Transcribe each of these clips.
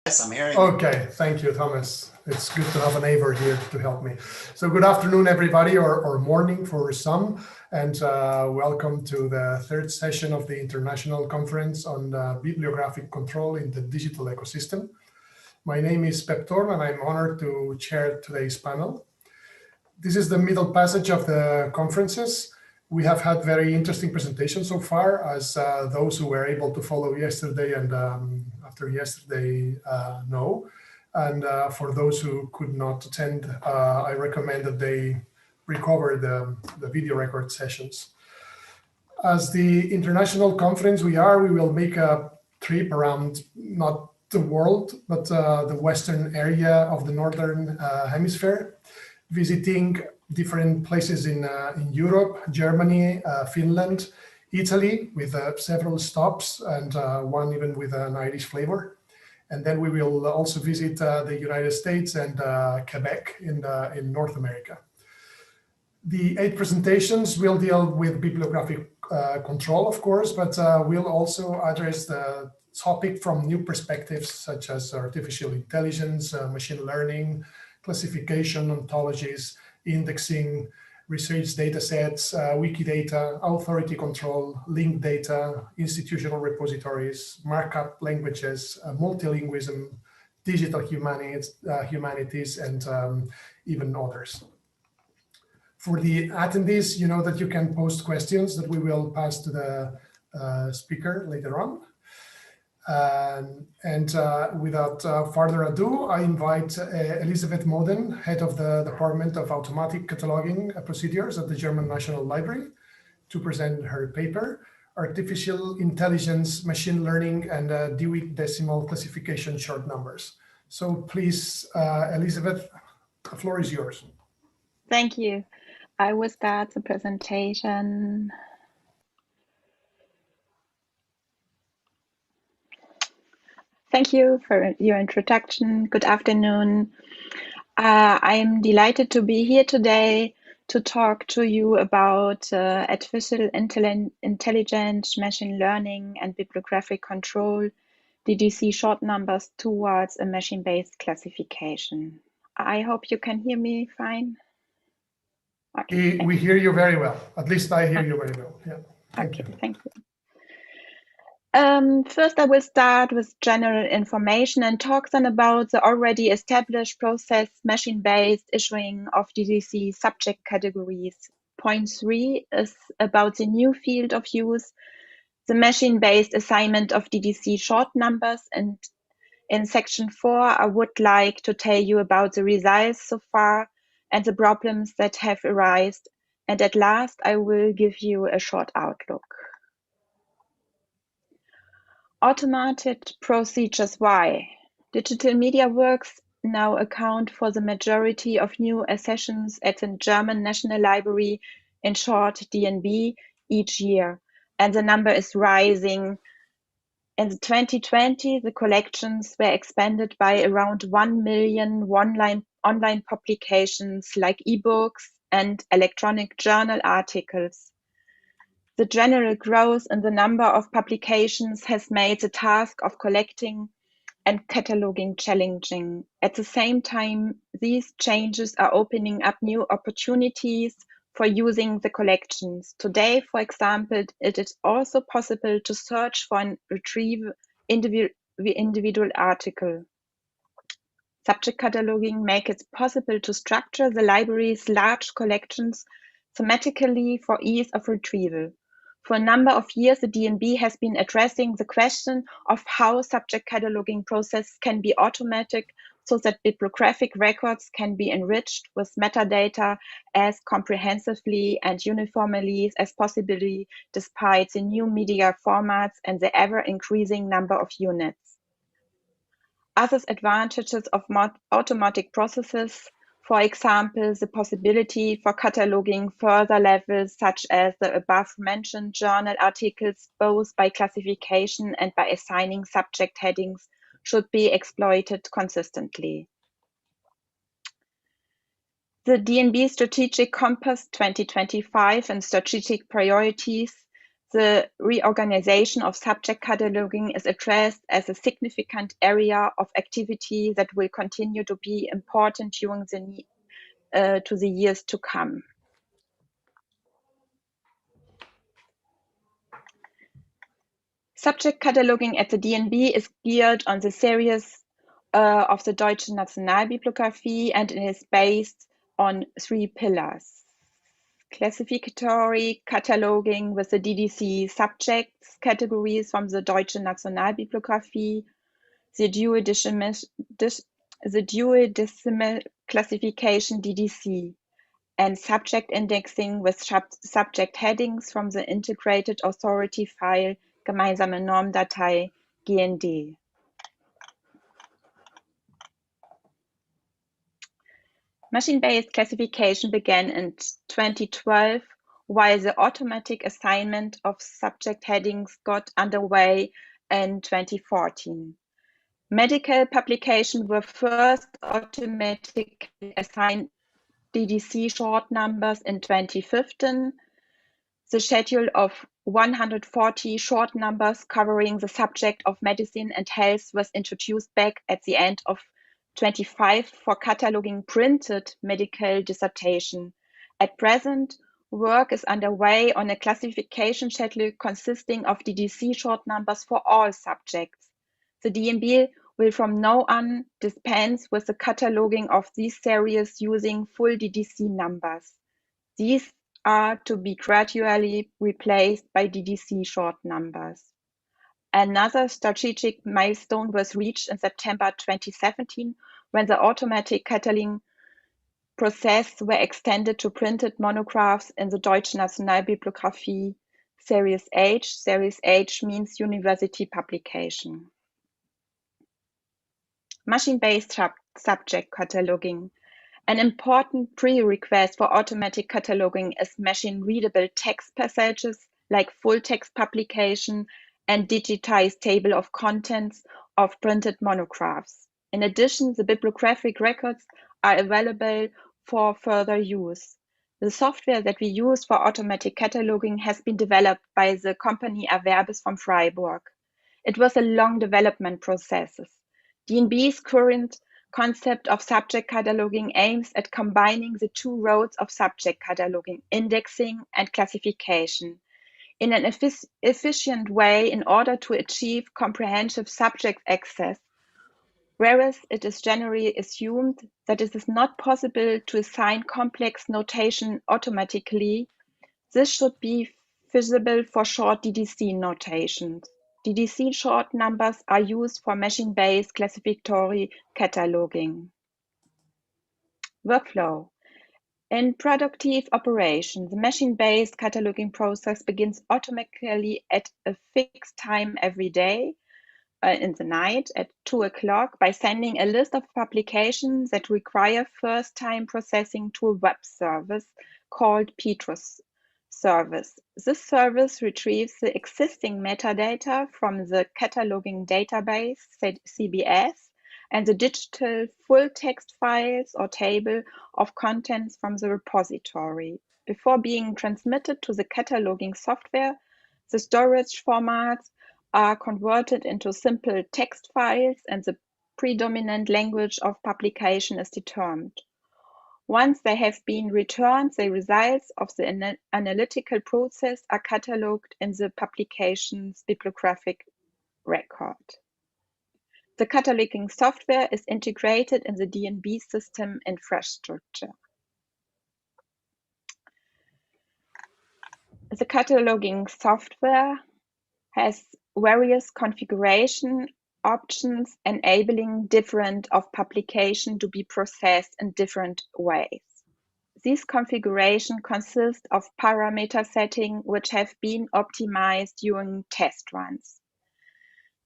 Yes, I'm hearing. Okay, thank you, Thomas. It's good to have a neighbor here to help me. So good afternoon, everybody, or morning for some, and welcome to the third session of the International Conference on Bibliographic Control in the Digital Ecosystem. My name is Pep Thorn, and I'm honored to chair today's panel. This is the middle passage of the conferences. We have had very interesting presentations so far, as those who were able to follow yesterday and after yesterday know. And for those who could not attend, I recommend that they recover the video record sessions. As the international conference we will make a trip around not the world, but the Western area of the Northern Hemisphere, visiting different places in Europe, Germany, Finland, Italy, with several stops and one even with an Irish flavor. And then we will also visit the United States and Quebec in North America. The 8 presentations will deal with bibliographic control, of course, but we'll also address the topic from new perspectives such as artificial intelligence, machine learning, classification, ontologies, indexing, research data sets, Wikidata, authority control, linked data, institutional repositories, markup languages, multilingualism, digital humanities, and even others. For the attendees, you know that you can post questions that we will pass to the speaker later on. Without further ado, I invite Elisabeth Moden, head of the Department of Automatic Cataloging Procedures at the German National Library, to present her paper, Artificial Intelligence, Machine Learning, and Dewey Decimal Classification Short Numbers. So please, Elisabeth, the floor is yours. Thank you. I will start the presentation. Thank you for your introduction. Good afternoon. I'm delighted to be here today to talk to you about artificial intelligence, machine learning, and bibliographic control, DDC short numbers towards a machine-based classification. I hope you can hear me fine. Okay, we hear you very well. At least I hear you very well. Yeah. Thank you. Thank you. First, I will start with general information and talk then about the already established process machine-based issuing of DDC subject categories. Point 3 is about the new field of use, the machine-based assignment of DDC short numbers. And in section 4, I would like to tell you about the results so far and the problems that have arisen. And at last, I will give you a short outlook. Automated procedures. Why? Digital media works now account for the majority of new accessions at the German National Library, in short DNB, each year, and the number is rising. In 2020, the collections were expanded by around 1 million online publications like ebooks and electronic journal articles. The general growth in the number of publications has made the task of collecting and cataloging challenging. At the same time, these changes are opening up new opportunities for using the collections. Today, for example, it is also possible to search for and retrieve the individual article. Subject cataloging makes it possible to structure the library's large collections thematically for ease of retrieval. For a number of years, the DNB has been addressing the question of how subject cataloging process can be automatic so that bibliographic records can be enriched with metadata as comprehensively and uniformly as possible despite the new media formats and the ever-increasing number of units. Other advantages of automatic processes, for example, the possibility for cataloging further levels such as the above-mentioned journal articles, both by classification and by assigning subject headings, should be exploited consistently. The DNB Strategic Compass 2025 and Strategic Priorities, The reorganization of subject cataloging is addressed as a significant area of activity that will continue to be important during the years to come. Subject cataloging at the DNB is geared on the series of the Deutsche Nationalbibliographie, and it is based on 3 pillars. Classificatory cataloging with the DDC subjects categories from the Deutsche Nationalbibliographie, the duodecimal classification DDC, and subject indexing with subject headings from the Integrated Authority File Gemeinsame Normdatei GND. Machine-based classification began in 2012, while the automatic assignment of subject headings got underway in 2014. Medical publications were first automatically assigned DDC short numbers in 2015. The schedule of 140 short numbers covering the subject of medicine and health was introduced back at the end of 25 for cataloging printed medical dissertation. At present, work is underway on a classification schedule consisting of DDC short numbers for all subjects. The DNB will from now on dispense with the cataloging of these series using full DDC numbers. These are to be gradually replaced by DDC short numbers. Another strategic milestone was reached in September 2017 when the automatic cataloging process were extended to printed monographs in the Deutsche Nationalbibliographie Series H. Series H means university publication. Machine-based subject cataloging. An important prerequisite for automatic cataloging is machine-readable text passages like full-text publication and digitized table of contents of printed monographs. In addition, the bibliographic records are available for further use. The software that we use for automatic cataloging has been developed by the company Averbis from Freiburg. It was a long development process. DNB's current concept of subject cataloging aims at combining the 2 roads of subject cataloging, indexing and classification, in an efficient way in order to achieve comprehensive subject access, whereas it is generally assumed that it is not possible to assign complex notation automatically. This should be feasible for short DDC notations. DDC short numbers are used for machine-based classificatory cataloging. Workflow. In productive operation, the machine-based cataloging process begins automatically at a fixed time every day in the night at 2 o'clock by sending a list of publications that require first-time processing to a web service called Petrus service. This service retrieves the existing metadata from the cataloging database, CBS, and the digital full-text files or table of contents from the repository. Before being transmitted to the cataloging software, the storage formats are converted into simple text files and the predominant language of publication is determined. Once they have been returned, the results of the analytical process are catalogued in the publication's bibliographic record. The cataloging software is integrated in the DNB system infrastructure. The cataloging software has various configuration options enabling different of publication to be processed in different ways. These configurations consist of parameter settings which have been optimized during test runs.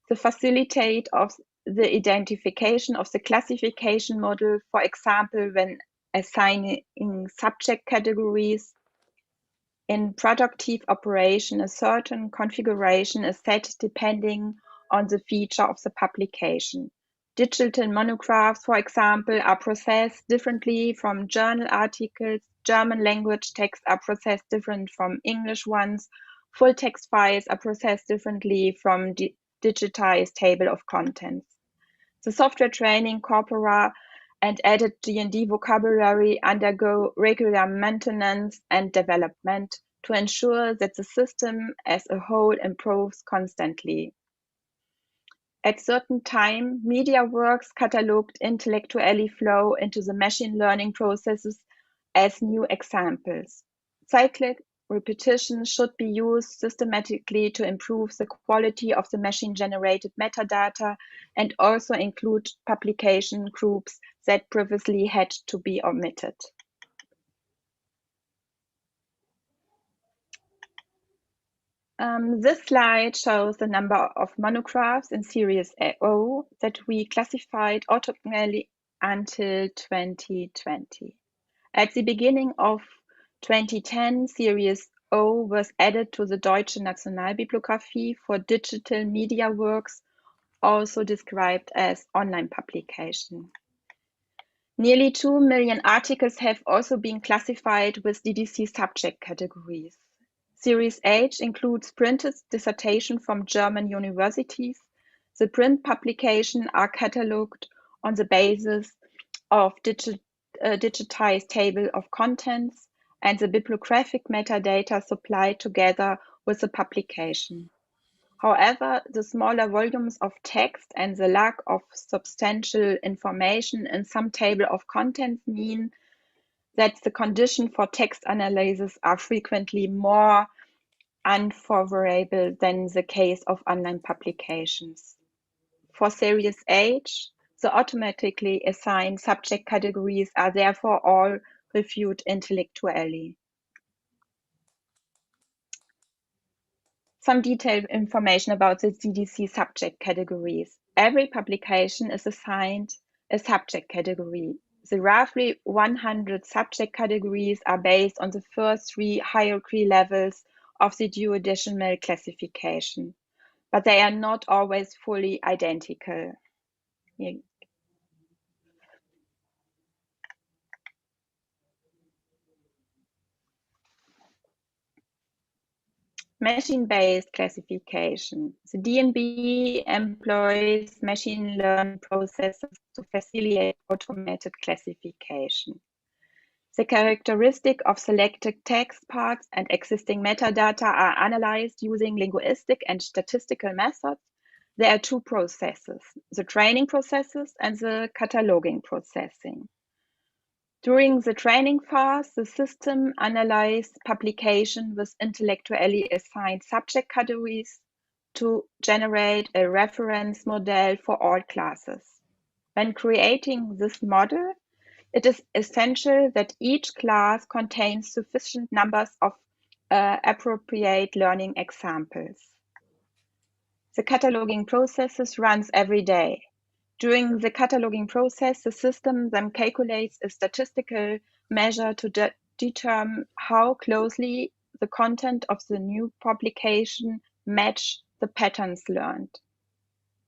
The facilitate of the identification of the classification model, for example, when assigning subject categories. In productive operation, a certain configuration is set depending on the feature of the publication. Digital monographs, for example, are processed differently from journal articles. German language texts are processed different from English ones. Full text files are processed differently from digitized table of contents. The software training corpora and added D&D vocabulary undergo regular maintenance and development to ensure that the system as a whole improves constantly. At certain time, media works cataloged intellectually flow into the machine learning processes as new examples. Cyclic repetition should be used systematically to improve the quality of the machine-generated metadata and also include publication groups that previously had to be omitted. This slide shows the number of monographs in Series O that we classified automatically until 2020. At the beginning of 2010, Series O was added to the Deutsche Nationalbibliographie for digital media works, also described as online publication. Nearly 2 million articles have also been classified with DDC subject categories. Series H includes printed dissertation from German universities. The print publications are catalogued on the basis of digitized table of contents and the bibliographic metadata supplied together with the publication. However, the smaller volumes of text and the lack of substantial information in some table of contents mean that the conditions for text analysis are frequently more unfavorable than the case of online publications. For Series H, the automatically assigned subject categories are therefore all reviewed intellectually. Some detailed information about the DDC subject categories. Every publication is assigned a subject category. The roughly 100 subject categories are based on the first 3 hierarchy levels of the duodecimal classification, but they are not always fully identical. Here. Machine-based classification. The DNB employs machine learning processes to facilitate automated classification. The characteristic of selected text parts and existing metadata are analyzed using linguistic and statistical methods. There are 2 processes, the training processes and the cataloging processing. During the training phase, the system analyzed publication with intellectually assigned subject categories to generate a reference model for all classes. When creating this model, it is essential that each class contains sufficient numbers of appropriate learning examples. The cataloging process runs every day. During the cataloging process, the system then calculates a statistical measure to determine how closely the content of the new publication match the patterns learned.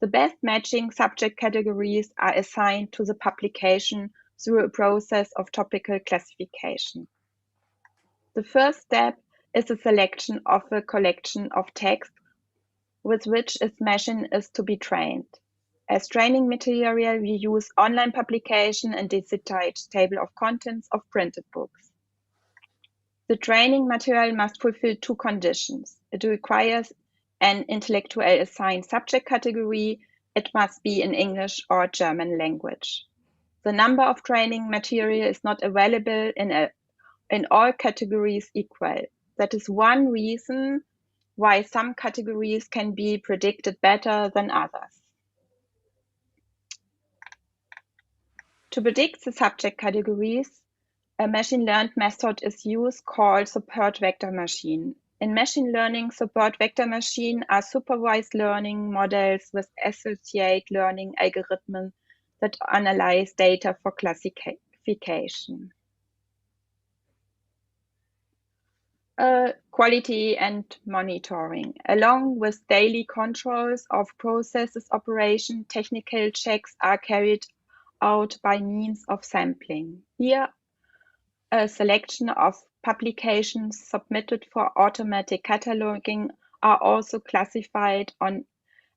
The best matching subject categories are assigned to the publication through a process of topical classification. The first step is the selection of a collection of text with which its machine is to be trained. As training material, we use online publication and digitized table of contents of printed books. The training material must fulfill 2 conditions. It requires an intellectually assigned subject category. It must be in English or German language. The number of training material is not available in all categories equal. That is one reason why some categories can be predicted better than others. To predict the subject categories, a machine-learned method is used called support vector machine. In machine learning, support vector machine are supervised learning models with associated learning algorithms that analyze data for classification. Quality and monitoring. Along with daily controls of processes operation, technical checks are carried out by means of sampling. Here, a selection of publications submitted for automatic cataloging are also classified on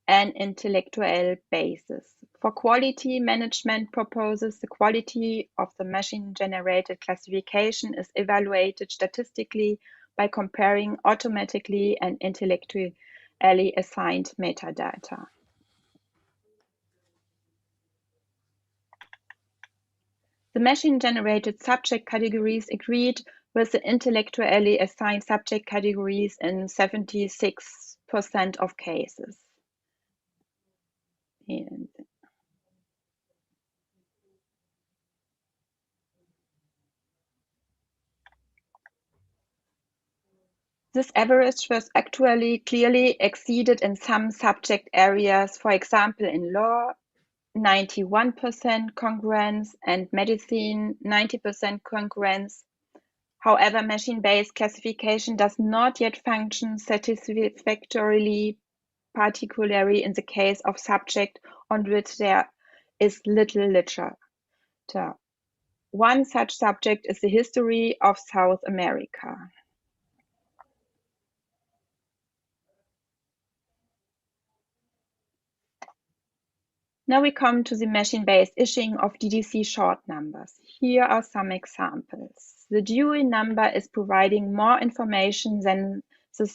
an intellectual basis. For quality management purposes, the quality of the machine-generated classification is evaluated statistically by comparing automatically and intellectually assigned metadata. The machine-generated subject categories agreed with the intellectually assigned subject categories in 76% of cases. And this average was actually clearly exceeded in some subject areas, for example in law, 91% congruence, and medicine, 90% congruence. However, machine-based classification does not yet function satisfactorily, particularly in the case of subjects on which there is little literature. One such subject is the history of South America. Now we come to the machine-based issuing of DDC short numbers. Here are some examples. The Dewey number is providing more information than the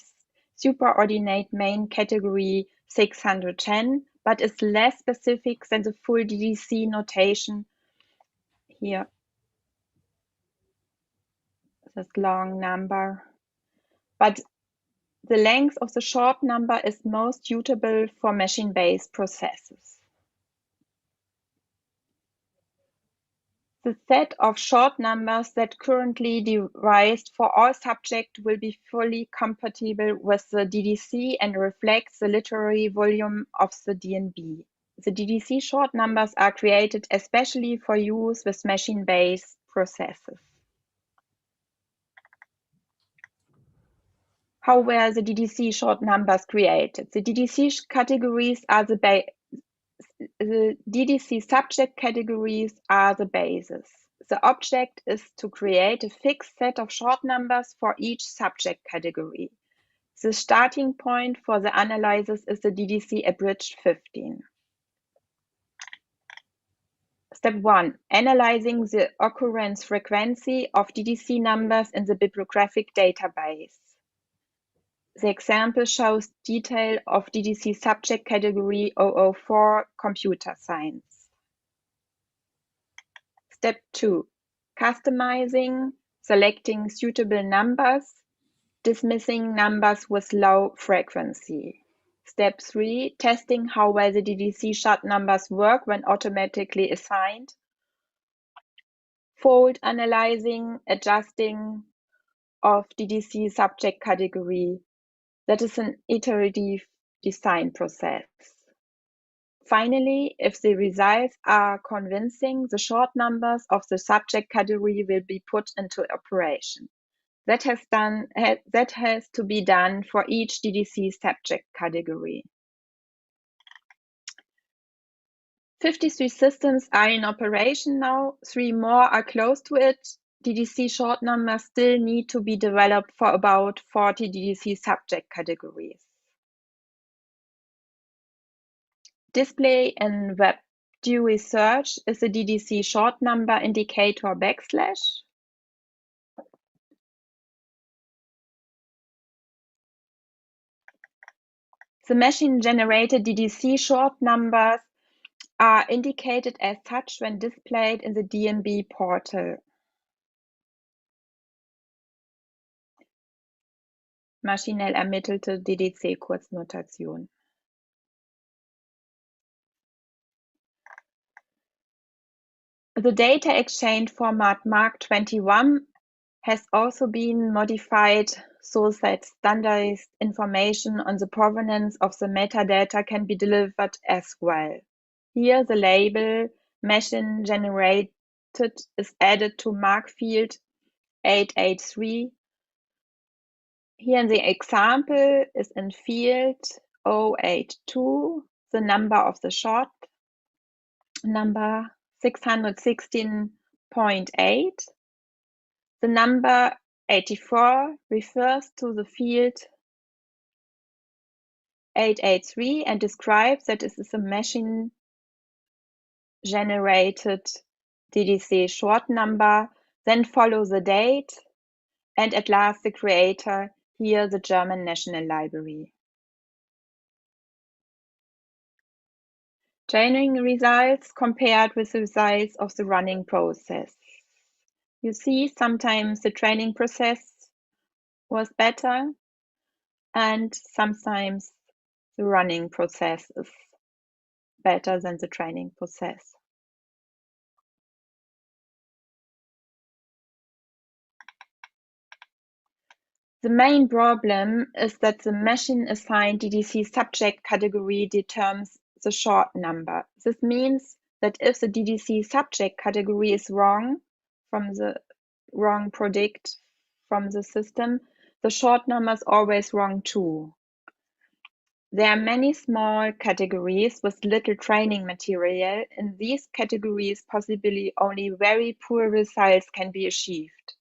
superordinate main category 610, but is less specific than the full DDC notation here. This long number. But the length of the short number is most suitable for machine-based processes. The set of short numbers that currently devised for all subjects will be fully compatible with the DDC and reflects the literary volume of the DNB. The DDC short numbers are created especially for use with machine-based processes. How were the DDC short numbers created? The DDC categories are the DDC subject categories are the basis. The object is to create a fixed set of short numbers for each subject category. The starting point for the analysis is the DDC abridged 15. Step 1. Analyzing the occurrence frequency of DDC numbers in the bibliographic database. The example shows detail of DDC subject category 004 computer science. Step 2. Customizing, selecting suitable numbers, dismissing numbers with low frequency. Step 3. Testing how well the DDC short numbers work when automatically assigned. Fold analyzing, adjusting of DDC subject category. That is an iterative design process. Finally, if the results are convincing, the short numbers of the subject category will be put into operation. That has to be done for each DDC subject category. 53 systems are in operation now, 3 more are close to it. DDC short numbers still need to be developed for about 40 DDC subject categories. Display in Web Dewey Search is the DDC short number indicator \. The machine-generated DDC short numbers are indicated as such when displayed in the DNB portal. Maschinell ermittelte DDC-Kurznotation. The data exchange format MARC21 has also been modified so that standardized information on the provenance of the metadata can be delivered as well. Here the label machine generated is added to MARC field 883. Here in the example is in field 082 the number of the short number 616.8. The number 84 refers to the field 883 and describes that it is a machine-generated DDC short number, then follow the date, and at last the creator, here the German National Library. Training results compared with the results of the running process. You see, sometimes the training process was better, and sometimes the running process is better than the training process. The main problem is that the machine-assigned DDC subject category determines the short number. This means that if the DDC subject category is wrong from the wrong predict from the system, the short number is always wrong too. There are many small categories with little training material. In these categories, possibly only very poor results can be achieved.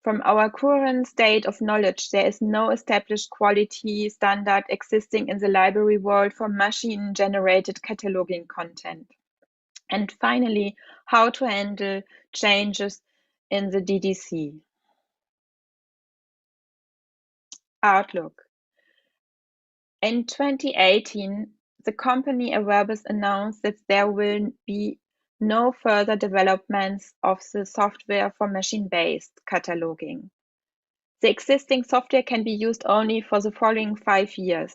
From our current state of knowledge, there is no established quality standard existing in the library world for machine-generated cataloging content. And finally, how to handle changes in the DDC. Outlook. In 2018, the company Averbis announced that there will be no further developments of the software for machine-based cataloging. The existing software can be used only for the following 5 years.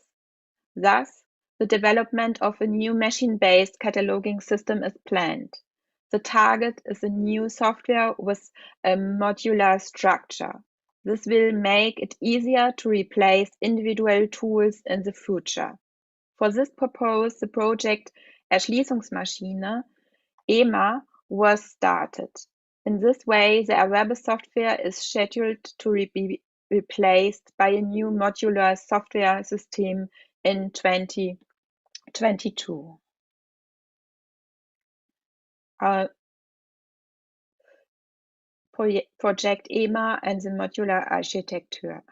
Thus, the development of a new machine-based cataloging system is planned. The target is a new software with a modular structure. This will make it easier to replace individual tools in the future. For this purpose, the project Erschließungsmaschine (EMA) was started. In this way, the Averbis software is scheduled to be replaced by a new modular software system in 2022. Project EMA and the modular architecture.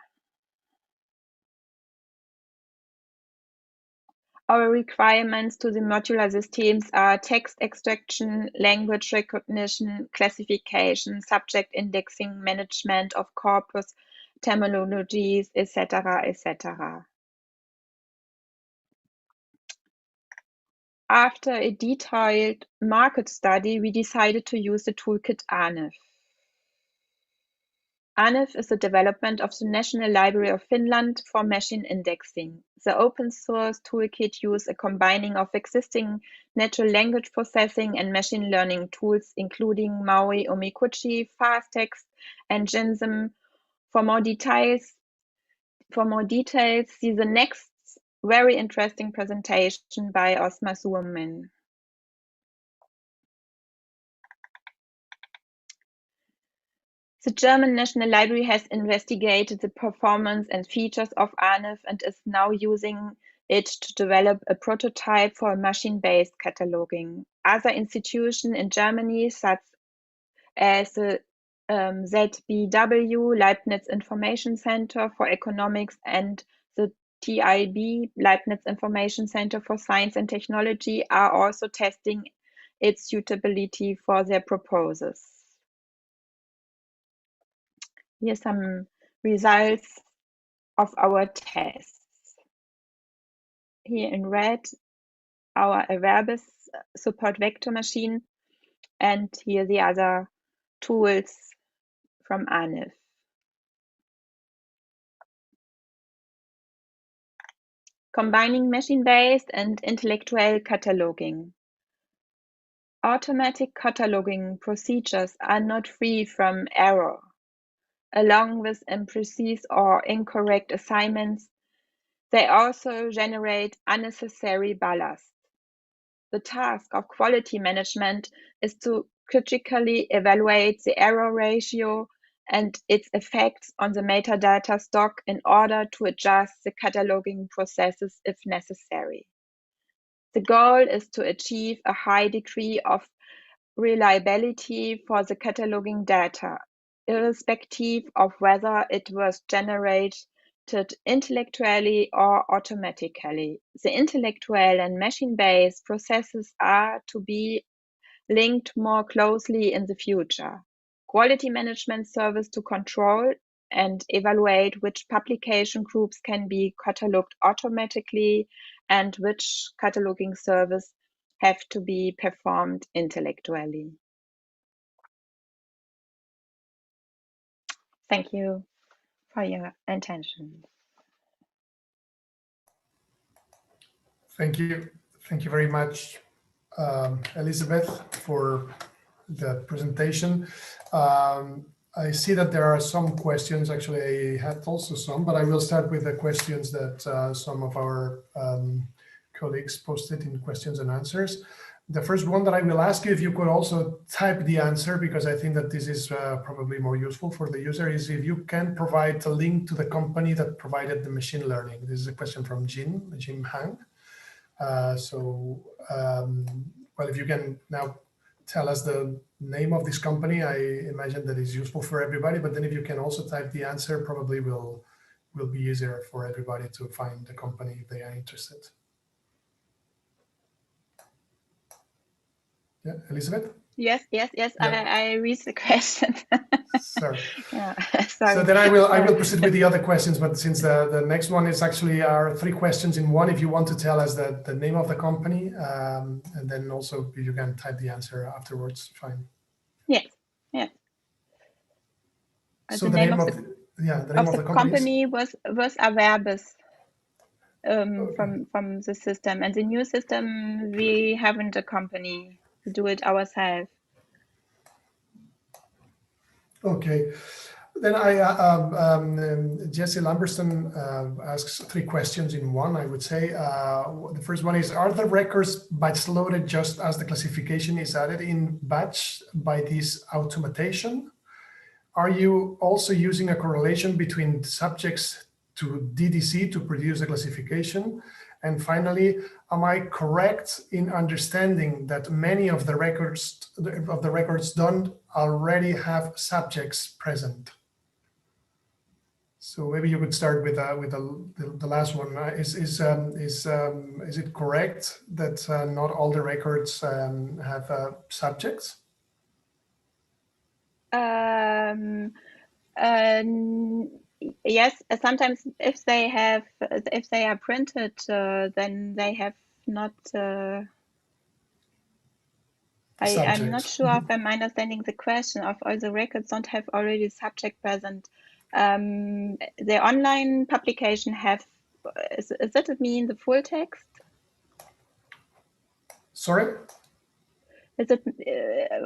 Our requirements to the modular systems are text extraction, language recognition, classification, subject indexing, management of corpus, terminologies, etc., etc. After a detailed market study, we decided to use the toolkit ANIF. ANIF is the development of the National Library of Finland for machine indexing. The open-source toolkit uses a combining of existing natural language processing and machine learning tools, including Maui, Omikuchi, FastText, and Gensum. For more details, see the next very interesting presentation by Osmar Suomen. The German National Library has investigated the performance and features of ANIF and is now using it to develop a prototype for machine-based cataloging. Other institutions in Germany, such as the ZBW, Leibniz Information Center for Economics, and the TIB, Leibniz Information Center for Science and Technology, are also testing its suitability for their proposals. Here are some results of our tests. Here in red, our Averbis support vector machine, and here the other tools from ANIF. Combining machine-based and intellectual cataloging. Automatic cataloging procedures are not free from error. Along with imprecise or incorrect assignments, they also generate unnecessary ballast. The task of quality management is to critically evaluate the error ratio and its effects on the metadata stock in order to adjust the cataloging processes if necessary. The goal is to achieve a high degree of reliability for the cataloging data. irrespective of whether it was generated intellectually or automatically. The intellectual and machine-based processes are to be linked more closely in the future. Quality management serves to control and evaluate which publication groups can be cataloged automatically and which cataloging service have to be performed intellectually. Thank you for your attention. Thank you. Thank you very much, Elizabeth, for the presentation. I see that there are some questions. Actually, I had also some, but I will start with the questions that some of our colleagues posted in questions and answers. The first one that I will ask you, if you could also type the answer, because I think that this is probably more useful for the user, is if you can provide a link to the company that provided the machine learning. This is a question from Jim Hang. Well, if you can now tell us the name of this company, I imagine that is useful for everybody, but then if you can also type the answer, probably will be easier for everybody to find the company if they are interested. Yeah, Elizabeth? Yes. Yeah. I read the question. Sorry. Yeah, sorry. So then I will proceed with the other questions, but since the next one is actually our 3 questions in one, if you want to tell us the name of the company, and then also if you can type the answer afterwards, fine. Yes. So the name of the company was Averbis from the system, and the new system we haven't a company to do it ourselves. Okay. Then Jesse Lamberson asks 3 questions in one, I would say. The first one is, are the records batch loaded just as the classification is added in batch by this automation? Are you also using a correlation between subjects to DDC to produce a classification? And finally, am I correct in understanding that many of the records don't already have subjects present? So maybe you could start with the last one. Is it correct that not all the records have subjects? Yes, sometimes if they are printed, then they have not. I'm not sure if I'm understanding the question of all the records don't have already subject present. The online publication have. Does it mean the full text? Sorry? Is it,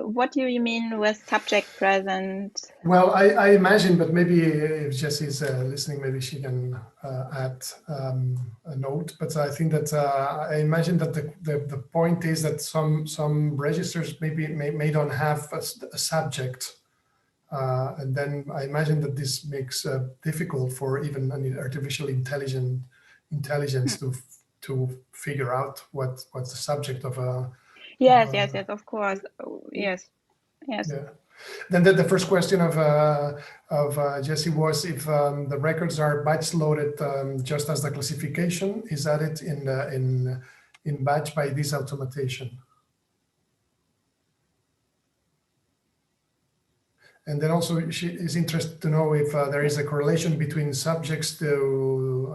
what do you mean with subject present? Well, I imagine, but maybe if Jessie's listening, maybe she can add a note. But I think that I imagine that the point is that some registers may don't have a subject, and then I imagine that this makes difficult for even an artificial intelligence to figure out what's the subject of a. Yes, of course. Yes. Yeah. Then the first question of Jesse was if the records are batch loaded just as the classification is added in batch by this automation. And then also she is interested to know if there is a correlation between subjects to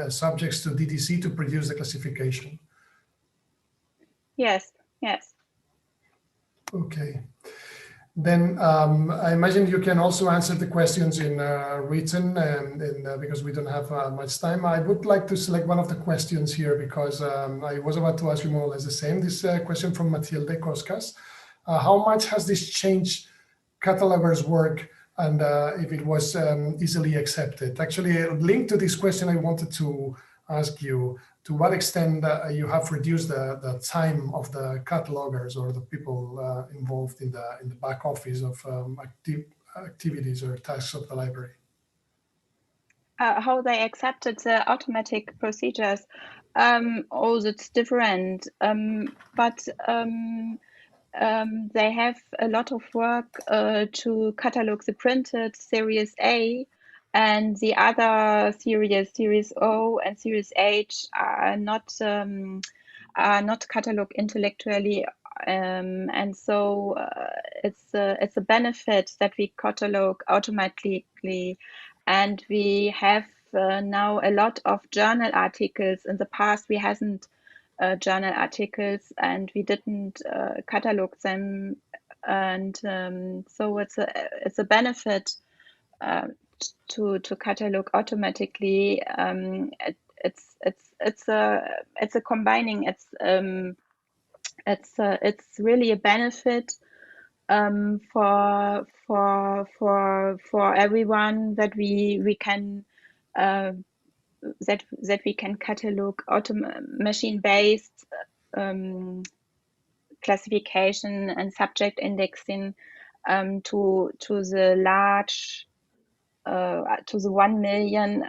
DDC to produce the classification. Yes. Okay. Then I imagine you can also answer the questions in written, and because we don't have much time, I would like to select one of the questions here because I was about to ask you more or less the same. This question from Matilde Koskas. How much has this changed catalogers' work and if it was easily accepted? Actually, linked to this question, I wanted to ask you to what extent you have reduced the time of the catalogers or the people involved in the back office of activities or tasks of the library. How they accepted the automatic procedures. That's different. But they have a lot of work to catalog the printed Series A, and the other Series O and Series H are not cataloged intellectually, and so it's a benefit that we catalog automatically, and we have now a lot of journal articles. In the past, we hasn't journal articles, and we didn't catalog them, and so it's a benefit uh, to catalog automatically. It's a combining. It's really a benefit for everyone that we can that we can catalog machine based classification and subject indexing to the large to the 1 million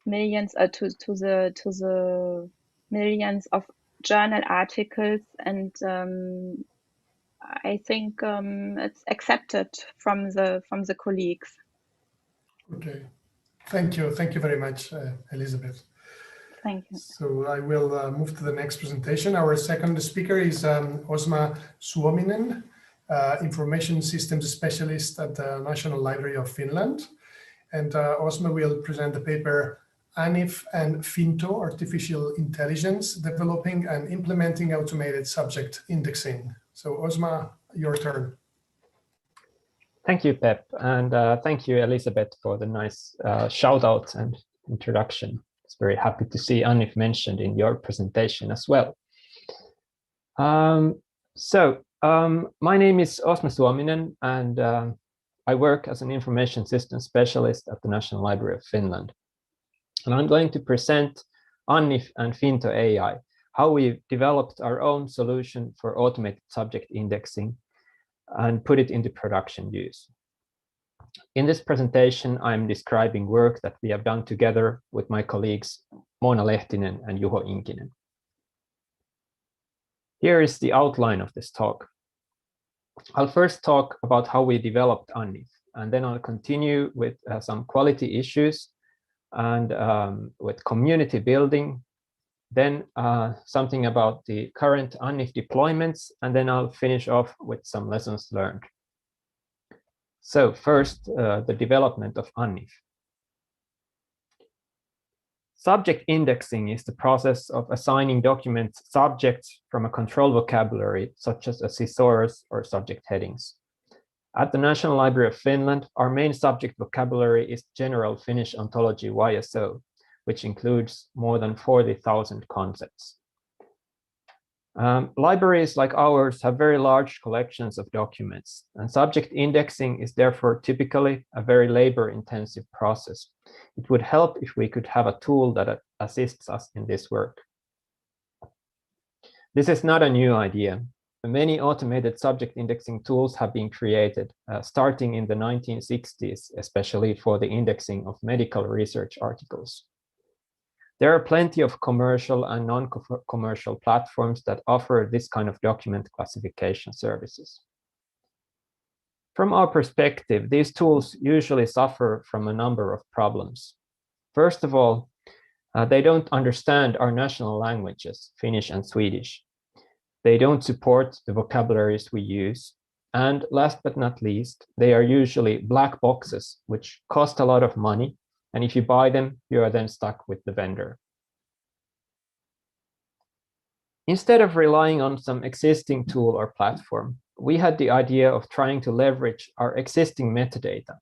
millions to the millions of journal articles, and I think it's accepted from the colleagues. Okay, thank you very much, Elizabeth. Thank you. So I will move to the next presentation. Our second speaker is Osma Suominen, information systems specialist at the National Library of Finland. And Osma will present the paper ANIF and FINTO, Artificial Intelligence, Developing and Implementing Automated Subject Indexing. So Osma, your turn. Thank you, Pep, and thank you, Elizabeth, for the nice shout out and introduction. It's very happy to see ANIF mentioned in your presentation as well. My name is Osma Suominen, and I work as an information systems specialist at the National Library of Finland. And I'm going to present ANIF and FINTO AI, how we've developed our own solution for automated subject indexing and put it into production use. In this presentation, I'm describing work that we have done together with my colleagues Mona Lehtinen and Juho Inkinen. Here is the outline of this talk. I'll first talk about how we developed ANIF, and then I'll continue with some quality issues and with community building, then something about the current ANIF deployments, and then I'll finish off with some lessons learned. So first, the development of ANIF. Subject indexing is the process of assigning documents subjects from a control vocabulary, such as a thesaurus or subject headings. At the National Library of Finland, our main subject vocabulary is General Finnish Ontology YSO, which includes more than 40,000 concepts. Libraries like ours have very large collections of documents, and subject indexing is therefore typically a very labor-intensive process. It would help if we could have a tool that assists us in this work. This is not a new idea. Many automated subject indexing tools have been created, starting in the 1960s, especially for the indexing of medical research articles. There are plenty of commercial and non-commercial platforms that offer this kind of document classification services. From our perspective, these tools usually suffer from a number of problems. First of all, they don't understand our national languages, Finnish and Swedish. They don't support the vocabularies we use. And last but not least, they are usually black boxes, which cost a lot of money. And if you buy them, you are then stuck with the vendor. Instead of relying on some existing tool or platform, we had the idea of trying to leverage our existing metadata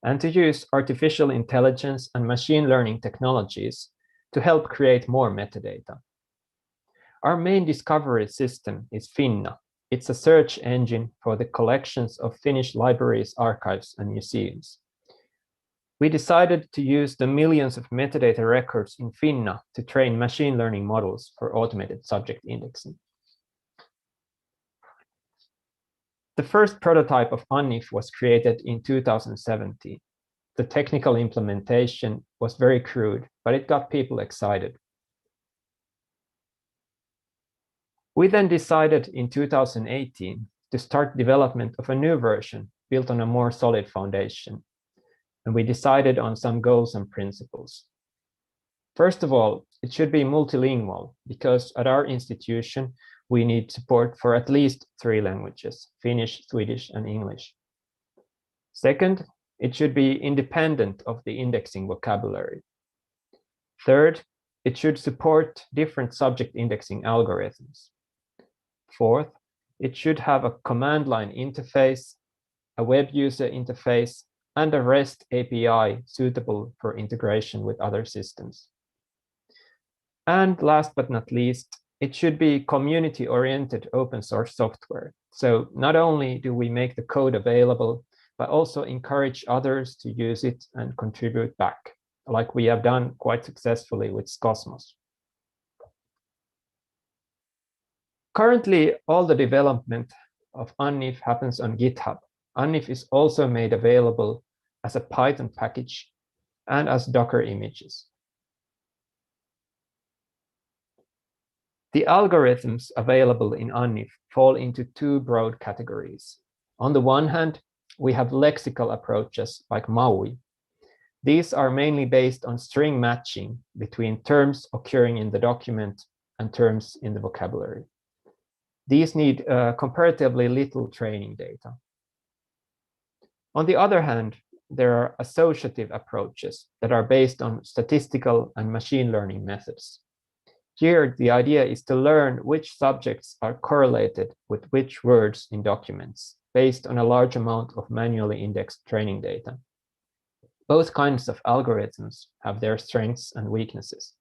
and to use artificial intelligence and machine learning technologies to help create more metadata. Our main discovery system is Finna. It's a search engine for the collections of Finnish libraries, archives, and museums. We decided to use the millions of metadata records in Finna to train machine learning models for automated subject indexing. The first prototype of ANIF was created in 2017. The technical implementation was very crude, but it got people excited. We then decided in 2018 to start development of a new version built on a more solid foundation. And we decided on some goals and principles. First of all, it should be multilingual because at our institution, we need support for at least 3 languages, Finnish, Swedish, and English. Second, it should be independent of the indexing vocabulary. Third, it should support different subject indexing algorithms. Fourth, it should have a command line interface, a web user interface, and a REST API suitable for integration with other systems. And last but not least, it should be community-oriented open source software. So not only do we make the code available, but also encourage others to use it and contribute back, like we have done quite successfully with Cosmos. Currently, all the development of UNIF happens on GitHub. UNIF is also made available as a Python package and as Docker images. The algorithms available in UNIF fall into 2 broad categories. On the one hand, we have lexical approaches like MAUI. These are mainly based on string matching between terms occurring in the document and terms in the vocabulary. These need comparatively little training data. On the other hand, there are associative approaches that are based on statistical and machine learning methods. Here, the idea is to learn which subjects are correlated with which words in documents based on a large amount of manually indexed training data. Both kinds of algorithms have their strengths and weaknesses.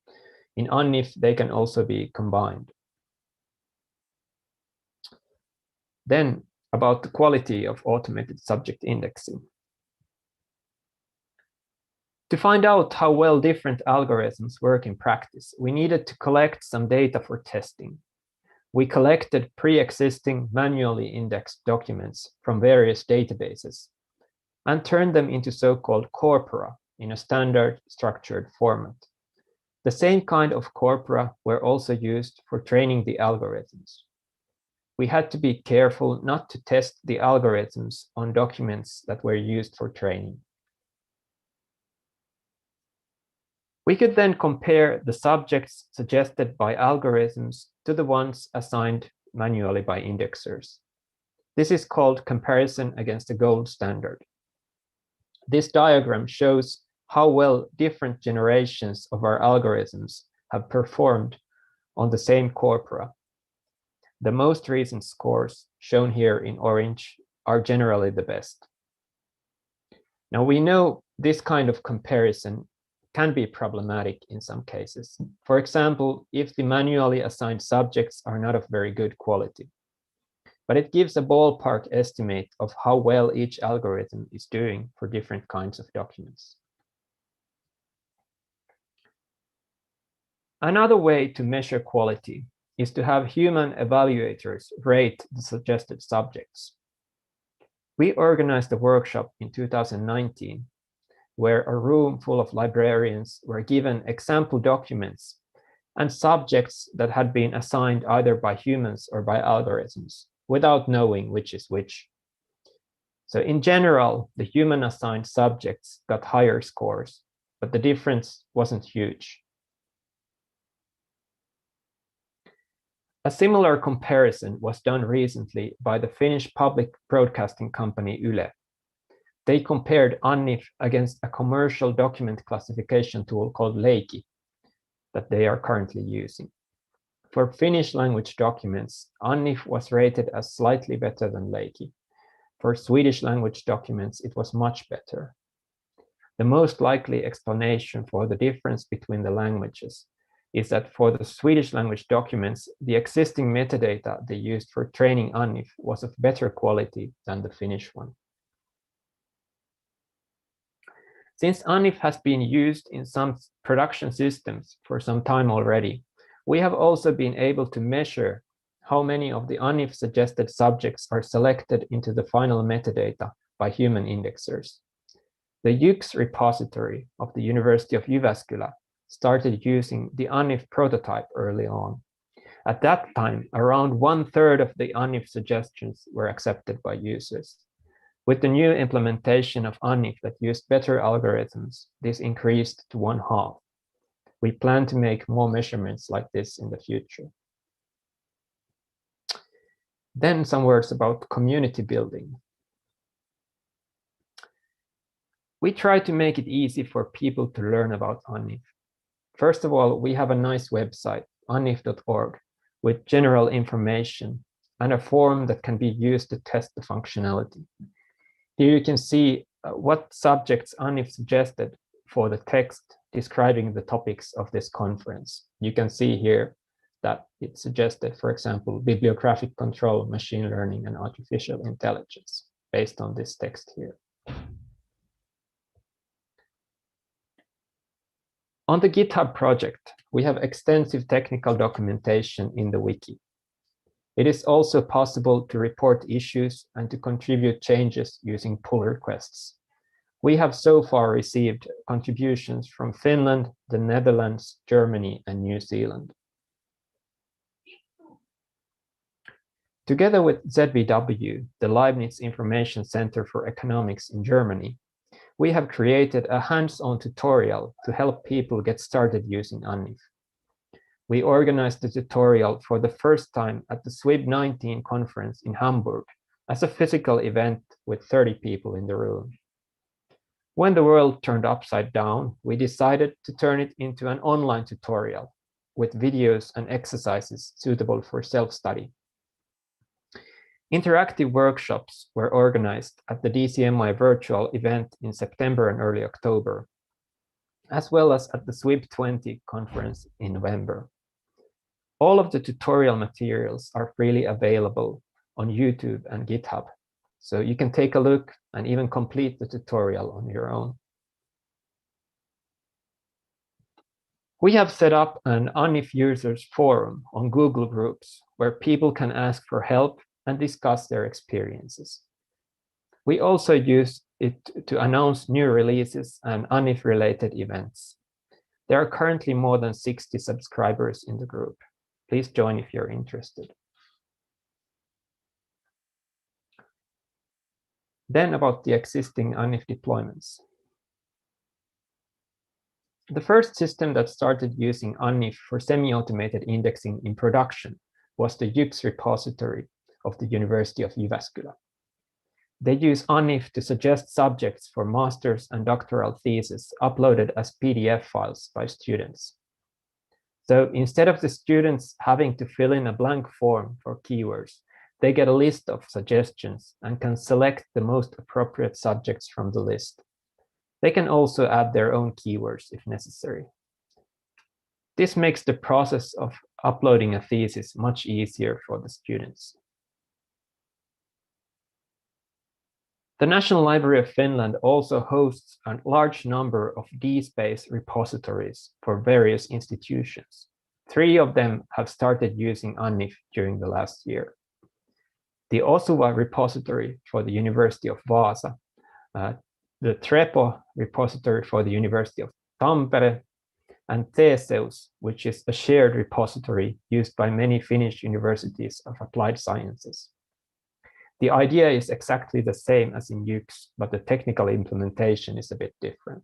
In UNIF, they can also be combined. Then, about the quality of automated subject indexing. To find out how well different algorithms work in practice, we needed to collect some data for testing. We collected pre-existing manually indexed documents from various databases and turned them into so-called corpora in a standard structured format. The same kind of corpora were also used for training the algorithms. We had to be careful not to test the algorithms on documents that were used for training. We could then compare the subjects suggested by algorithms to the ones assigned manually by indexers. This is called comparison against the gold standard. This diagram shows how well different generations of our algorithms have performed on the same corpora. The most recent scores, shown here in orange, are generally the best. Now we know this kind of comparison can be problematic in some cases. For example, if the manually assigned subjects are not of very good quality. But it gives a ballpark estimate of how well each algorithm is doing for different kinds of documents. Another way to measure quality is to have human evaluators rate the suggested subjects. We organized a workshop in 2019 where a room full of librarians were given example documents and subjects that had been assigned either by humans or by algorithms without knowing which is which. So in general, the human assigned subjects got higher scores, but the difference wasn't huge. A similar comparison was done recently by the Finnish public broadcasting company Yle. They compared UNIF against a commercial document classification tool called Leiki that they are currently using. For Finnish language documents, UNIF was rated as slightly better than Leiki. For Swedish language documents, it was much better. The most likely explanation for the difference between the languages is that for the Swedish language documents, the existing metadata they used for training UNIF was of better quality than the Finnish one. Since UNIF has been used in some production systems for some time already, we have also been able to measure how many of the UNIF suggested subjects are selected into the final metadata by human indexers. The YUX repository of the University of Jyväskylä started using the UNIF prototype early on, At that time, around 1/3 of the ANIF suggestions were accepted by users. With the new implementation of ANIF that used better algorithms, this increased to 1/2. We plan to make more measurements like this in the future. Then some words about community building. We try to make it easy for people to learn about ANIF. First of all, we have a nice website, anif.org, with general information and a form that can be used to test the functionality. Here you can see what subjects ANIF suggested for the text describing the topics of this conference. You can see here that it suggested, for example, bibliographic control, machine learning, and artificial intelligence based on this text here. On the GitHub project, we have extensive technical documentation in the wiki. It is also possible to report issues and to contribute changes using pull requests. We have so far received contributions from Finland, the Netherlands, Germany, and New Zealand. Together with ZBW, the Leibniz Information Center for Economics in Germany, we have created a hands-on tutorial to help people get started using ANIF. We organized the tutorial for the first time at the SWIB19 conference in Hamburg as a physical event with 30 people in the room. When the world turned upside down, we decided to turn it into an online tutorial with videos and exercises suitable for self-study. Interactive workshops were organized at the DCMI virtual event in September and early October, as well as at the SWIB20 conference in November. All of the tutorial materials are freely available on YouTube and GitHub, so you can take a look and even complete the tutorial on your own. We have set up an ANIF users forum on Google Groups where people can ask for help and discuss their experiences. We also use it to announce new releases and ANIF-related events. There are currently more than 60 subscribers in the group. Please join if you're interested. Then about the existing ANIF deployments. The first system that started using ANIF for semi-automated indexing in production was the YUX repository of the University of Jyväskylä. They use ANIF to suggest subjects for master's and doctoral theses uploaded as PDF files by students. So instead of the students having to fill in a blank form for keywords, they get a list of suggestions and can select the most appropriate subjects from the list. They can also add their own keywords if necessary. This makes the process of uploading a thesis much easier for the students. The National Library of Finland also hosts a large number of DSpace repositories for various institutions. 3 of them have started using ANIF during the last year. The Osuva repository for the University of Vaasa, the Trepo repository for the University of Tampere, and Theseus, which is a shared repository used by many Finnish universities of applied sciences. The idea is exactly the same as in YUX, but the technical implementation is a bit different.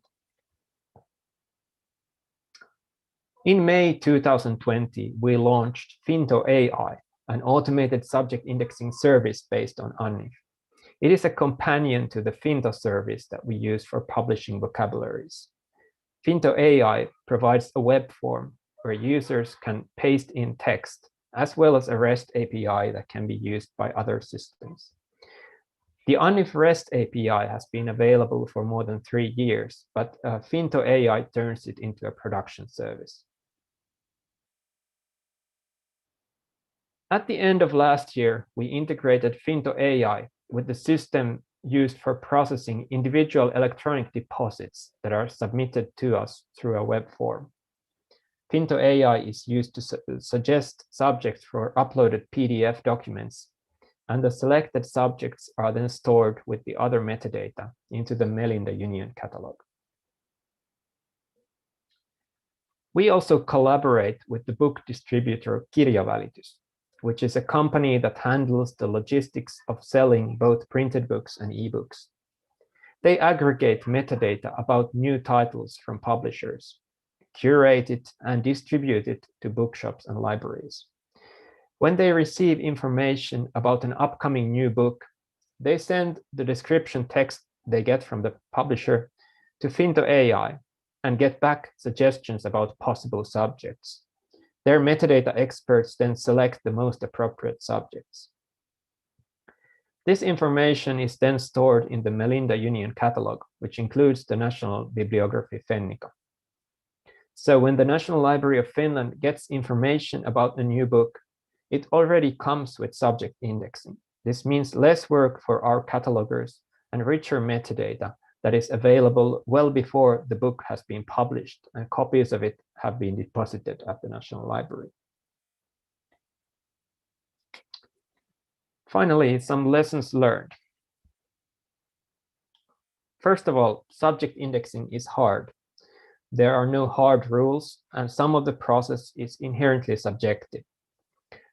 In May 2020, we launched Finto AI, an automated subject indexing service based on ANIF. It is a companion to the Finto service that we use for publishing vocabularies. Finto AI provides a web form where users can paste in text, as well as a REST API that can be used by other systems. The ANIF REST API has been available for more than 3 years, but Finto AI turns it into a production service. At the end of last year, we integrated Finto AI with the system used for processing individual electronic deposits that are submitted to us through a web form. Finto AI is used to suggest subjects for uploaded PDF documents, and the selected subjects are then stored with the other metadata into the Melinda Union catalog. We also collaborate with the book distributor Kirjavälitys, which is a company that handles the logistics of selling both printed books and ebooks. They aggregate metadata about new titles from publishers, curate it, and distribute it to bookshops and libraries. When they receive information about an upcoming new book, they send the description text they get from the publisher to Finto AI and get back suggestions about possible subjects. Their metadata experts then select the most appropriate subjects. This information is then stored in the Melinda Union catalog, which includes the National Bibliography Fennica. So when the National Library of Finland gets information about a new book, it already comes with subject indexing. This means less work for our catalogers and richer metadata that is available well before the book has been published, and copies of it have been deposited at the National Library. Finally, some lessons learned. First of all, subject indexing is hard. There are no hard rules, and some of the process is inherently subjective.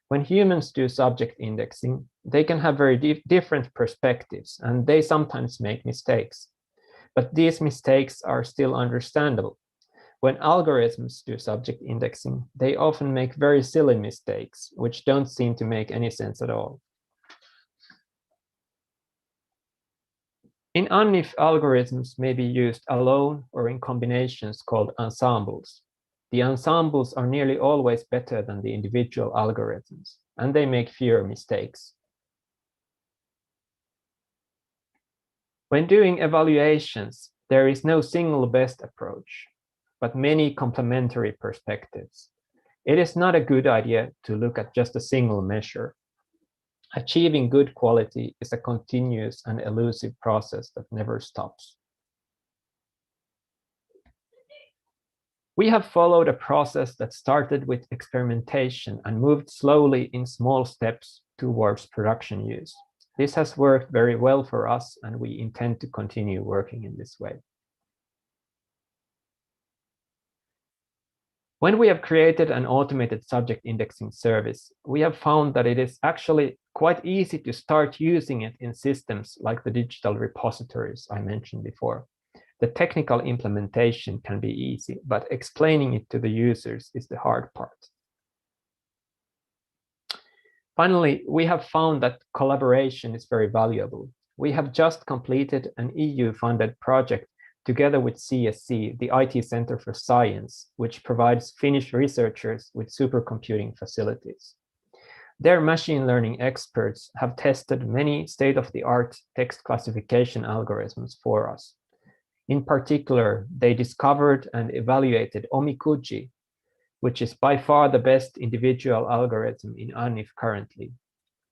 When humans do subject indexing, they can have very different perspectives, and they sometimes make mistakes. But these mistakes are still understandable. When algorithms do subject indexing, they often make very silly mistakes, which don't seem to make any sense at all. In UNIF, algorithms may be used alone or in combinations called ensembles. The ensembles are nearly always better than the individual algorithms, and they make fewer mistakes. When doing evaluations, there is no single best approach, but many complementary perspectives. It is not a good idea to look at just a single measure. Achieving good quality is a continuous and elusive process that never stops. We have followed a process that started with experimentation and moved slowly in small steps towards production use. This has worked very well for us, and we intend to continue working in this way. When we have created an automated subject indexing service, we have found that it is actually quite easy to start using it in systems like the digital repositories I mentioned before. The technical implementation can be easy, but explaining it to the users is the hard part. Finally, we have found that collaboration is very valuable. We have just completed an EU-funded project together with CSC, the IT Center for Science, which provides Finnish researchers with supercomputing facilities. Their machine learning experts have tested many state-of-the-art text classification algorithms for us. In particular, they discovered and evaluated Omikuji, which is by far the best individual algorithm in UNIF currently,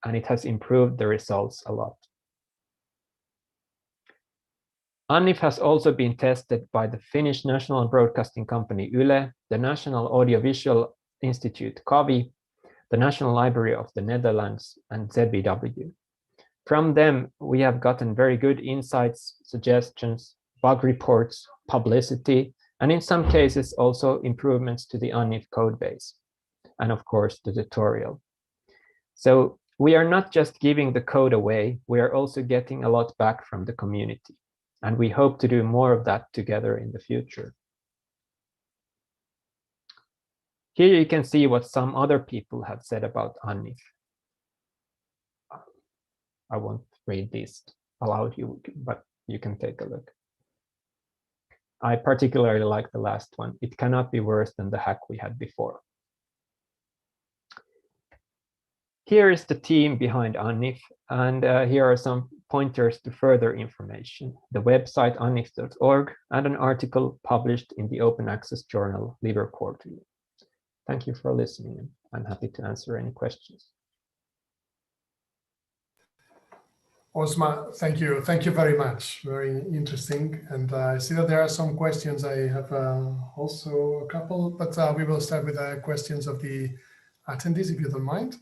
and it has improved the results a lot. UNIF has also been tested by the Finnish national broadcasting company Yle, the National Audiovisual Institute KAVI, the National Library of the Netherlands, and ZBW. From them, we have gotten very good insights, suggestions, bug reports, publicity, and in some cases also improvements to the UNIF codebase, and of course the tutorial. So we are not just giving the code away, we are also getting a lot back from the community. And we hope to do more of that together in the future. Here you can see what some other people have said about UNIF. I won't read these aloud, but you can take a look. I particularly like the last one. It cannot be worse than the hack we had before. Here is the team behind UNIF, and here are some pointers to further information. The website unif.org and an article published in the open access journal Liber Quarterly. Thank you for listening, and I'm happy to answer any questions. Osma, thank you. Thank you very much. Very interesting. And I see that there are some questions. I have also a couple, but we will start with the questions of the attendees, if you don't mind.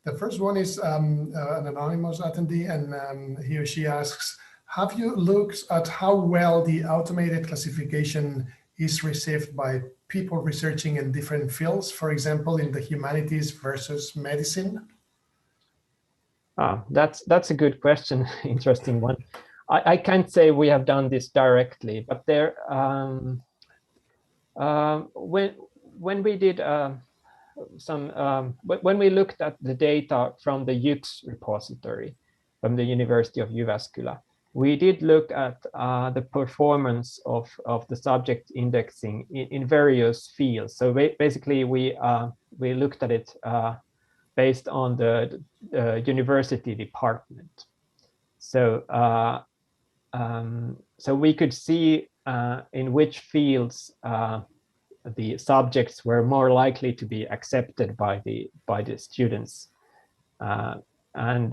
The first one is an anonymous attendee, and he or she asks, have you looked at how well the automated classification is received by people researching in different fields, for example, in the humanities versus medicine? That's a good question, interesting one. I can't say we have done this directly, but there when we did when we looked at the data from the YUX repository from the University of Jyväskylä, we did look at the performance of the subject indexing in various fields. So basically, we looked at it based on the university department. So so we could see in which fields the subjects were more likely to be accepted by the students, and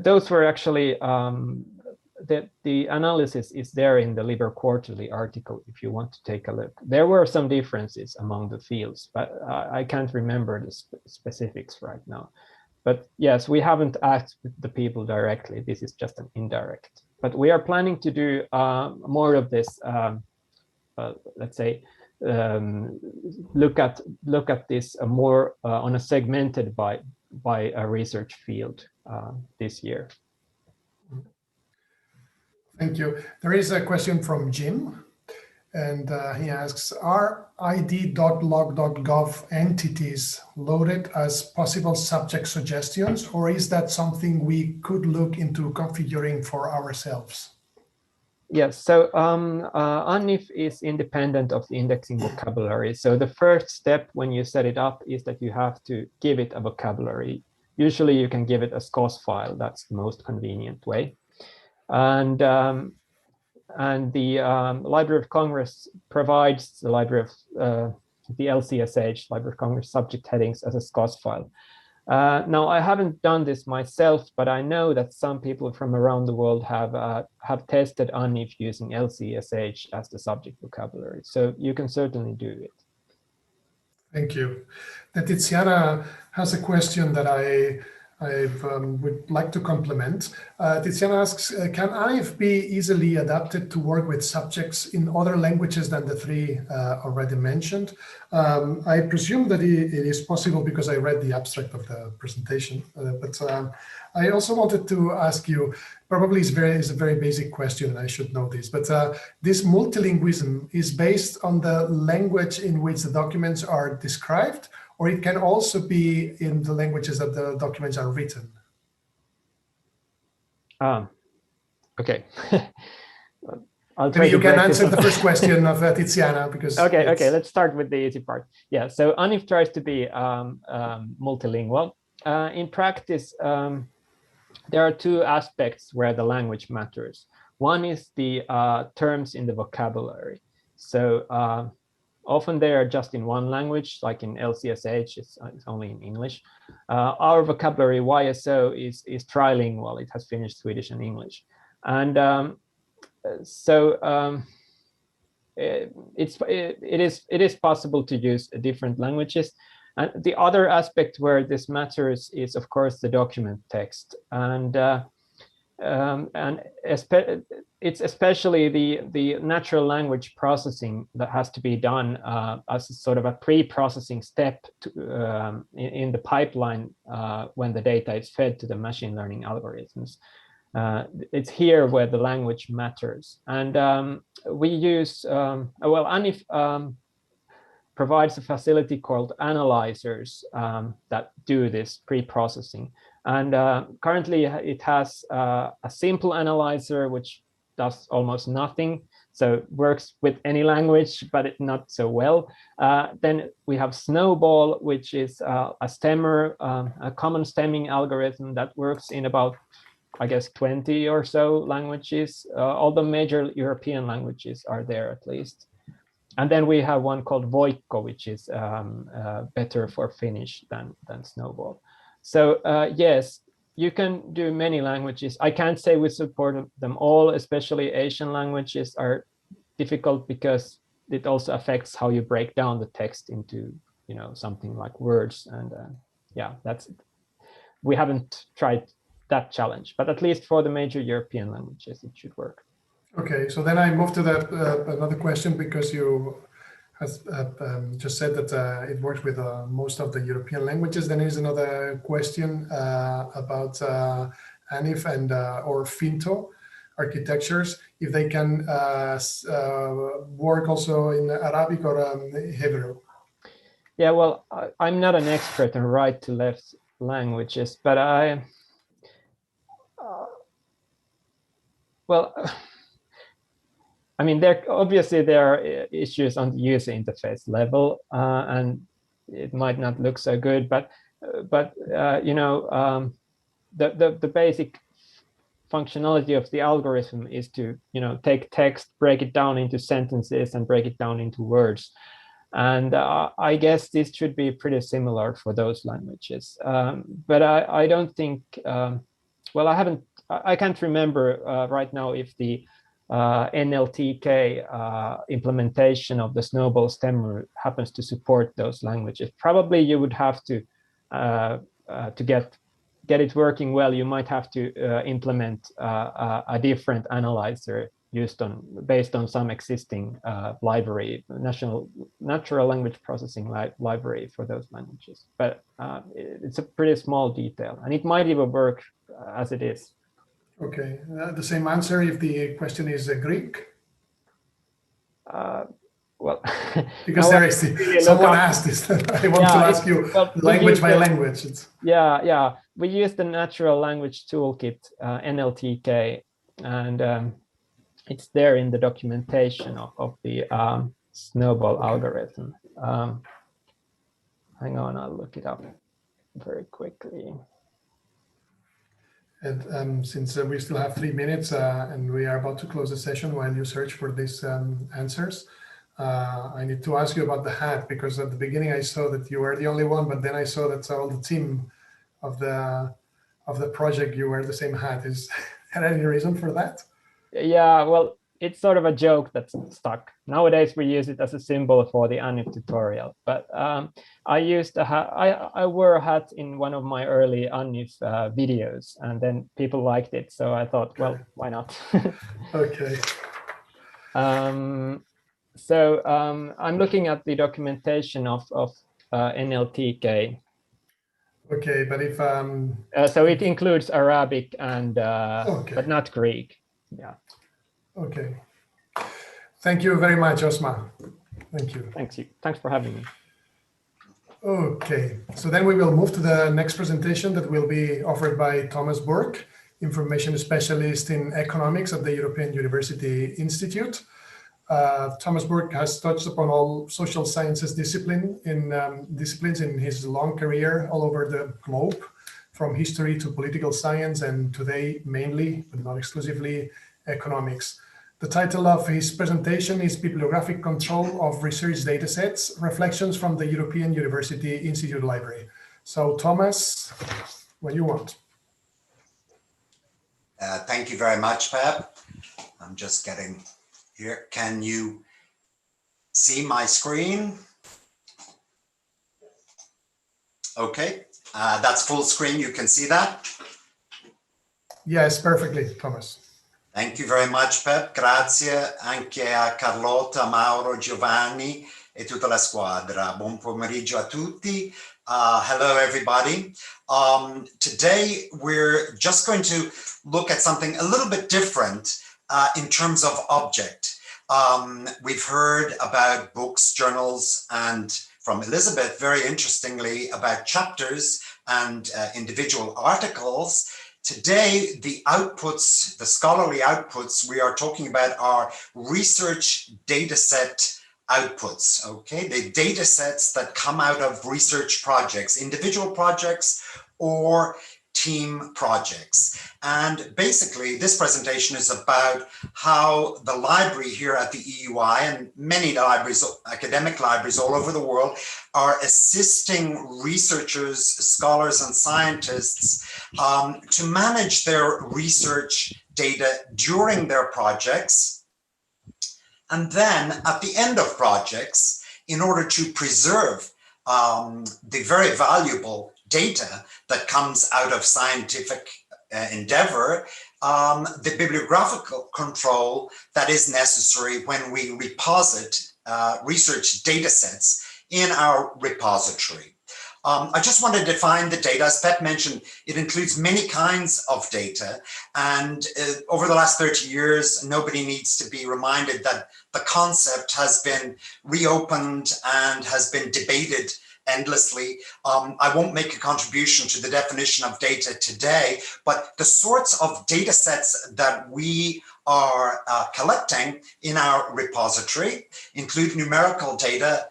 those were actually the analysis is there in the Liber Quarterly article if you want to take a look. There were some differences among the fields, but I can't remember the specifics right now. But yes, we haven't asked the people directly. This is just an indirect. But we are planning to do more of this. Let's say look at this more on a segmented by a research field this year. Thank you. There is a question from Jim, and he asks, are id.log.gov entities loaded as possible subject suggestions, or is that something we could look into configuring for ourselves? Yes, so UNIF is independent of the indexing vocabulary. So the first step when you set it up is that you have to give it a vocabulary. Usually you can give it a SCOS file. That's the most convenient way. And the Library of Congress provides the Library of the LCSH, Library of Congress subject headings as a SCOS file. Now, I haven't done this myself, but I know that some people from around the world have tested UNIF using LCSH as the subject vocabulary. So you can certainly do it. Thank you. Tiziana has a question that I would like to complement. Tiziana asks, can UNIF be easily adapted to work with subjects in other languages than the three already mentioned? I presume that it is possible because I read the abstract of the presentation, but I also wanted to ask you, probably is a very basic question, and I should know this, but this multilingualism is based on the language in which the documents are described, or it can also be in the languages that the documents are written? Okay. I'll try Maybe you to can answer the first question of Tiziana, because okay, let's start with the easy part. Yeah, so UNIF tries to be multilingual. In practice, there are two aspects where the language matters. One is the terms in the vocabulary. So often they are just in one language, like in LCSH, it's only in English. Our vocabulary YSO is trilingual. It has Finnish, Swedish, and English. And it is possible to use different languages. And the other aspect where this matters is, of course, the document text. And it's especially the natural language processing that has to be done as a sort of a pre-processing step in the pipeline when the data is fed to the machine learning algorithms. It's here where the language matters. And we use, well, UNIF provides a facility called analyzers that do this pre-processing. And currently it has a simple analyzer, which does almost nothing. So works with any language, but not so well. Then we have Snowball, which is a stemmer, a common stemming algorithm that works in about, I guess, 20 or so languages. All the major European languages are there at least. And then we have one called Voikko, which is better for Finnish than Snowball. So yes, you can do many languages. I can't say we support them all, especially Asian languages are difficult because it also affects how you break down the text into, you know, something like words. And yeah, we haven't tried that challenge, but at least for the major European languages, it should work. Okay, so then I move to the another question, because you has just said that it works with most of the European languages. Then is another question about ANIF and or Finto architectures, if they can work also in Arabic or Hebrew. Yeah, well, I'm not an expert in right to left languages, but well, I mean, there are issues on the user interface level, and it might not look so good, but you know, the basic functionality of the algorithm is to, you know, take text, break it down into sentences, and break it down into words. And I guess this should be pretty similar for those languages. But I don't think, well, I can't remember right now if the NLTK implementation of the Snowball stemmer happens to support those languages. Probably you would have to get it working well, you might have to implement a different analyzer based on some existing library, natural language processing library for those languages. But it's a pretty small detail, and it might even work as it is. Okay, the same answer if the question is Greek. Well, because there is someone asked this. I want to ask you language by language. Yeah. We use the Natural Language Toolkit, NLTK, and it's there in the documentation of the Snowball algorithm. Hang on, I'll look it up very quickly. And since we still have 3 minutes and we are about to close the session while you search for these answers, I need to ask you about the hat, because at the beginning I saw that you were the only one, but then I saw that all the team of the project, you wear the same hat. Is there any reason for that? Yeah, well, it's sort of a joke that's stuck. Nowadays we use it as a symbol for the ANIF tutorial, but I used a hat. I wore a hat in one of my early ANIF videos, and then people liked it, so I thought, well, why not? Okay. So I'm looking at the documentation of NLTK. Okay, but if so it includes Arabic and but not Greek. Yeah. Okay. Thank you very much, Osman. Thank you. Thanks for having me. Okay, so then we will move to the next presentation that will be offered by Thomas Burke, information specialist in economics at the European University Institute. Thomas Burke has touched upon all social sciences disciplines in his long career all over the globe, from history to political science, and today mainly, but not exclusively, economics. The title of his presentation is Bibliographic Control of Research Datasets, Reflections from the European University Institute Library. So Thomas, what do you want? Thank you very much, Pep. I'm just getting here. Can you see my screen? Okay, that's full screen. You can see that? Yes, perfectly, Thomas. Thank you very much, Pep. Grazie anche a Carlotta, Mauro, Giovanni e tutta la squadra. Buon pomeriggio a tutti. Hello, everybody. Today, we're just going to look at something a little bit different in terms of object. We've heard about books, journals, and from Elizabeth, very interestingly, about chapters and individual articles. Today, the outputs, the scholarly outputs we are talking about are research dataset outputs, okay? The datasets that come out of research projects, individual projects or team projects. And basically, this presentation is about how the library here at the EUI and many libraries, academic libraries all over the world, are assisting researchers, scholars, and scientists to manage their research data during their projects. And then at the end of projects, in order to preserve the very valuable data that comes out of scientific endeavor, the bibliographical control that is necessary when we reposit research data sets in our repository. I just want to define the data. As Pep mentioned, it includes many kinds of data. And over the last 30 years, nobody needs to be reminded that the concept has been reopened and has been debated endlessly. I won't make a contribution to the definition of data today, but the sorts of data sets that we are collecting in our repository include numerical data,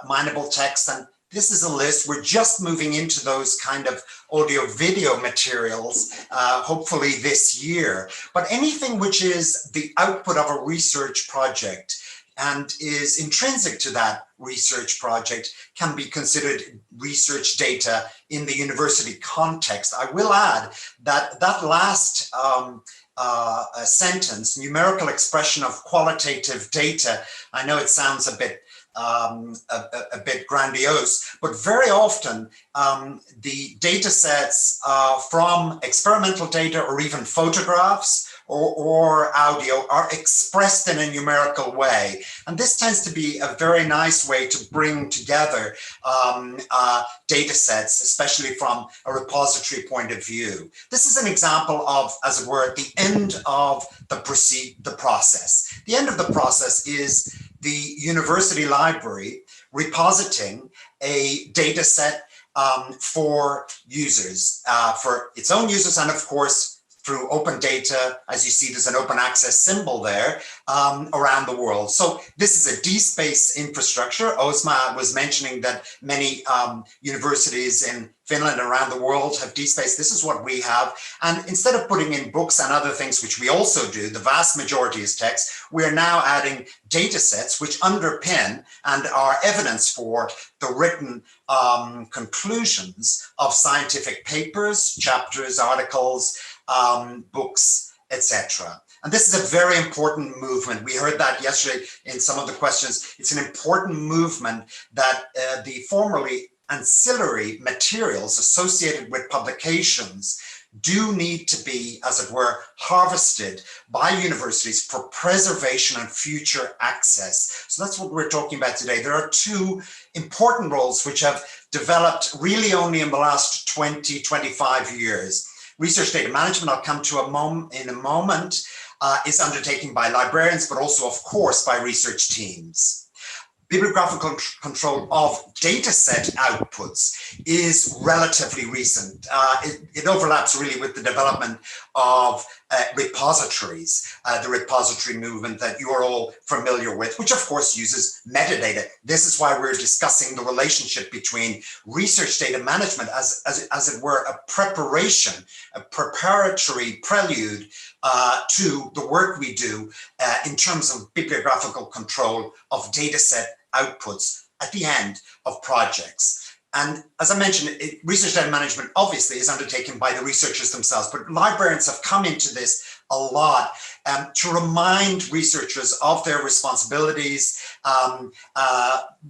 mineable text, and this is a list. We're just moving into those kind of audio video materials, hopefully this year. But anything which is the output of a research project and is intrinsic to that research project can be considered research data in the university context. I will add that that last sentence, numerical expression of qualitative data, I know it sounds a bit grandiose, but very often the data sets from experimental data or even photographs or audio are expressed in a numerical way. And this tends to be a very nice way to bring together data sets, especially from a repository point of view. This is an example of, as it were, the end of the process. The end of the process is the university library repositing a data set for users, for its own users, and of course, through open data. As you see, there's an open access symbol there around the world. So this is a DSpace infrastructure. Osma was mentioning that many universities in Finland and around the world have DSpace. This is what we have. And instead of putting in books and other things, which we also do, the vast majority is text, we are now adding data sets which underpin and are evidence for the written conclusions of scientific papers, chapters, articles, books, etc. And this is a very important movement. We heard that yesterday in some of the questions. It's an important movement that the formerly ancillary materials associated with publications do need to be, as it were, harvested by universities for preservation and future access. So that's what we're talking about today. There are two important roles which have developed really only in the last 20, 25 years. Research data management, I'll come to in a moment, is undertaken by librarians, but also, of course, by research teams. Bibliographical control of data set outputs is relatively recent. It overlaps really with the development of repositories, the repository movement that you are all familiar with, which of course uses metadata. This is why we're discussing the relationship between research data management as it were a preparation, a preparatory prelude to the work we do in terms of bibliographical control of data set outputs at the end of projects. And as I mentioned, research data management obviously is undertaken by the researchers themselves, but librarians have come into this a lot to remind researchers of their responsibilities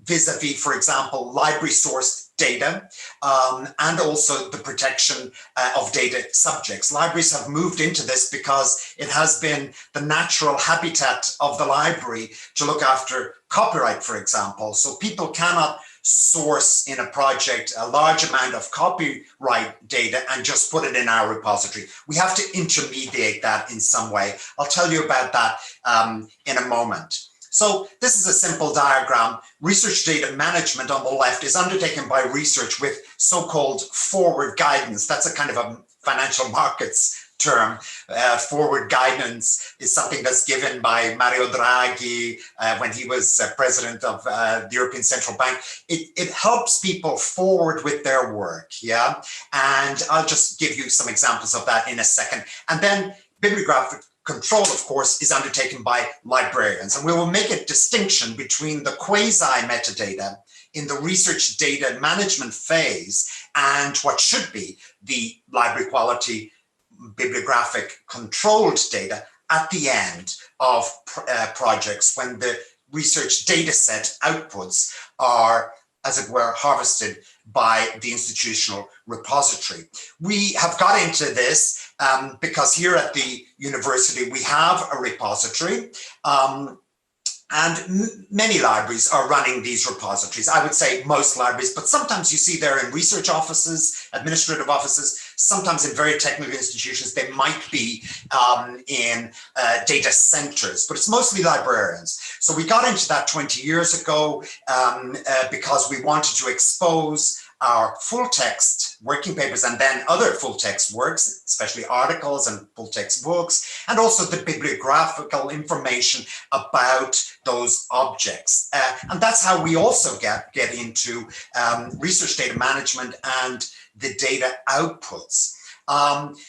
vis-a-vis, for example, library sourced data and also the protection of data subjects. Libraries have moved into this because it has been the natural habitat of the library to look after copyright, for example. So people cannot source in a project a large amount of copyright data and just put it in our repository. We have to intermediate that in some way. I'll tell you about that in a moment. So this is a simple diagram. Research data management on the left is undertaken by research with so-called forward guidance. That's a kind of a financial markets term. Forward guidance is something that's given by Mario Draghi when he was president of the European Central Bank. It helps people forward with their work, yeah? And I'll just give you some examples of that in a second. And then bibliographic control, of course, is undertaken by librarians. And we will make a distinction between the quasi-metadata in the research data management phase and what should be the library quality bibliographic controlled data at the end of projects when the research data set outputs are, as it were, harvested by the institutional repository. We have got into this because here at the university, we have a repository. And many libraries are running these repositories. I would say most libraries, but sometimes you see they're in research offices, administrative offices, sometimes in very technical institutions. They might be in data centers, but it's mostly librarians. So we got into that 20 years ago because we wanted to expose our full text working papers and then other full text works, especially articles and full text books, and also the bibliographical information about those objects. And that's how we also get into research data management and the data outputs.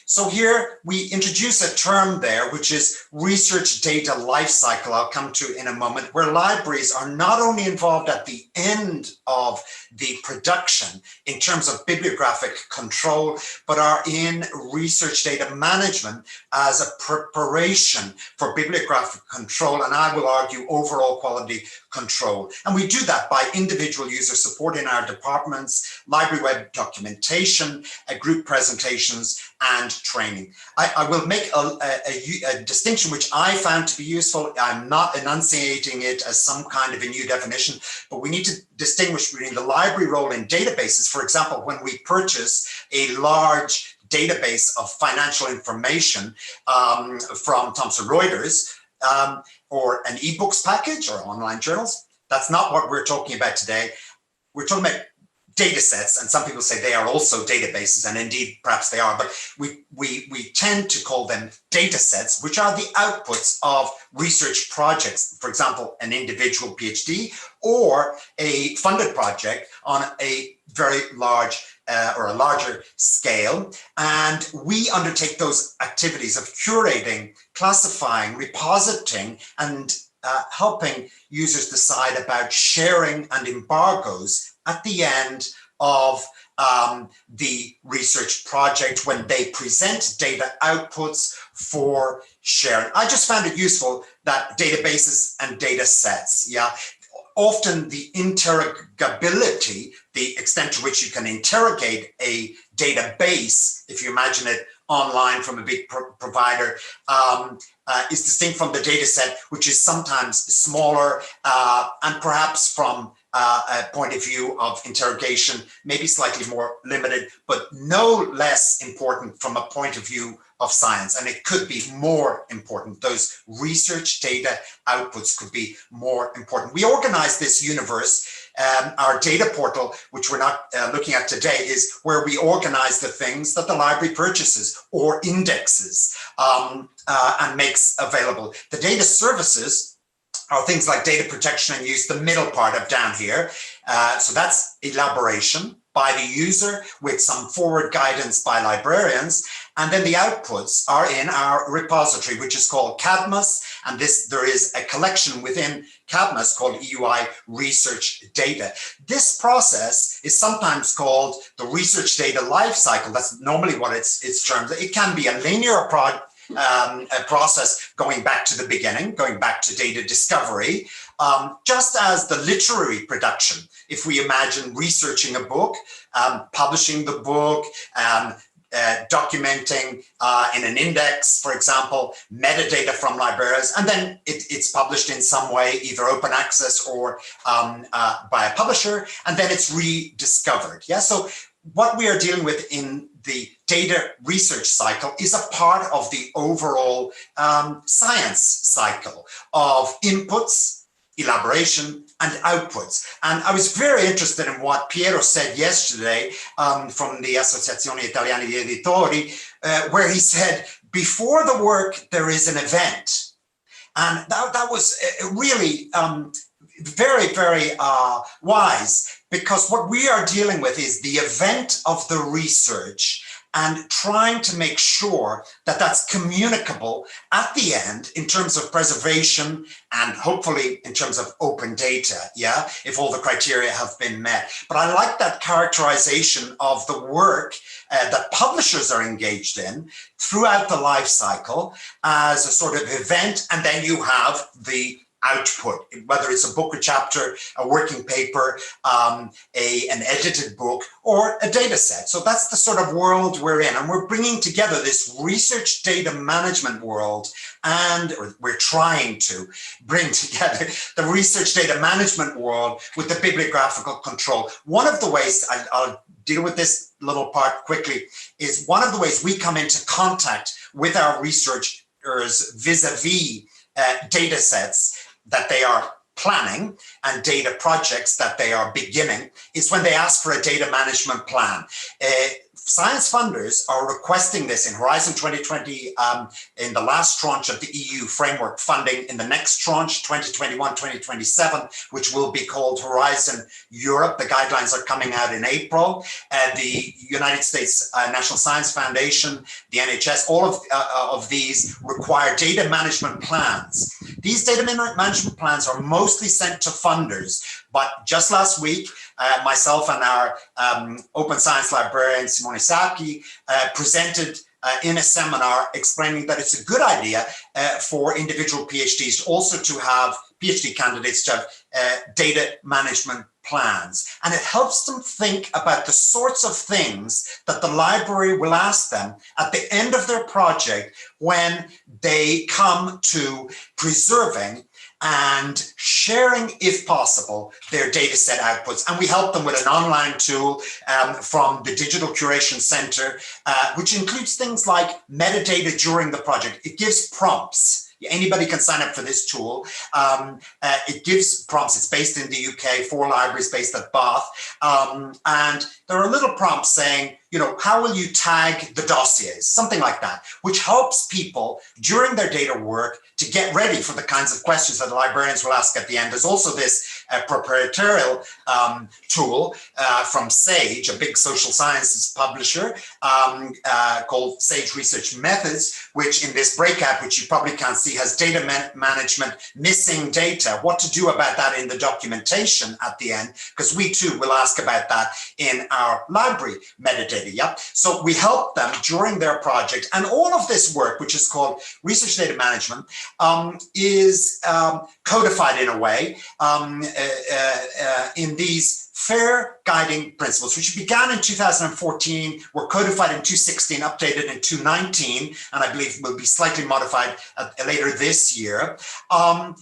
So here we introduce a term there, which is research data lifecycle. I'll come to in a moment, where libraries are not only involved at the end of the production in terms of bibliographic control, but are in research data management as a preparation for bibliographic control, and I will argue overall quality control. And we do that by individual user support in our departments, library web documentation, group presentations, and training. I will make a distinction which I found to be useful. I'm not enunciating it as some kind of a new definition, but we need to distinguish between the library role in databases. For example, when we purchase a large database of financial information from Thomson Reuters, or an ebooks package or online journals, that's not what we're talking about today. We're talking about data sets, and some people say they are also databases, and indeed perhaps they are, but we tend to call them data sets, which are the outputs of research projects. For example, an individual PhD or a funded project on a very large or a larger scale. And we undertake those activities of curating, classifying, repositing, and helping users decide about sharing and embargoes at the end of the research project when they present data outputs for sharing. I just found it useful that databases and data sets, often the interrogability, the extent to which you can interrogate a database, if you imagine it online from a big provider, is distinct from the data set, which is sometimes smaller and perhaps from a point of view of interrogation, maybe slightly more limited, but no less important from a point of view of science. And it could be more important. Those research data outputs could be more important. We organize this universe. Our data portal, which we're not looking at today, is where we organize the things that the library purchases or indexes and makes available. The data services are things like data protection and use, the middle part of down here. So that's elaboration by the user with some forward guidance by librarians. And then the outputs are in our repository, which is called Cadmus. And there is a collection within Cadmus called EUI Research Data. This process is sometimes called the research data lifecycle. That's normally what it's termed. It can be a linear a process going back to the beginning, going back to data discovery, just as the literary production. If we imagine researching a book, publishing the book, documenting in an index, for example, metadata from librarians, and then it's published in some way, either open access or by a publisher, and then it's rediscovered. So what we are dealing with in the data research cycle is a part of the overall science cycle of inputs, elaboration, and outputs. And I was very interested in what Piero said yesterday from the Associazione Italiana di Editori, where he said, before the work, there is an event. And that was really very, very wise, because what we are dealing with is the event of the research and trying to make sure that that's communicable at the end in terms of preservation and hopefully in terms of open data, if all the criteria have been met. But I like that characterization of the work that publishers are engaged in throughout the life cycle as a sort of event, and then you have the output, whether it's a book or chapter, a working paper, an edited book, or a data set. So that's the sort of world we're in. And we're bringing together this research data management world, or we're trying to bring together the research data management world with the bibliographical control. One of the ways, I'll deal with this little part quickly, is one of the ways we come into contact with our researchers vis-a-vis data sets that they are planning and data projects that they are beginning is when they ask for a data management plan. Science funders are requesting this in Horizon 2020 in the last tranche of the EU framework funding, in the next tranche 2021-2027, which will be called Horizon Europe. The guidelines are coming out in April. The United States National Science Foundation, the NHS, all of these require data management plans. These data management plans are mostly sent to funders, but just last week, myself and our open science librarian, Simone Sacchi, presented in a seminar explaining that it's a good idea for individual PhDs also to have, PhD candidates to have data management plans. And it helps them think about the sorts of things that the library will ask them at the end of their project when they come to preserving and sharing, if possible, their data set outputs. And we help them with an online tool from the Digital Curation Center, which includes things like metadata during the project. It gives prompts. Anybody can sign up for this tool. It gives prompts. It's based in the UK, 4 libraries based at Bath. And there are little prompts saying, you know, how will you tag the dossiers? Something like that, which helps people during their data work to get ready for the kinds of questions that the librarians will ask at the end. There's also this proprietary tool from Sage, a big social sciences publisher, called Sage Research Methods, which in this breakout, which you probably can't see, has data management, missing data, what to do about that in the documentation at the end, because we too will ask about that in our library metadata. Yep. So we help them during their project, and all of this work, which is called research data management, is codified in a way in these FAIR guiding principles, which began in 2014, were codified in 2016, updated in 2019, and I believe will be slightly modified later this year. And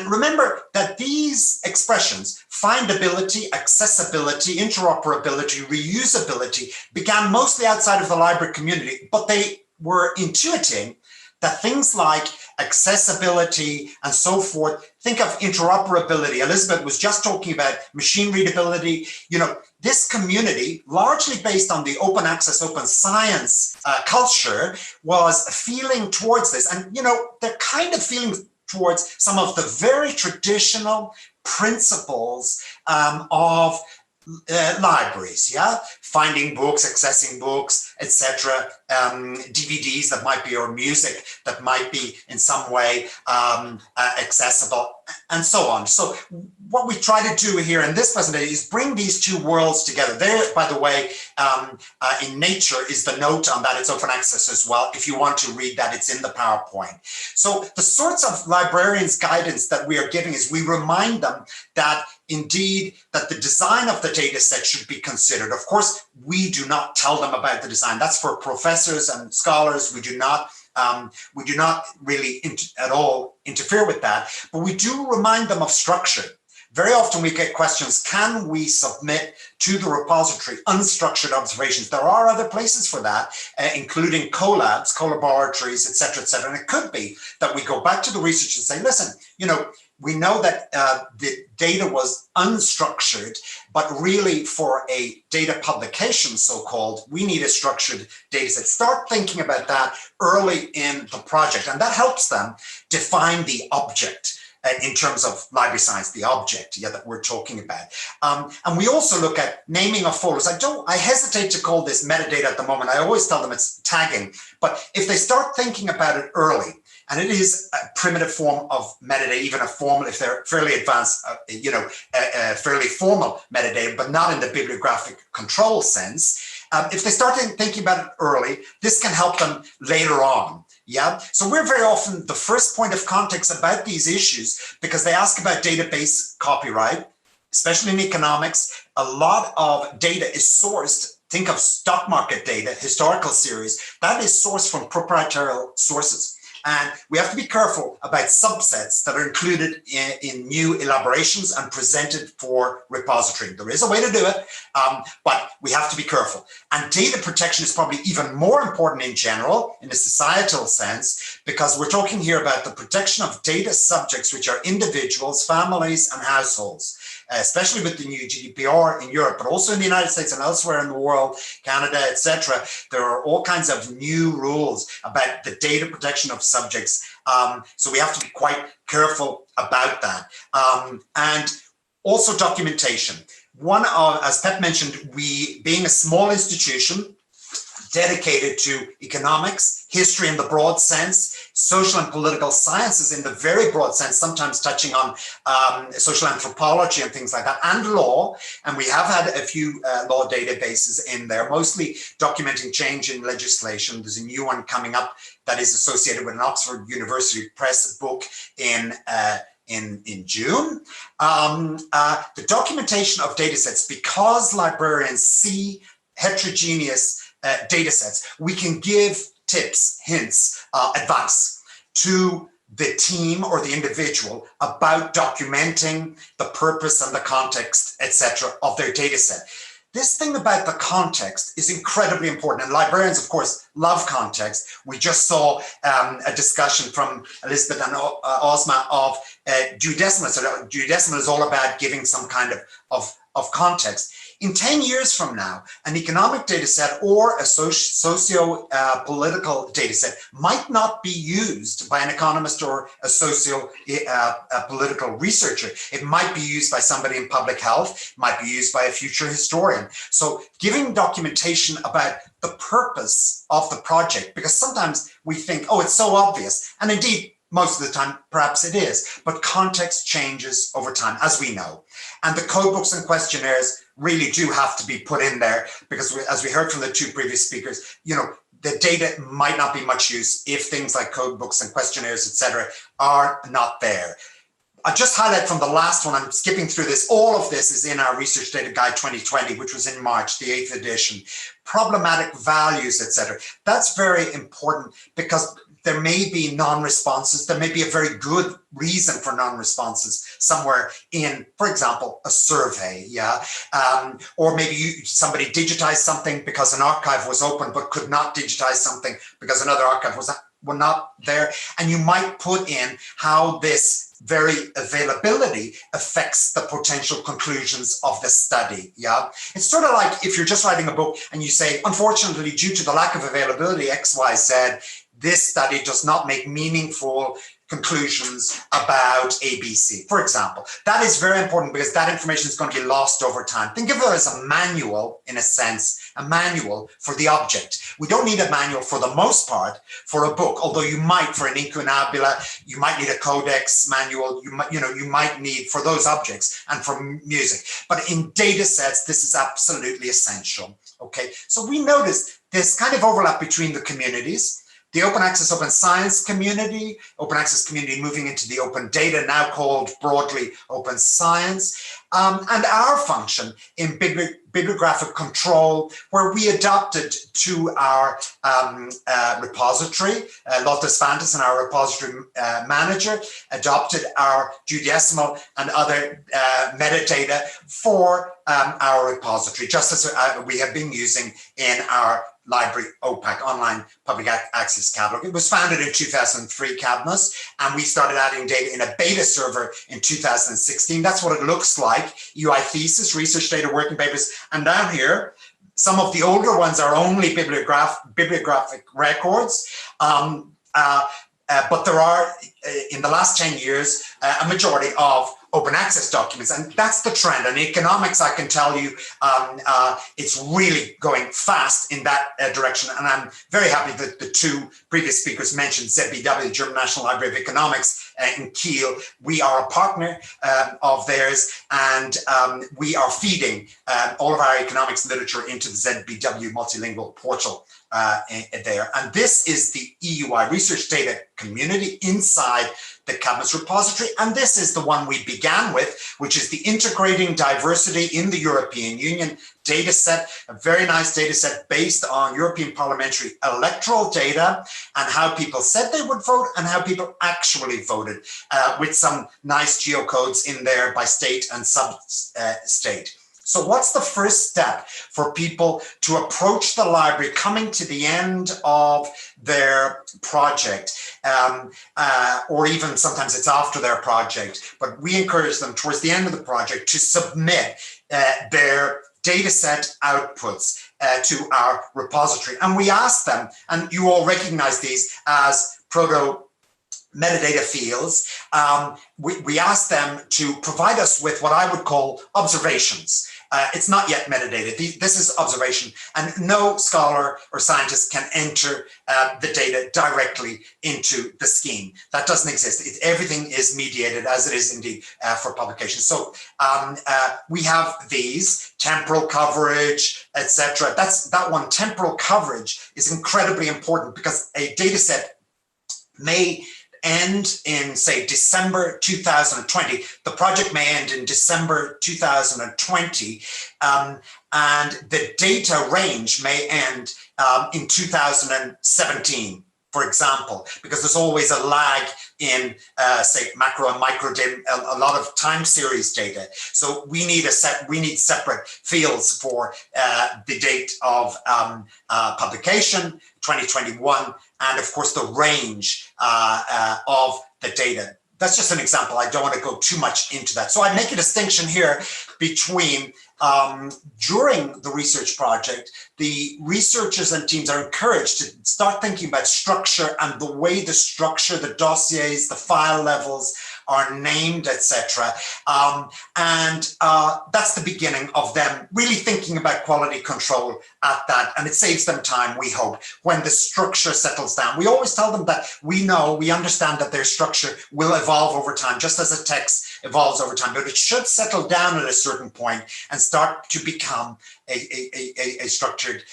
remember that these expressions, findability, accessibility, interoperability, reusability, began mostly outside of the library community, but they were intuiting that things like accessibility and so forth, think of interoperability. Elizabeth was just talking about machine readability. You know, this community, largely based on the open access, open science culture, was feeling towards this. And, you know, they're kind of feeling towards some of the very traditional principles of libraries, yeah, finding books, accessing books, etc., DVDs that might be, or music that might be in some way accessible, and so on. So what we try to do here in this presentation is bring these two worlds together. There, by the way, in Nature is the note on that. It's open access as well. If you want to read that, it's in the PowerPoint. So the sorts of librarians' guidance that we are giving is we remind them that indeed that the design of the data set should be considered. Of course, we do not tell them about the design. That's for professors and scholars. We do not really at all interfere with that, but we do remind them of structure. Very often we get questions, can we submit to the repository unstructured observations? There are other places for that, including collabs, co-laboratories, et cetera, and it could be that we go back to the research and say, listen, you know, we know that the data was unstructured, but really for a data publication, so-called, we need a structured data set. Start thinking about that early in the project, and that helps them define the object in terms of library science, the object, yeah, that we're talking about. And we also look at naming of folders. I hesitate to call this metadata at the moment. I always tell them it's tagging, but if they start thinking about it early, and it is a primitive form of metadata, even a formal, if they're fairly advanced, fairly formal metadata, but not in the bibliographic control sense. If they start thinking about it early, this can help them later on Yeah, so we're very often the first point of context about these issues because they ask about database copyright, especially in economics. A lot of data is sourced. Think of stock market data, historical series, that is sourced from proprietary sources. And we have to be careful about subsets that are included in new elaborations and presented for repository. There is a way to do it, but we have to be careful. And data protection is probably even more important in general, in a societal sense, because we're talking here about the protection of data subjects, which are individuals, families, and households. Especially with the new GDPR in Europe, but also in the United States and elsewhere in the world, Canada, etc. There are all kinds of new rules about the data protection of subjects. So we have to be quite careful about that. And also documentation. One of, as Pep mentioned, we being a small institution dedicated to economics, history in the broad sense, social and political sciences in the very broad sense, sometimes touching on social anthropology and things like that, and law. And we have had a few law databases in there, mostly documenting change in legislation. There's a new one coming up that is associated with an Oxford University Press book in June. The documentation of data sets, because librarians see heterogeneous data sets, we can give tips, hints, advice to the team or the individual about documenting the purpose and the context, etc., of their data set. This thing about the context is incredibly important, and librarians, of course, love context. We just saw a discussion from Elizabeth and Ozma of duodecimal. So duodecimal is all about giving some kind of context. In 10 years from now, an economic data set or a socio-political data set might not be used by an economist or a socio-political researcher. It might be used by somebody in public health, might be used by a future historian. So giving documentation about the purpose of the project, because sometimes we think, oh, it's so obvious. And indeed, most of the time, perhaps it is, but context changes over time, as we know. And the code books and questionnaires really do have to be put in there because, as we heard from the two previous speakers, you know, the data might not be much use if things like code books and questionnaires, etc., are not there. I'll just highlight from the last one, I'm skipping through this, all of this is in our Research Data Guide 2020, which was in March, the 8th edition. Problematic values, etc. That's very important because there may be non-responses. There may be a very good reason for non-responses somewhere in, for example, a survey, yeah? Or maybe somebody digitized something because an archive was open but could not digitize something because another archive was not there. And you might put in how this very availability affects the potential conclusions of the study, yeah? It's sort of like if you're just writing a book and you say, unfortunately, due to the lack of availability, X, Y, Z, this study does not make meaningful conclusions about ABC, for example. That is very important because that information is going to be lost over time. Think of it as a manual, in a sense, a manual for the object. We don't need a manual for the most part for a book, although you might for an incunabula, you might need a codex manual, you might need for those objects and for music. But in data sets, this is absolutely essential, okay? So we notice this kind of overlap between the communities, the open access, open science community, open access community moving into the open data, now called broadly open science, and our function in bibliographic control, where we adopted to our repository, Lotus Fantas and our repository manager, adopted our duodecimal and other metadata for our repository, just as we have been using in our library OPAC, Online Public Access Catalog. It was founded in 2003, Cadmus, and we started adding data in a beta server in 2016. That's what it looks like. UI thesis, research data, working papers, and down here, some of the older ones are only bibliographic records, but there are in the last 10 years, a majority of open access documents, and that's the trend. And economics, I can tell you, it's really going fast in that direction. And I'm very happy that the two previous speakers mentioned ZBW, German National Library of Economics in Kiel. We are a partner of theirs, and we are feeding all of our economics literature into the ZBW multilingual portal there. And this is the EUI research data community inside the CADMAS repository. And this is the one we began with, which is the Integrating Diversity in the European Union data set, a very nice data set based on European parliamentary electoral data and how people said they would vote and how people actually voted, with some nice geocodes in there by state and sub-state. So what's the first step for people to approach the library coming to the end of their project, or even sometimes it's after their project, but we encourage them towards the end of the project to submit their data set outputs to our repository. And we ask them, and you all recognize these as proto metadata fields, we ask them to provide us with what I would call observations. It's not yet metadata. This is observation, and no scholar or scientist can enter the data directly into the scheme. That doesn't exist. Everything is mediated, as it is indeed for publication. So we have these temporal coverage, etc. That one. Temporal coverage is incredibly important because a data set may end in, say, December 2020. The project may end in December 2020, and the data range may end in 2017, for example, because there's always a lag in, say, macro and micro data, a lot of time series data. So we need separate fields for the date of publication, 2021, and of course the range of the data. That's just an example. I don't want to go too much into that. So I make a distinction here between during the research project, the researchers and teams are encouraged to start thinking about structure and the way the structure, the dossiers, the file levels are named, etc. And that's the beginning of them really thinking about quality control at that. And it saves them time, we hope, when the structure settles down. We always tell them that we understand that their structure will evolve over time, just as a text evolves over time, but it should settle down at a certain point and start to become a structured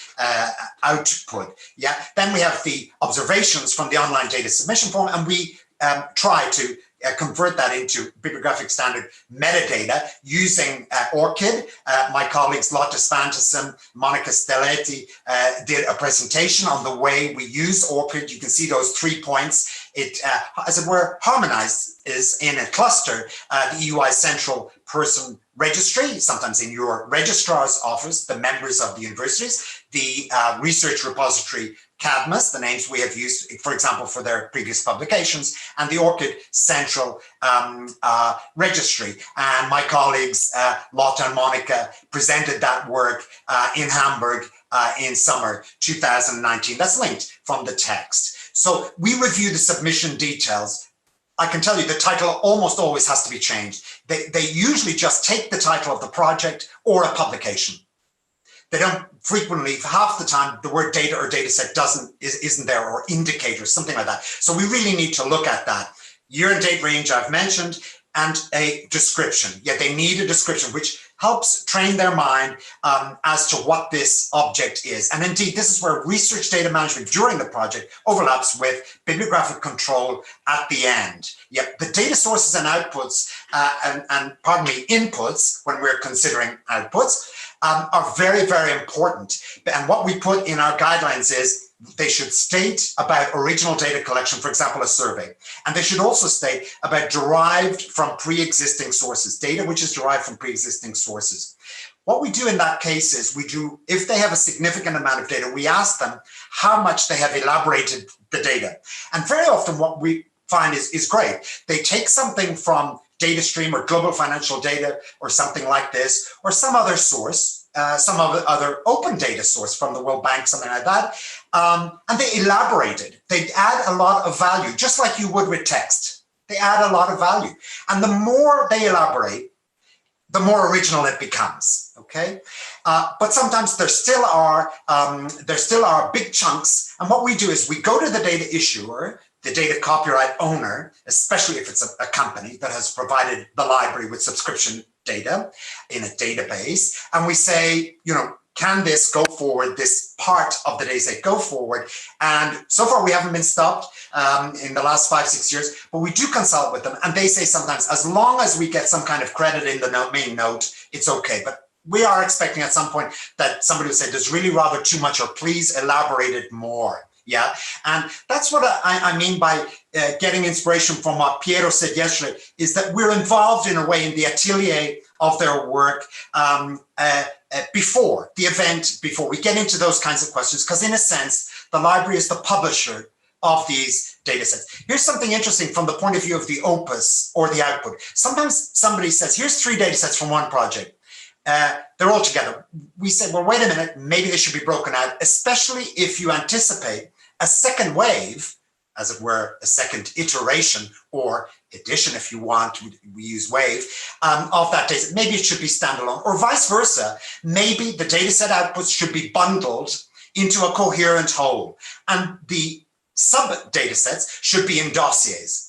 output. Yeah. Then we have the observations from the online data submission form, and we try to convert that into bibliographic standard metadata using ORCID. My colleagues Lotte Svantesson, Monica Stelletti did a presentation on the way we use ORCID. You can see those 3 points. It, as it were, harmonized is in a cluster, the EUI Central Person Registry, sometimes in your registrar's office, the members of the universities, the research repository CADMAS, the names we have used, for example, for their previous publications, and the ORCID Central Registry. And my colleagues, Lotte and Monica, presented that work in Hamburg in summer 2019. That's linked from the text. So we review the submission details. I can tell you the title almost always has to be changed. They usually just take the title of the project or a publication. They don't frequently, half the time, the word data or data set isn't there, or indicator, something like that. So we really need to look at that. Year and date range I've mentioned, and a description. Yeah, they need a description, which helps train their mind as to what this object is. And indeed, this is where research data management during the project overlaps with bibliographic control at the end. Yep, the data sources and outputs, inputs, when we're considering outputs, are very, very important. And what we put in our guidelines is they should state about original data collection, for example, a survey. And they should also state about derived from pre-existing sources, data which is derived from pre-existing sources. What we do in that case is if they have a significant amount of data, we ask them how much they have elaborated the data. And very often what we find is great. They take something from DataStream or Global Financial Data or something like this, or some other source, some other open data source from the World Bank, something like that, and they elaborate it. They add a lot of value, just like you would with text. They add a lot of value. And the more they elaborate, the more original it becomes, okay? But sometimes there still are big chunks. And what we do is we go to the data issuer, the data copyright owner, especially if it's a company that has provided the library with subscription data in a database. And we say, you know, can this go forward, this part of the dataset go forward? And so far we haven't been stopped in the last 5-6 years, but we do consult with them. And they say sometimes, as long as we get some kind of credit in the main note, it's okay. But we are expecting at some point that somebody will say, there's really rather too much, or please elaborate it more. Yeah, and that's what I mean by getting inspiration from what Piero said yesterday, is that we're involved in a way in the atelier of their work before the event, before we get into those kinds of questions, because in a sense, the library is the publisher of these data sets. Here's something interesting from the point of view of the opus or the output. Sometimes somebody says, here's 3 data sets from one project. They're all together. We say, well, wait a minute, maybe they should be broken out, especially if you anticipate a second wave, as it were, a second iteration or edition, if you want, we use wave, of that data. Maybe it should be standalone, or vice versa. Maybe the dataset outputs should be bundled into a coherent whole, and the sub datasets should be in dossiers.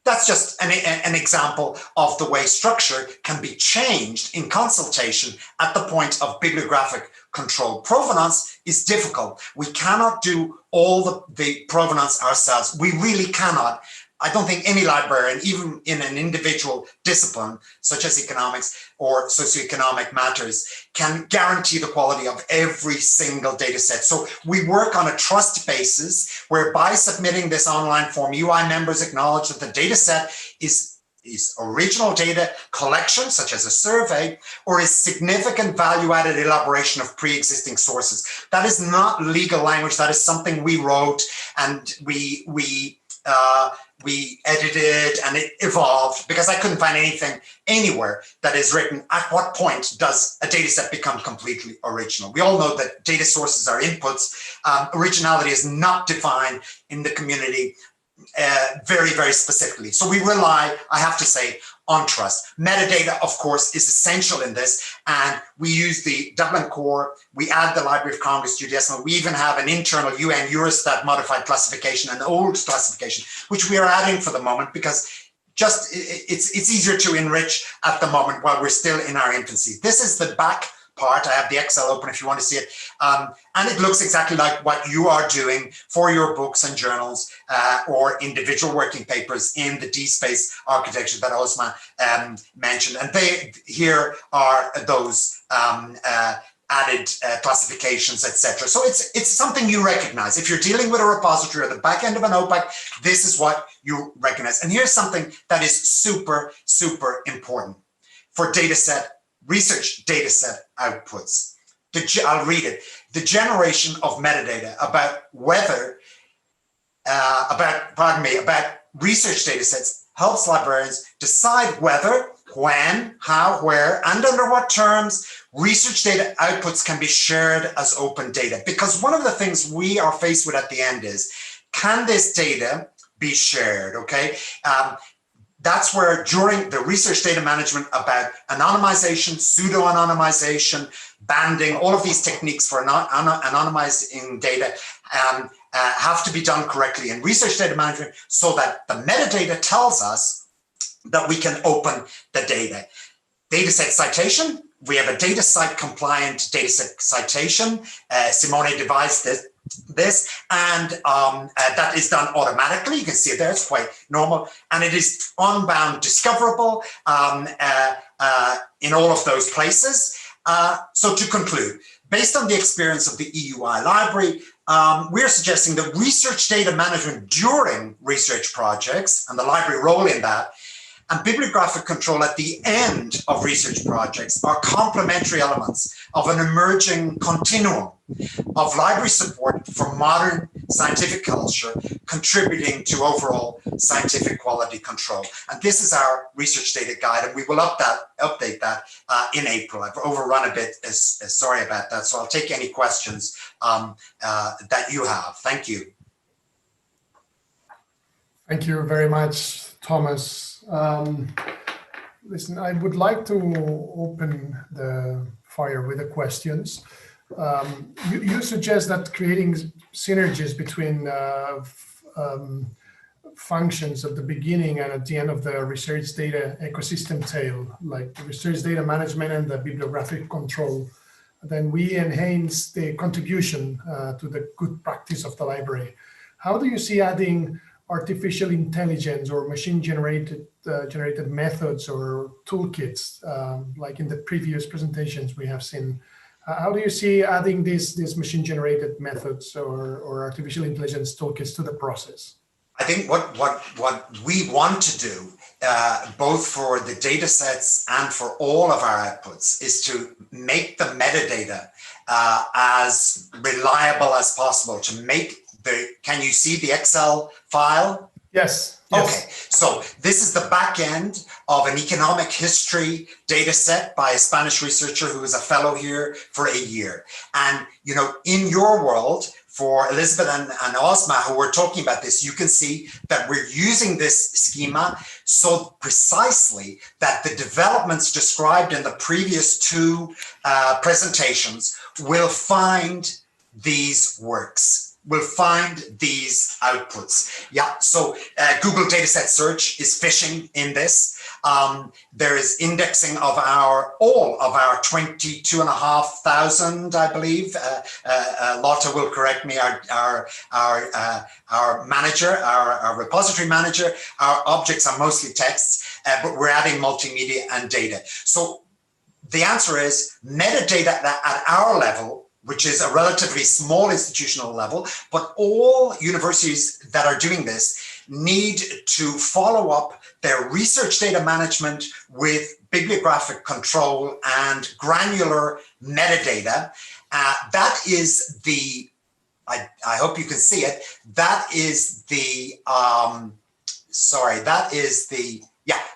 That's just an example of the way structure can be changed in consultation at the point of bibliographic control. Provenance is difficult. We cannot do all the provenance ourselves. We really cannot. I don't think any librarian, even in an individual discipline, such as economics or socioeconomic matters, can guarantee the quality of every single data set. So we work on a trust basis, where by submitting this online form, UI members acknowledge that the data set is original data collection, such as a survey, or is significant value-added elaboration of pre-existing sources. That is not legal language. That is something we wrote, and we edited, and it evolved, because I couldn't find anything anywhere that is written, at what point does a data set become completely original? We all know that data sources are inputs. Originality is not defined in the community very, very specifically. So we rely, I have to say, on trust. Metadata, of course, is essential in this, and we use the Dublin core, we add the Library of Congress GDS, we even have an internal UN Eurostat modified classification, an old classification, which we are adding for the moment, because just it's easier to enrich at the moment while we're still in our infancy. This is the back part. I have the Excel open if you want to see it. And it looks exactly like what you are doing for your books and journals or individual working papers in the D-space architecture that Osman mentioned. And here are those added classifications, etc. So it's something you recognize. If you're dealing with a repository or the back end of an OPAC, this is what you recognize. And here's something that is super, super important for research dataset outputs. I'll read it. The generation of metadata about research datasets helps librarians decide whether, when, how, where, and under what terms research data outputs can be shared as open data. Because one of the things we are faced with at the end is, can this data be shared, okay? That's where, during the research data management about anonymization, pseudo-anonymization, banding, all of these techniques for anonymizing data have to be done correctly in research data management, so that the metadata tells us that we can open the data. Dataset citation, we have a DataCite compliant dataset citation. Simone devised this, and that is done automatically. You can see it there, it's quite normal, and it is unbound discoverable in all of those places. So to conclude, based on the experience of the EUI library, we're suggesting that research data management during research projects and the library role in that, and bibliographic control at the end of research projects are complementary elements of an emerging continuum of library support for modern scientific culture, contributing to overall scientific quality control. And this is our research data guide, and we will update that in April. I've overrun a bit, sorry about that. So I'll take any questions that you have. Thank you. Thank you very much Thomas. Listen, I would like to open the fire with the questions. You suggest that creating synergies between functions at the beginning and at the end of the research data ecosystem tail, like the research data management and the bibliographic control, then we enhance the contribution to the good practice of the library. How do you see adding artificial intelligence or machine generated methods or toolkits, like in the previous presentations we have seen? How do you see adding these machine generated methods or artificial intelligence toolkits to the process? I think what we want to do, both for the data sets and for all of our outputs, is to make the metadata as reliable as possible, to make can you see the Excel file? Yes. Okay, so this is the back end of an economic history data set by a Spanish researcher who is a fellow here for a year. And, you know, in your world, for Elizabeth and Ozma, who were talking about this, you can see that we're using this schema so precisely that the developments described in the previous two presentations will find these works, will find these outputs. Yeah, so Google Dataset Search is fishing in this. There is indexing of all of our 22,500, I believe. Lotta will correct me, our manager, our repository manager. Our objects are mostly texts, but we're adding multimedia and data. So the answer is metadata at our level, which is a relatively small institutional level, but all universities that are doing this need to follow up their research data management with bibliographic control and granular metadata. That is the, I hope you can see it, that is the,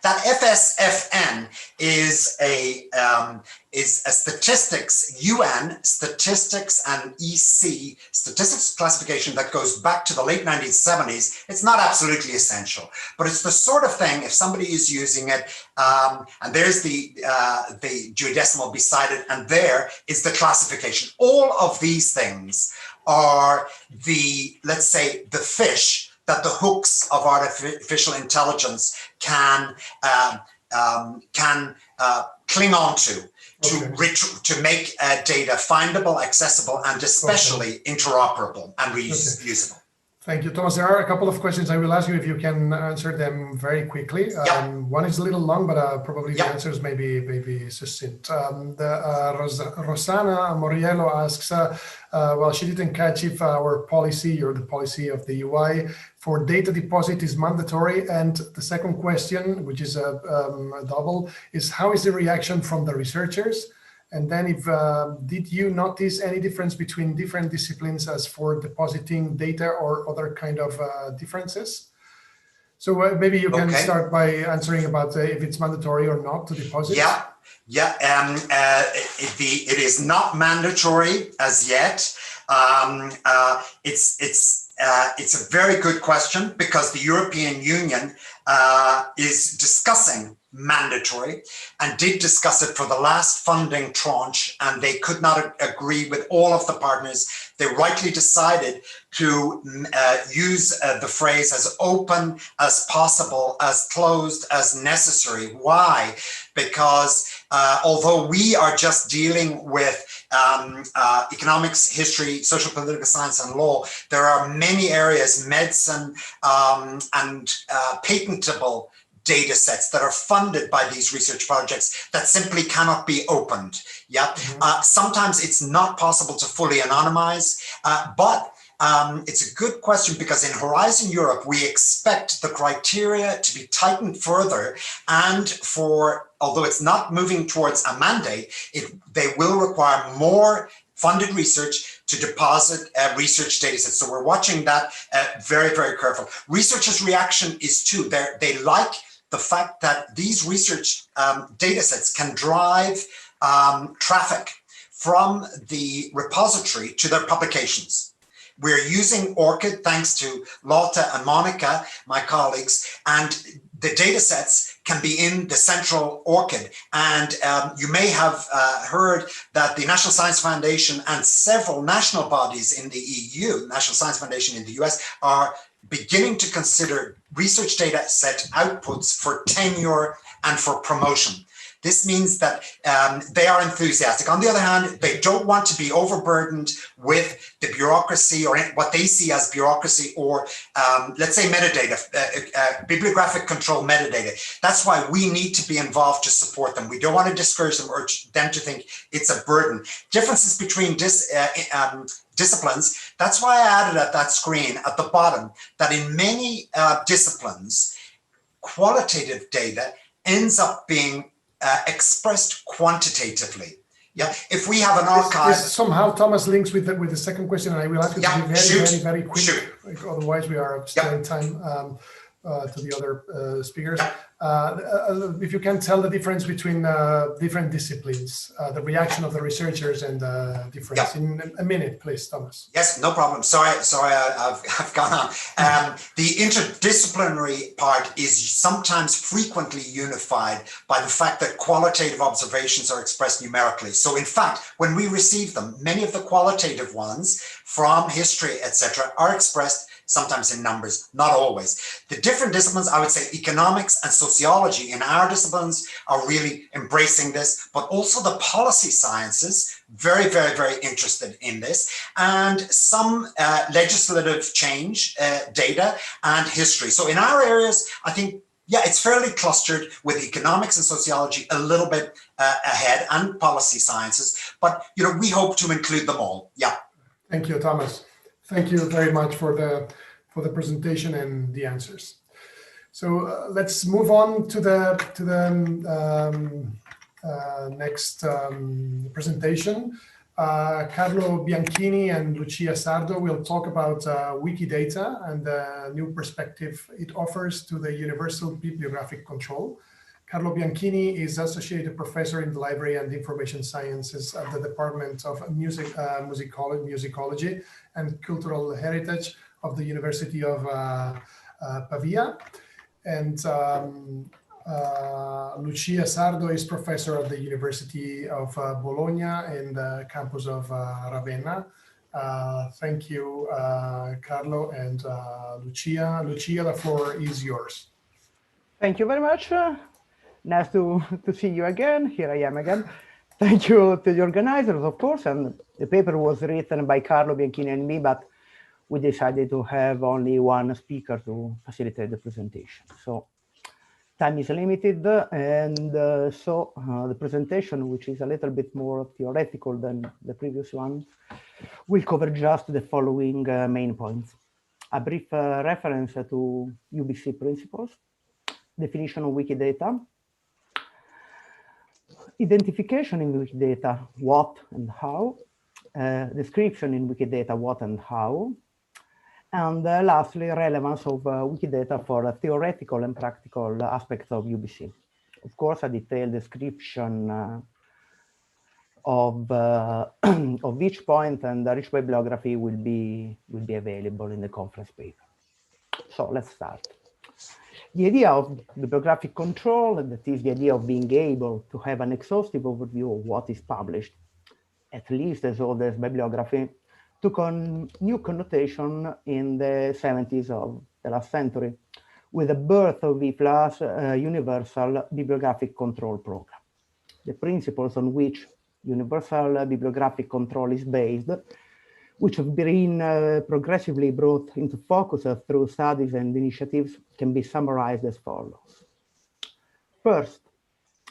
that FSFN is a statistics, UN statistics and EC statistics classification that goes back to the late 1970s. It's not absolutely essential, but it's the sort of thing, if somebody is using it, and there's the geodecimal beside it, and there is the classification. All of these things are the, let's say, the fish that the hooks of artificial intelligence can cling on to make data findable, accessible, and especially interoperable and reusable. Thank you, Thomas. There are a couple of questions. I will ask you if you can answer them very quickly. One is a little long, but probably the answers may be succinct. Rosana Moriello asks, well, she didn't catch if our policy or the policy of the UI for data deposit is mandatory. And the second question, which is a double, is how is the reaction from the researchers? And then if did you notice any difference between different disciplines as for depositing data or other kind of differences? So maybe you can start by answering about if it's mandatory or not to deposit. It is not mandatory as yet. It's a very good question because the European Union is discussing mandatory and did discuss it for the last funding tranche, and they could not agree with all of the partners. They rightly decided to use the phrase as open as possible, as closed as necessary. Why? Because although we are just dealing with economics, history, social political science, and law, there are many areas, medicine and patentable data sets that are funded by these research projects that simply cannot be opened. Sometimes it's not possible to fully anonymize, but it's a good question because in Horizon Europe, we expect the criteria to be tightened further, and although it's not moving towards a mandate, they will require more funded research to deposit research data sets. So we're watching that very, very careful. Researchers' reaction is too, they like the fact that these research data sets can drive traffic from the repository to their publications. We're using ORCID, thanks to Lotta and Monica, my colleagues, and the data sets can be in the central ORCID. And you may have heard that the National Science Foundation and several national bodies in the EU, National Science Foundation in the US, are beginning to consider research data set outputs for tenure and for promotion. This means that they are enthusiastic. On the other hand, they don't want to be overburdened with the bureaucracy or what they see as bureaucracy or, let's say, metadata, bibliographic control metadata. That's why we need to be involved to support them. We don't want to discourage them or them to think it's a burden. Differences between disciplines, that's why I added at that screen at the bottom that in many disciplines, qualitative data ends up being expressed quantitatively. Yeah, if we have an archive. This somehow, Thomas, links with the second question, and I will ask you to be very quick. Like, otherwise, we are sparing time to the other speakers. If you can tell the difference between different disciplines, the reaction of the researchers and the difference in a minute, please, Thomas. Yes, no problem. Sorry, I've gone on. The interdisciplinary part is sometimes frequently unified by the fact that qualitative observations are expressed numerically. So in fact, when we receive them, many of the qualitative ones from history, etc., are expressed sometimes in numbers, not always. The different disciplines, I would say economics and sociology in our disciplines are really embracing this, but also the policy sciences, very, very, very interested in this, and some legislative change data and history. So in our areas, I think, yeah, it's fairly clustered with economics and sociology a little bit ahead and policy sciences, but you know, we hope to include them all. Yeah. Thank you, Thomas. Thank you very much for the presentation and the answers. So let's move on to the next presentation. Carlo Bianchini and Lucia Sardo will talk about Wikidata and the new perspective it offers to the universal bibliographic control. Carlo Bianchini is Associate Professor in the Library and Information Sciences at the Department of Musicology and Cultural Heritage of the University of Pavia. And Lucia Sardo is Professor at the University of Bologna and the campus of Ravenna. Thank you, Carlo and Lucia. Lucia, the floor is yours. Thank you very much. Nice to see you again. Here I am again. Thank you to the organizers, of course. And the paper was written by Carlo Bianchini and me, but we decided to have only one speaker to facilitate the presentation. So time is limited. And so the presentation, which is a little bit more theoretical than the previous one, will cover just the following main points. A brief reference to UBC principles, definition of Wikidata, identification in Wikidata, what and how, description in Wikidata, what and how, and lastly, relevance of Wikidata for theoretical and practical aspects of UBC. Of course, a detailed description of each point and the rich bibliography will be available in the conference paper. So let's start. The idea of bibliographic control, that is the idea of being able to have an exhaustive overview of what is published, at least as old as bibliography, took on new connotation in the 70s of the last century with the birth of WIPLA's Universal Bibliographic Control Program. The principles on which universal bibliographic control is based, which have been progressively brought into focus through studies and initiatives, can be summarized as follows. First,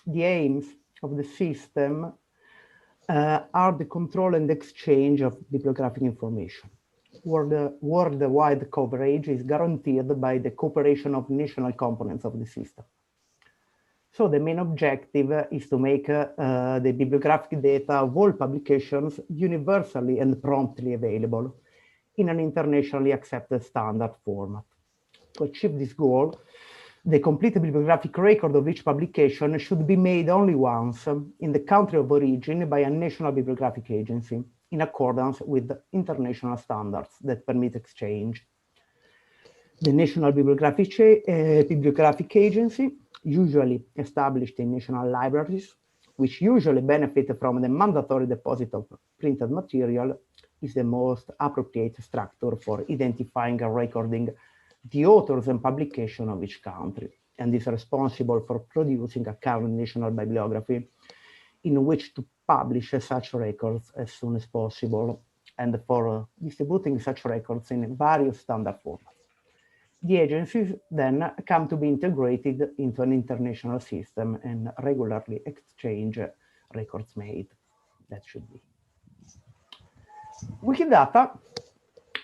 the aims of the system are the control and exchange of bibliographic information. Worldwide coverage is guaranteed by the cooperation of national components of the system. So the main objective is to make the bibliographic data of all publications universally and promptly available in an internationally accepted standard format. To achieve this goal, the complete bibliographic record of each publication should be made only once in the country of origin by a national bibliographic agency in accordance with international standards that permit exchange. The National Bibliographic Agency, usually established in national libraries, which usually benefit from the mandatory deposit of printed material, is the most appropriate structure for identifying and recording the authors and publication of each country, and is responsible for producing a current national bibliography in which to publish such records as soon as possible, and for distributing such records in various standard formats. The agencies then come to be integrated into an international system and regularly exchange records made. That should be. Wikidata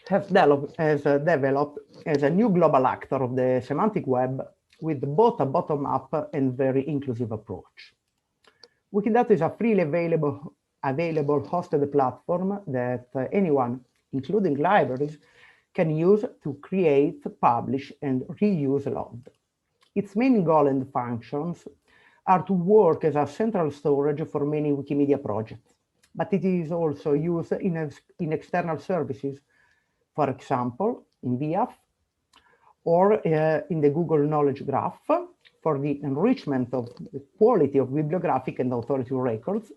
has developed as a new global actor of the semantic web with both a bottom-up and very inclusive approach. Wikidata is a freely available hosted platform that anyone, including libraries, can use to create, publish, and reuse load. Its main goal and functions are to work as a central storage for many Wikimedia projects, but it is also used in external services, for example, in VIAF, or in the Google Knowledge Graph for the enrichment of the quality of bibliographic and authority records,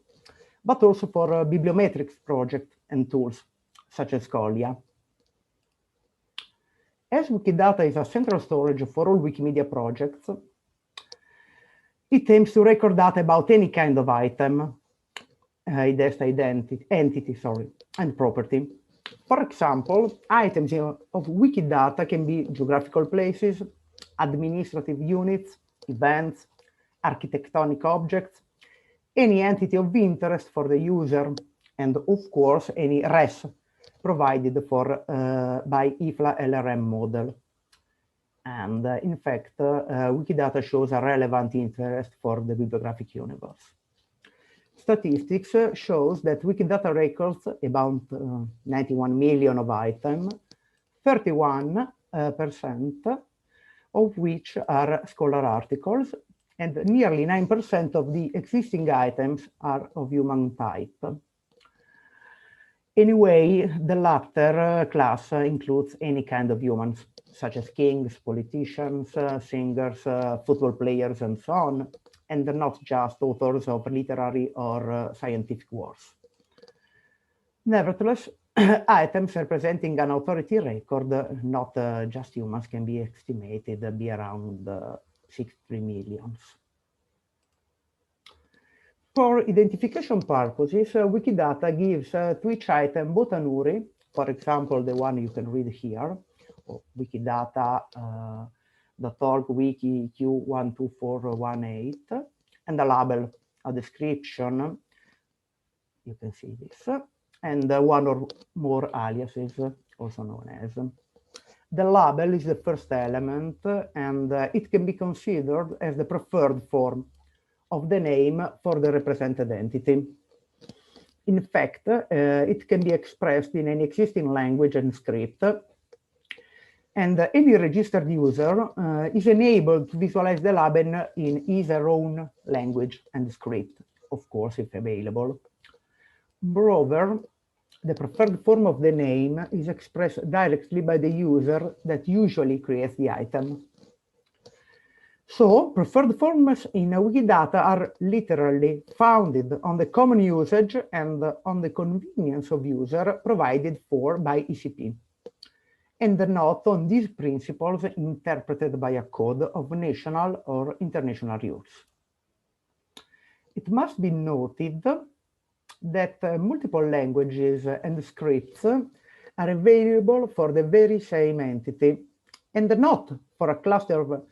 but also for bibliometrics projects and tools, such as Colia. As Wikidata is a central storage for all Wikimedia projects, it aims to record data about any kind of item, entity, and property. For example, items of Wikidata can be geographical places, administrative units, events, architectonic objects, any entity of interest for the user, and of course, any res provided for by IFLA LRM model. And in fact, Wikidata shows a relevant interest for the bibliographic universe. Statistics shows that Wikidata records about 91 million of items, 31% of which are scholar articles, and nearly 9% of the existing items are of human type. Anyway, the latter class includes any kind of humans, such as kings, politicians, singers, football players, and so on, and not just authors of literary or scientific works. Nevertheless, items representing an authority record, not just humans, can be estimated to be around 63 million. For identification purposes, Wikidata gives to each item both an URI, for example, the one you can read here, or wikidata.org wiki Q12418, and a label, a description, you can see this, and one or more aliases, also known as. The label is the first element, and it can be considered as the preferred form of the name for the represented entity. In fact, it can be expressed in any existing language and script, and any registered user is enabled to visualize the label in his or her own language and script, of course, if available. Moreover, the preferred form of the name is expressed directly by the user that usually creates the item. So, preferred forms in Wikidata are literally founded on the common usage and on the convenience of user provided for by ECP, and not on these principles interpreted by a code of national or international rules. It must be noted that multiple languages and scripts are available for the very same entity, and not for a cluster of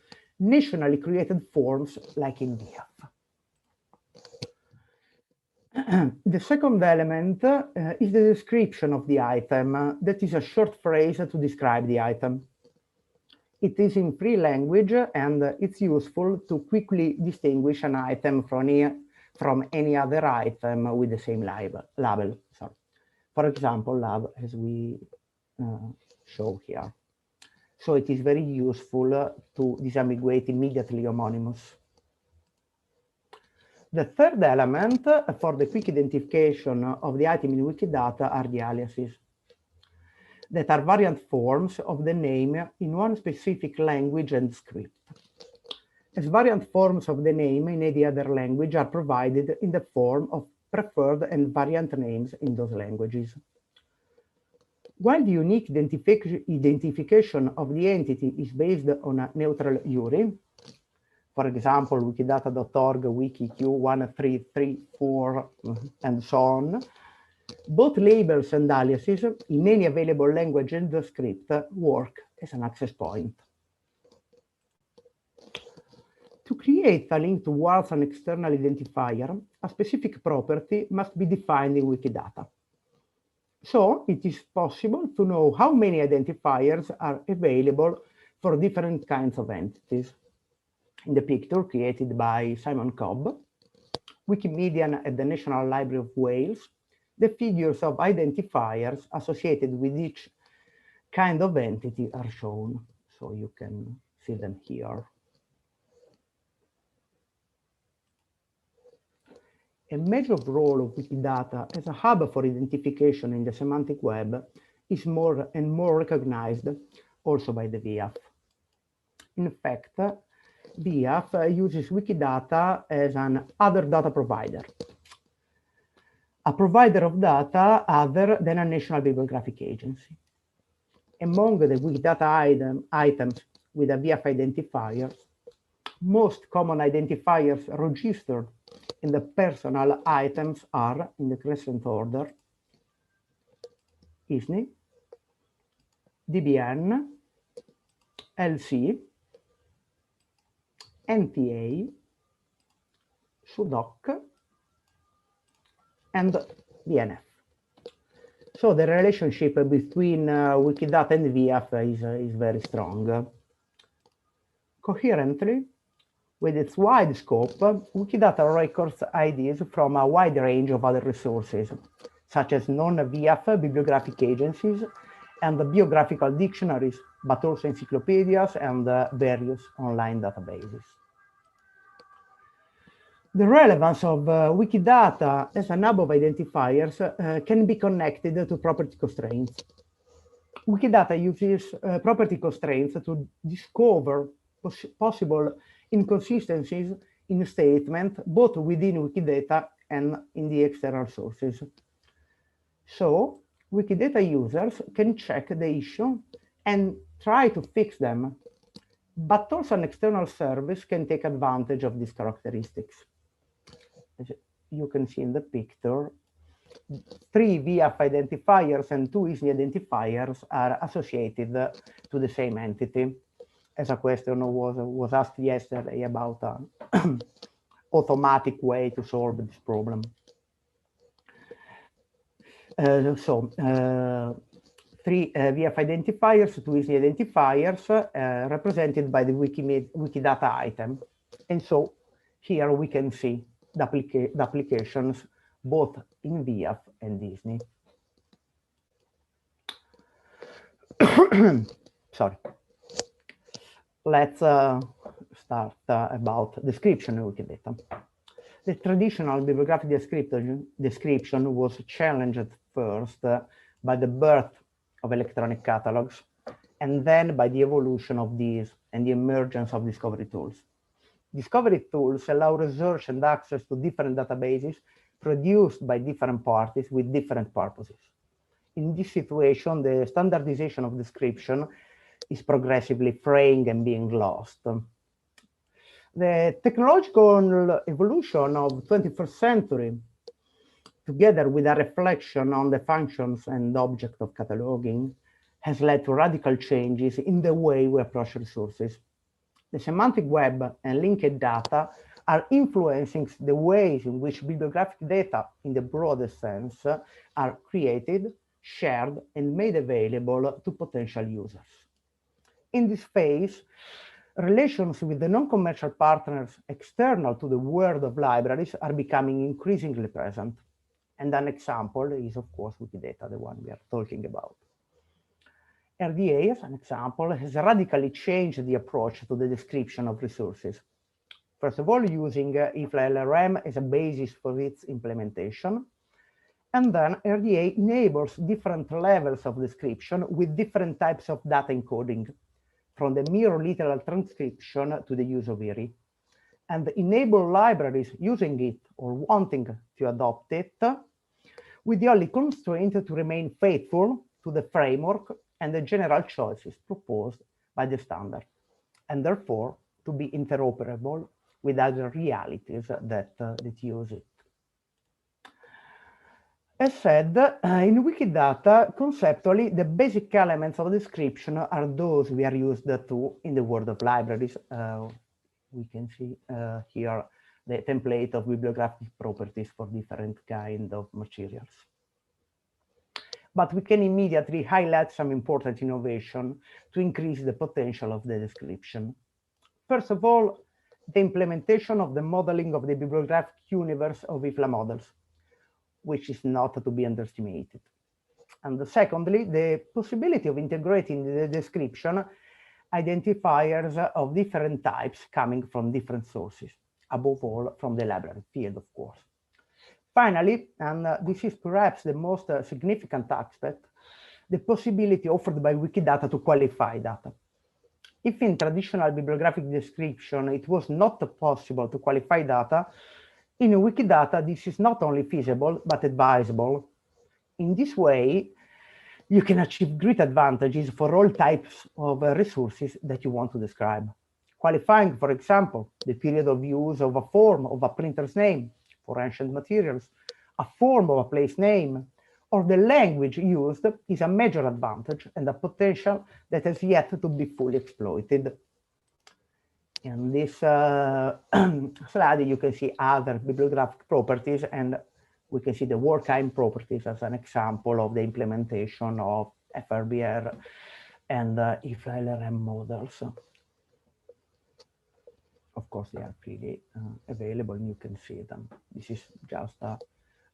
nationally created forms like in VIAF. The second element is the description of the item. That is a short phrase to describe the item. It is in free language, and it's useful to quickly distinguish an item from any other item with the same label. Sorry. For example, lab, as we show here. So it is very useful to disambiguate immediately homonymous. The third element for the quick identification of the item in Wikidata are the aliases. that are variant forms of the name in one specific language and script, as variant forms of the name in any other language are provided in the form of preferred and variant names in those languages. While the unique identification of the entity is based on a neutral URI, for example, wikidata.org, wikiq1334, and so on, both labels and aliases in any available language and the script work as an access point. To create a link towards an external identifier, a specific property must be defined in Wikidata. So it is possible to know how many identifiers are available for different kinds of entities. In the picture created by Simon Cobb, Wikimedian at the National Library of Wales, the figures of identifiers associated with each kind of entity are shown. So you can see them here. A major role of Wikidata as a hub for identification in the semantic web is more and more recognized also by the VIAF. In fact, VIAF uses Wikidata as an other data provider, a provider of data other than a national bibliographic agency. Among the Wikidata items with a VIAF identifier, most common identifiers registered in the personal items are, in the crescent order, ISNI, DBN, LC, NTA, SUDOC, and BNF. So the relationship between Wikidata and VIAF is very strong. Coherently, with its wide scope, Wikidata records IDs from a wide range of other resources, such as non-VIAF bibliographic agencies and the biographical dictionaries, but also encyclopedias and various online databases. The relevance of Wikidata as a hub of identifiers can be connected to property constraints. Wikidata uses property constraints to discover possible inconsistencies in a statement, both within Wikidata and in the external sources. So, Wikidata users can check the issue and try to fix them, but also an external service can take advantage of these characteristics. As you can see in the picture, 3 VIAF identifiers and 2 ISNI identifiers are associated to the same entity. As a question was asked yesterday about an automatic way to solve this problem. 3 VIAF identifiers, 2 ISNI identifiers represented by the Wikidata item. And so here we can see the applications both in VIAF and ISNI. Sorry. Let's start about description in Wikidata. The traditional bibliographic description was challenged at first by the birth of electronic catalogs, and then by the evolution of these and the emergence of discovery tools. Discovery tools allow research and access to different databases produced by different parties with different purposes. In this situation, the standardization of description is progressively fraying and being lost. The technological evolution of the 21st century, together with a reflection on the functions and object of cataloging, has led to radical changes in the way we approach resources. The semantic web and linked data are influencing the ways in which bibliographic data, in the broadest sense, are created, shared, and made available to potential users. In this phase, relations with the non-commercial partners external to the world of libraries are becoming increasingly present. And an example is, of course, Wikidata, the one we are talking about. RDA, as an example, has radically changed the approach to the description of resources. First of all, using IFLA LRM as a basis for its implementation, And then RDA enables different levels of description with different types of data encoding, from the mere literal transcription to the use of IRI, and enable libraries using it or wanting to adopt it with the only constraint to remain faithful to the framework and the general choices proposed by the standard, and therefore to be interoperable with other realities that use it. As said, in Wikidata, conceptually, the basic elements of description are those we are used to in the world of libraries. We can see here the template of bibliographic properties for different kind of materials. But we can immediately highlight some important innovation to increase the potential of the description. First of all, the implementation of the modeling of the bibliographic universe of IFLA models, which is not to be underestimated. And secondly, the possibility of integrating the description identifiers of different types coming from different sources, above all from the library field, of course. Finally, and this is perhaps the most significant aspect, the possibility offered by Wikidata to qualify data. If in traditional bibliographic description it was not possible to qualify data, in Wikidata this is not only feasible, but advisable. In this way, you can achieve great advantages for all types of resources that you want to describe. Qualifying, for example, the period of use of a form of a printer's name for ancient materials, a form of a place name, or the language used is a major advantage and a potential that has yet to be fully exploited. In this slide, you can see other bibliographic properties, and we can see the work-time properties as an example of the implementation of FRBR and IFLA LRM models. Of course, they are freely available and you can see them. This is just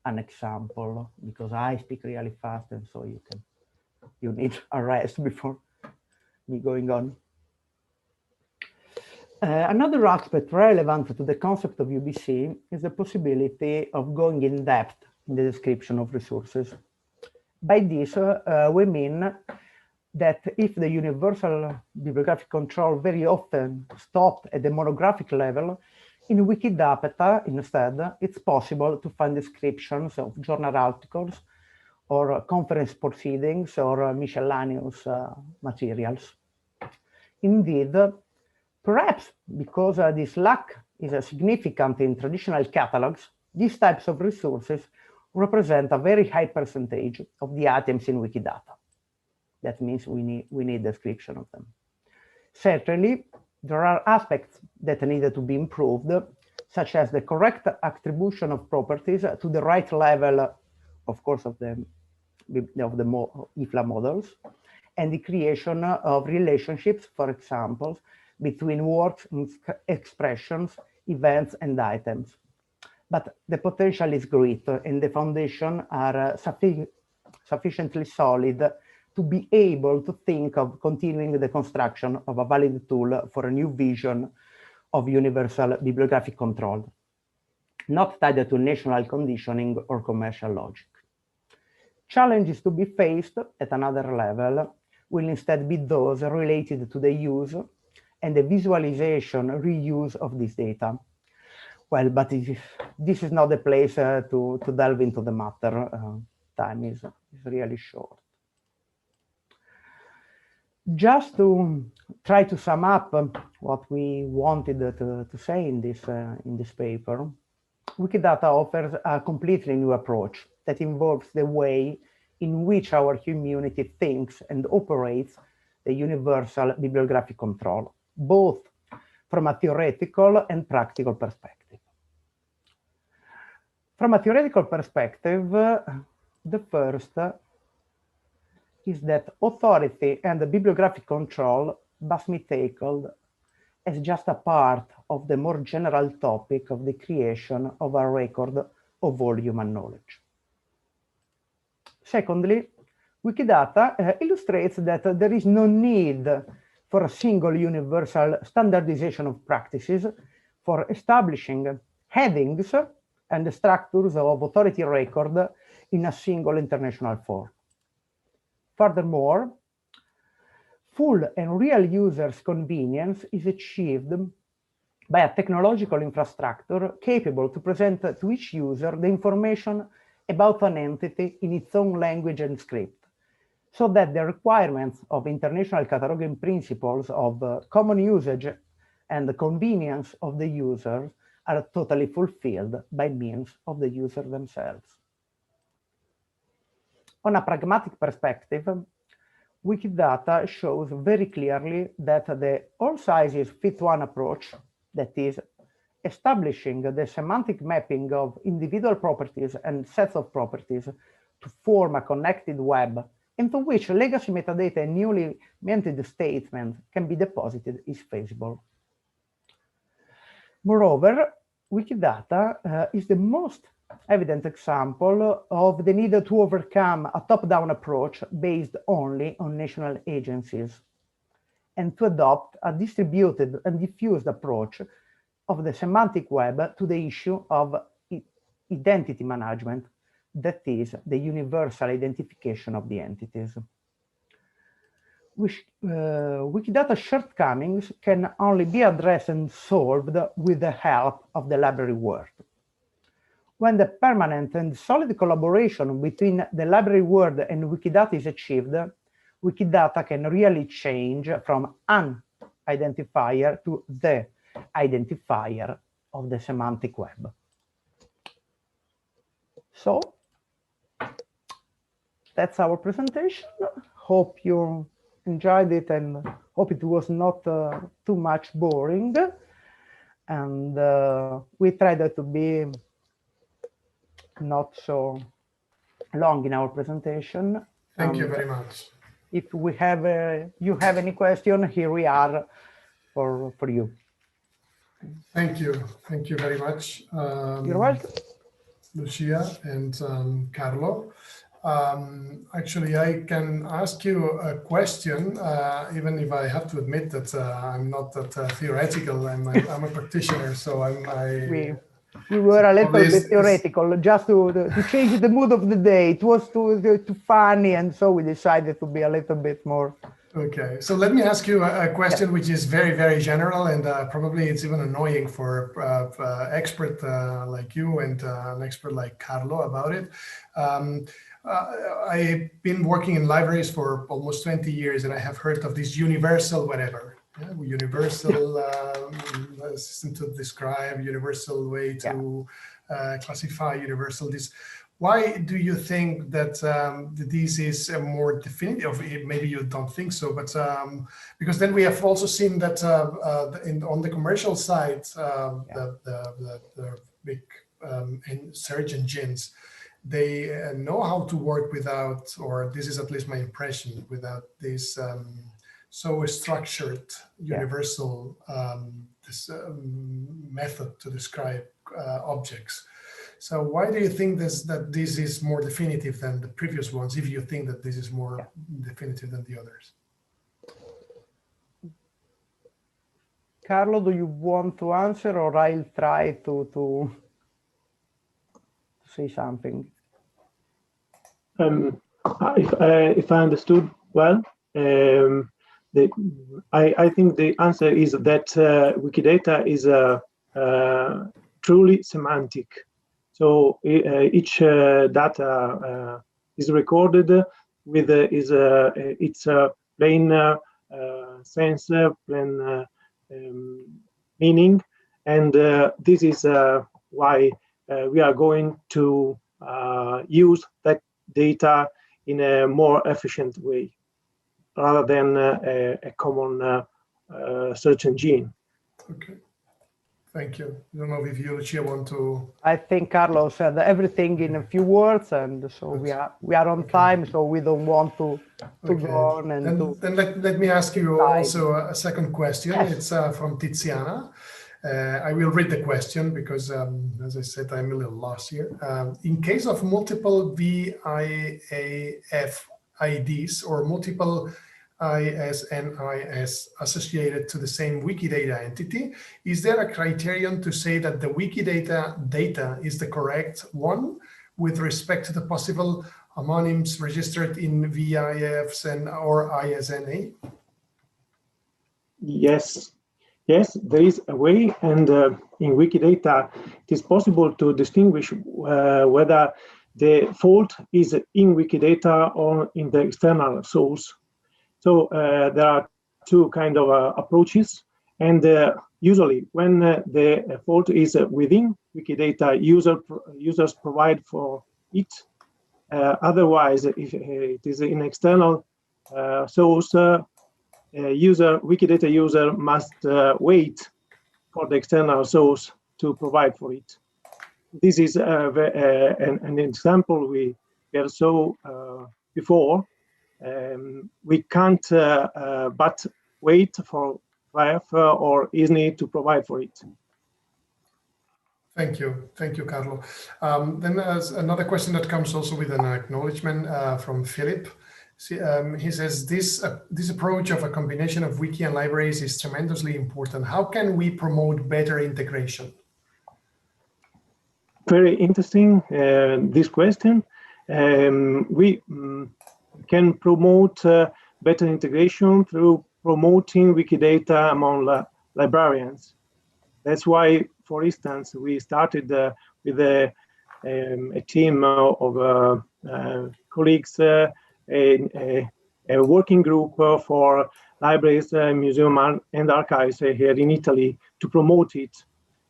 an example because I speak really fast, and so you need a rest before me going on. Another aspect relevant to the concept of UBC is the possibility of going in depth in the description of resources. By this, we mean that if the universal bibliographic control very often stopped at the monographic level, in Wikidata, instead, it's possible to find descriptions of journal articles or conference proceedings or miscellaneous materials. Indeed, perhaps because this lack is significant in traditional catalogs, these types of resources represent a very high percentage of the items in Wikidata. That means we need description of them. Certainly, there are aspects that need to be improved, such as the correct attribution of properties to the right level, of course, of the IFLA models, and the creation of relationships, for example, between words, expressions, events, and items. But the potential is great, and the foundation are sufficiently solid to be able to think of continuing the construction of a valid tool for a new vision of universal bibliographic control, not tied to national conditioning or commercial logic. Challenges to be faced at another level will instead be those related to the use and the visualization, reuse of this data. Well, but this is not the place to delve into the matter. Time is really short. Just to try to sum up what we wanted to say in this paper, Wikidata offers a completely new approach that involves the way in which our community thinks and operates the universal bibliographic control, both from a theoretical and practical perspective. From a theoretical perspective, the first is that authority and the bibliographic control must be tackled as just a part of the more general topic of the creation of a record of all human knowledge. Secondly, Wikidata illustrates that there is no need for a single universal standardization of practices for establishing headings and the structures of authority record in a single international form. Furthermore, full and real users' convenience is achieved by a technological infrastructure capable to present to each user the information about an entity in its own language and script, so that the requirements of international cataloging principles of common usage and the convenience of the user are totally fulfilled by means of the user themselves. On a pragmatic perspective, Wikidata shows very clearly that the all sizes fit one approach, that is, establishing the semantic mapping of individual properties and sets of properties to form a connected web into which legacy metadata and newly minted statements can be deposited is feasible. Moreover, Wikidata is the most evident example of the need to overcome a top-down approach based only on national agencies and to adopt a distributed and diffused approach of the semantic web to the issue of identity management, that is, the universal identification of the entities. Wikidata shortcomings can only be addressed and solved with the help of the library world. When the permanent and solid collaboration between the library world and Wikidata is achieved, Wikidata can really change from an identifier to the identifier of the semantic web. So that's our presentation. Hope you enjoyed it and hope it was not too much boring. And we tried to be not so long in our presentation. Thank you very much. If we have you have any question, here we are for you. Thank you very much. You're welcome. Lucia and Carlo. Actually, I can ask you a question, even if I have to admit that I'm not that theoretical. I'm a practitioner, so we were a little bit theoretical, just to change the mood of the day. It was too funny, and so we decided to be a little bit more. Okay, so let me ask you a question which is very, very general, and probably it's even annoying for an expert like you and an expert like Carlo about it. I've been working in libraries for almost 20 years, and I have heard of this universal whatever. Universal system to describe, universal way to classify, universal this. Why do you think that this is a more definitive? Maybe you don't think so, but because then we have also seen that on the commercial side, the big search engines, they know how to work without, or this is at least my impression, without this so structured universal method to describe objects. So why do you think that this is more definitive than the previous ones, if you think that this is more definitive than the others? Carlo, do you want to answer, or I'll try to say something? If I understood well, I think the answer is that Wikidata is truly semantic. So each data is recorded with its plain sense, plain meaning, and this is why we are going to use that data in a more efficient way, rather than a common search engine. Okay. Thank you. I don't know if you, Lucia, want to... I think Carlo said everything in a few words, and so we are on time, so we don't want to go on. And then let me ask you also a second question. Yes. It's from Tiziana. I will read the question because, as I said, I'm a little lost here. In case of multiple VIAF IDs or multiple ISNIS associated to the same Wikidata entity, is there a criterion to say that the Wikidata data is the correct one with respect to the possible homonyms registered in VIFs and or ISNA? Yes, there is a way, and in Wikidata, it is possible to distinguish whether the fault is in Wikidata or in the external source. So there are two kind of approaches, and usually when the fault is within Wikidata, users provide for it. Otherwise, if it is in external source, Wikidata user must wait for the external source to provide for it. This is an example we have saw before. We can't but wait for VIF or ISNI to provide for it. Thank you, Carlo. Then there's another question that comes also with an acknowledgement from Philip. He says, this approach of a combination of wiki and libraries is tremendously important. How can we promote better integration? Very interesting, this question. We can promote better integration through promoting Wikidata among librarians. That's why, for instance, we started with a team of colleagues, a working group for libraries, museums, and archives here in Italy to promote it.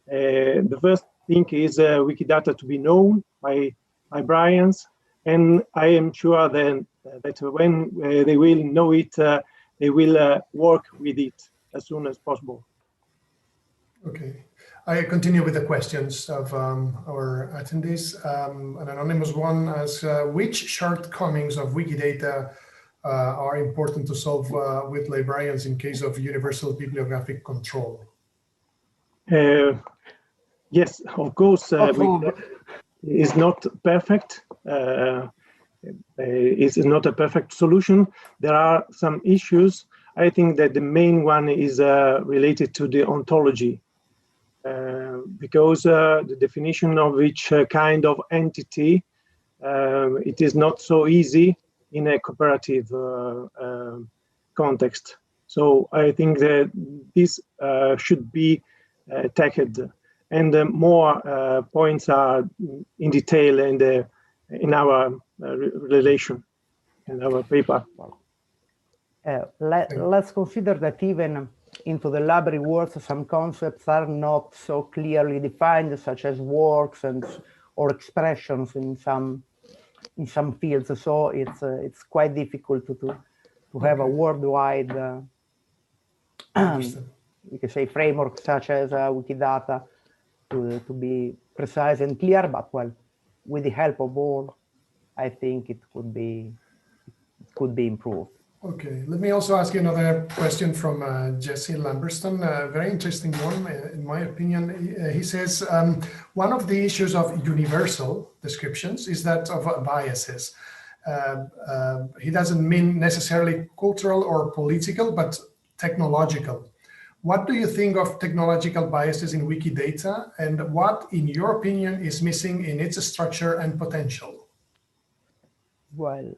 The first thing is Wikidata to be known by librarians, and I am sure then that when they will know it, they will work with it as soon as possible. Okay, I continue with the questions of our attendees. An anonymous one asks, which shortcomings of Wikidata are important to solve with librarians in case of universal bibliographic control? Yes, of course, it's not perfect. It's not a perfect solution. There are some issues. I think that the main one is related to the ontology, because the definition of each kind of entity, it is not so easy in a cooperative context. So I think that this should be tackled, and more points are in detail in our relation, in our paper. Let's consider that even into the library works, some concepts are not so clearly defined, such as works or expressions in some fields. So it's quite difficult to have a worldwide, we can say, framework such as Wikidata to be precise and clear. But well, with the help of all, I think it could be improved. Okay, let me also ask you another question from Jesse Lamberston, a very interesting one, in my opinion. He says, one of the issues of universal descriptions is that of biases. He doesn't mean necessarily cultural or political, but technological. What do you think of technological biases in Wikidata, and what, in your opinion, is missing in its structure and potential? Well,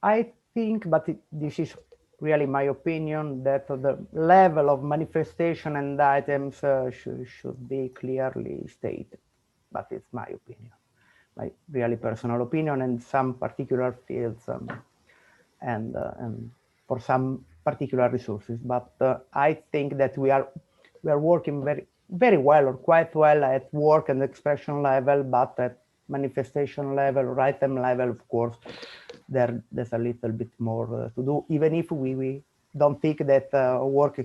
I think, but this is really my opinion, that the level of manifestation and items should be clearly stated. But it's my opinion, my really personal opinion, and some particular fields and for some particular resources. But I think that we are working very well, or quite well, at work and expression level, but at manifestation level or item level, of course, there's a little bit more to do, even if we don't think that work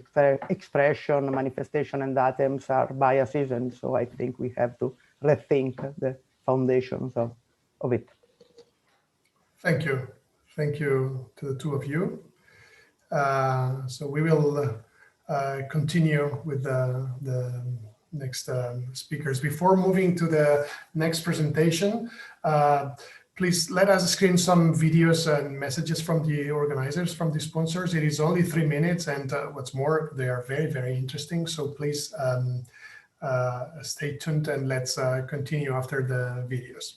expression, manifestation, and items are biases. And so I think we have to rethink the foundations of it. Thank you. Thank you to the two of you. So we will continue with the next speakers. Before moving to the next presentation, please let us screen some videos and messages from the organizers, from the sponsors. It is only 3 minutes, and what's more, they are very, very interesting. So please Stay tuned and let's continue after the videos.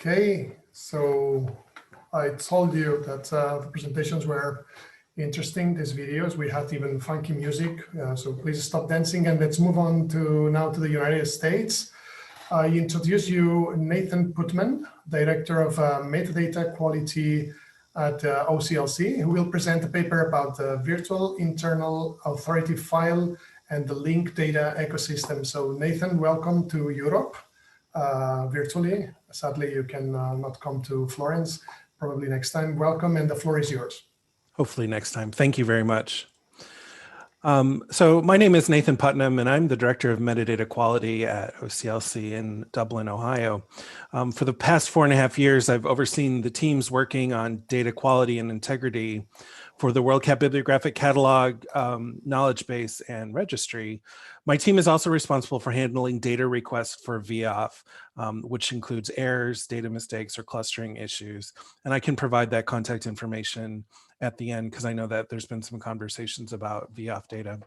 Okay, so I told you that the presentations were interesting, these videos. We had even funky music, so please stop dancing and let's move on to now to the United States. I introduce you Nathan Putman, Director of Metadata Quality at OCLC, who will present a paper about the virtual internal authority file and the linked data ecosystem. So Nathan, welcome to Europe virtually. Sadly, you can not come to Florence, probably next time. Welcome, and the floor is yours. Hopefully next time. Thank you very much. So my name is Nathan Putnam, and I'm the Director of Metadata Quality at OCLC in Dublin, Ohio. For the past 4.5 years, I've overseen the teams working on data quality and integrity for the WorldCat Bibliographic Catalog, knowledge base, and registry. My team is also responsible for handling data requests for VIAF, which includes errors, data mistakes, or clustering issues. And I can provide that contact information at the end because I know that there's been some conversations about VIAF data.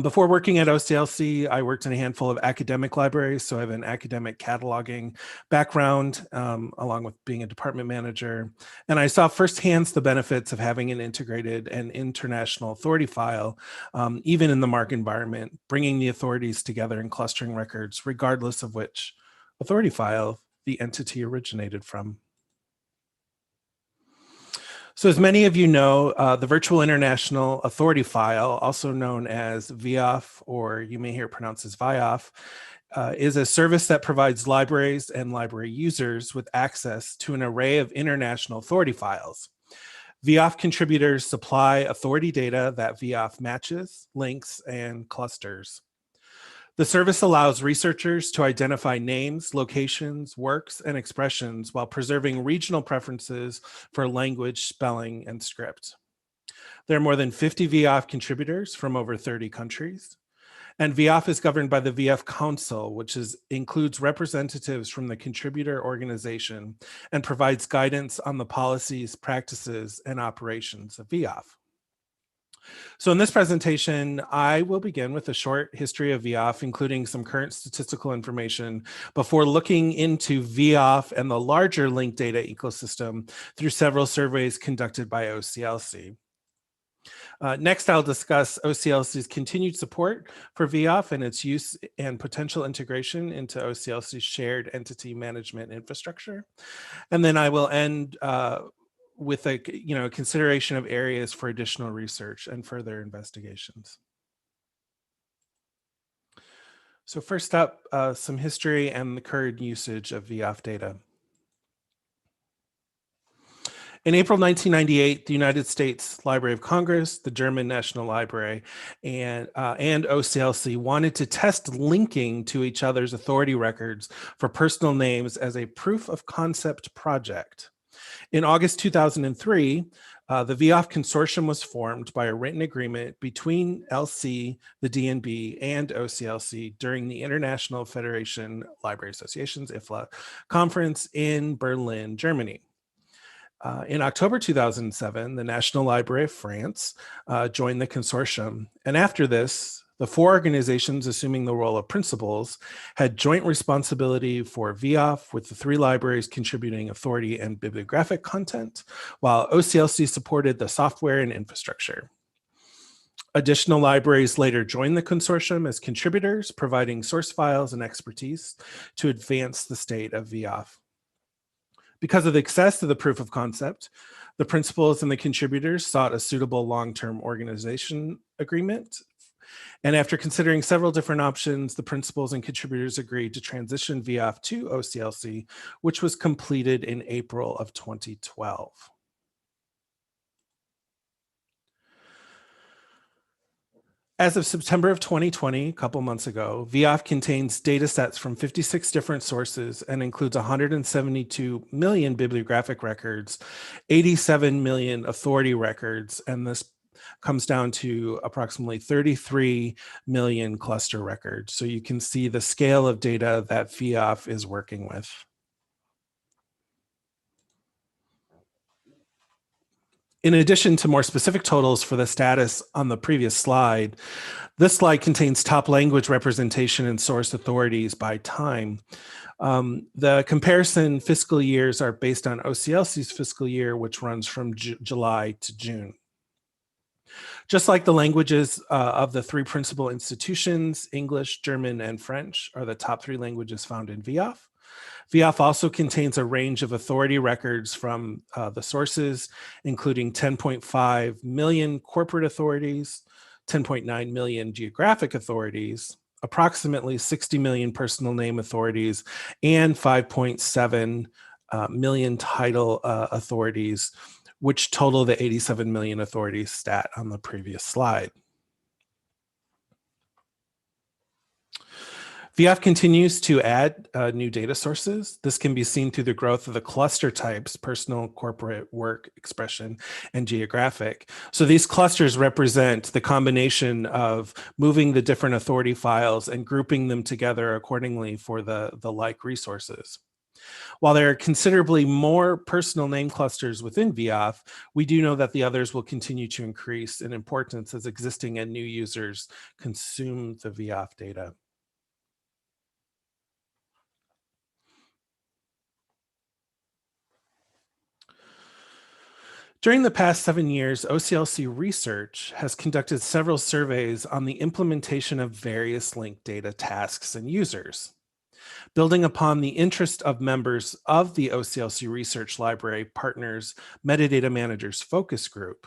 Before working at OCLC, I worked in a handful of academic libraries, so I have an academic cataloging background, along with being a department manager. And I saw firsthand the benefits of having an integrated and international authority file, even in the MARC environment, bringing the authorities together and clustering records, regardless of which authority file the entity originated from. So as many of you know, the Virtual International Authority File, also known as VIAF, or you may hear it pronounced as VIAF, is a service that provides libraries and library users with access to an array of international authority files. VIAF contributors supply authority data that VIAF matches, links, and clusters. The service allows researchers to identify names, locations, works, and expressions while preserving regional preferences for language, spelling, and script. There are more than 50 VIAF contributors from over 30 countries. And VIAF is governed by the VIAF Council, which includes representatives from the contributor organization and provides guidance on the policies, practices, and operations of VIAF. So in this presentation, I will begin with a short history of VIAF, including some current statistical information, before looking into VIAF and the larger linked data ecosystem through several surveys conducted by OCLC. Next, I'll discuss OCLC's continued support for VIAF and its use and potential integration into OCLC's shared entity management infrastructure. And then I will end with a consideration of areas for additional research and further investigations. So first up, some history and the current usage of VIAF data. In April 1998, the United States Library of Congress, the German National Library, and OCLC wanted to test linking to each other's authority records for personal names as a proof of concept project. In August 2003, the VIAF consortium was formed by a written agreement between LC, the DNB, and OCLC during the International Federation Library Associations, IFLA, conference in Berlin, Germany. In October 2007, the National Library of France joined the consortium. And after this, the four organizations assuming the role of principals had joint responsibility for VIAF, with the three libraries contributing authority and bibliographic content, while OCLC supported the software and infrastructure. Additional libraries later joined the consortium as contributors, providing source files and expertise to advance the state of VIAF. Because of the success of the proof of concept, the principals and the contributors sought a suitable long-term organization agreement. And after considering several different options, the principals and contributors agreed to transition VIAF to OCLC, which was completed in April of 2012. As of September of 2020, a couple months ago, VIAF contains data sets from 56 different sources and includes 172 million bibliographic records, 87 million authority records, and this comes down to approximately 33 million cluster records. So you can see the scale of data that VIAF is working with. In addition to more specific totals for the status on the previous slide, this slide contains top language representation and source authorities by time. The comparison fiscal years are based on OCLC's fiscal year, which runs from July to June. Just like the languages of the three principal institutions, English, German, and French are the top three languages found in VIAF. VIAF also contains a range of authority records from the sources, including 10.5 million corporate authorities, 10.9 million geographic authorities, approximately 60 million personal name authorities, and 5.7 million title authorities, which total the 87 million authorities stat on the previous slide. VIAF continues to add new data sources. This can be seen through the growth of the cluster types: personal, corporate, work, expression, and geographic. So these clusters represent the combination of moving the different authority files and grouping them together accordingly for the like resources. While there are considerably more personal name clusters within VIAF, we do know that the others will continue to increase in importance as existing and new users consume the VIAF data. During the past 7 years, OCLC Research has conducted several surveys on the implementation of various linked data tasks and users. Building upon the interest of members of the OCLC Research Library Partners Metadata Managers Focus Group,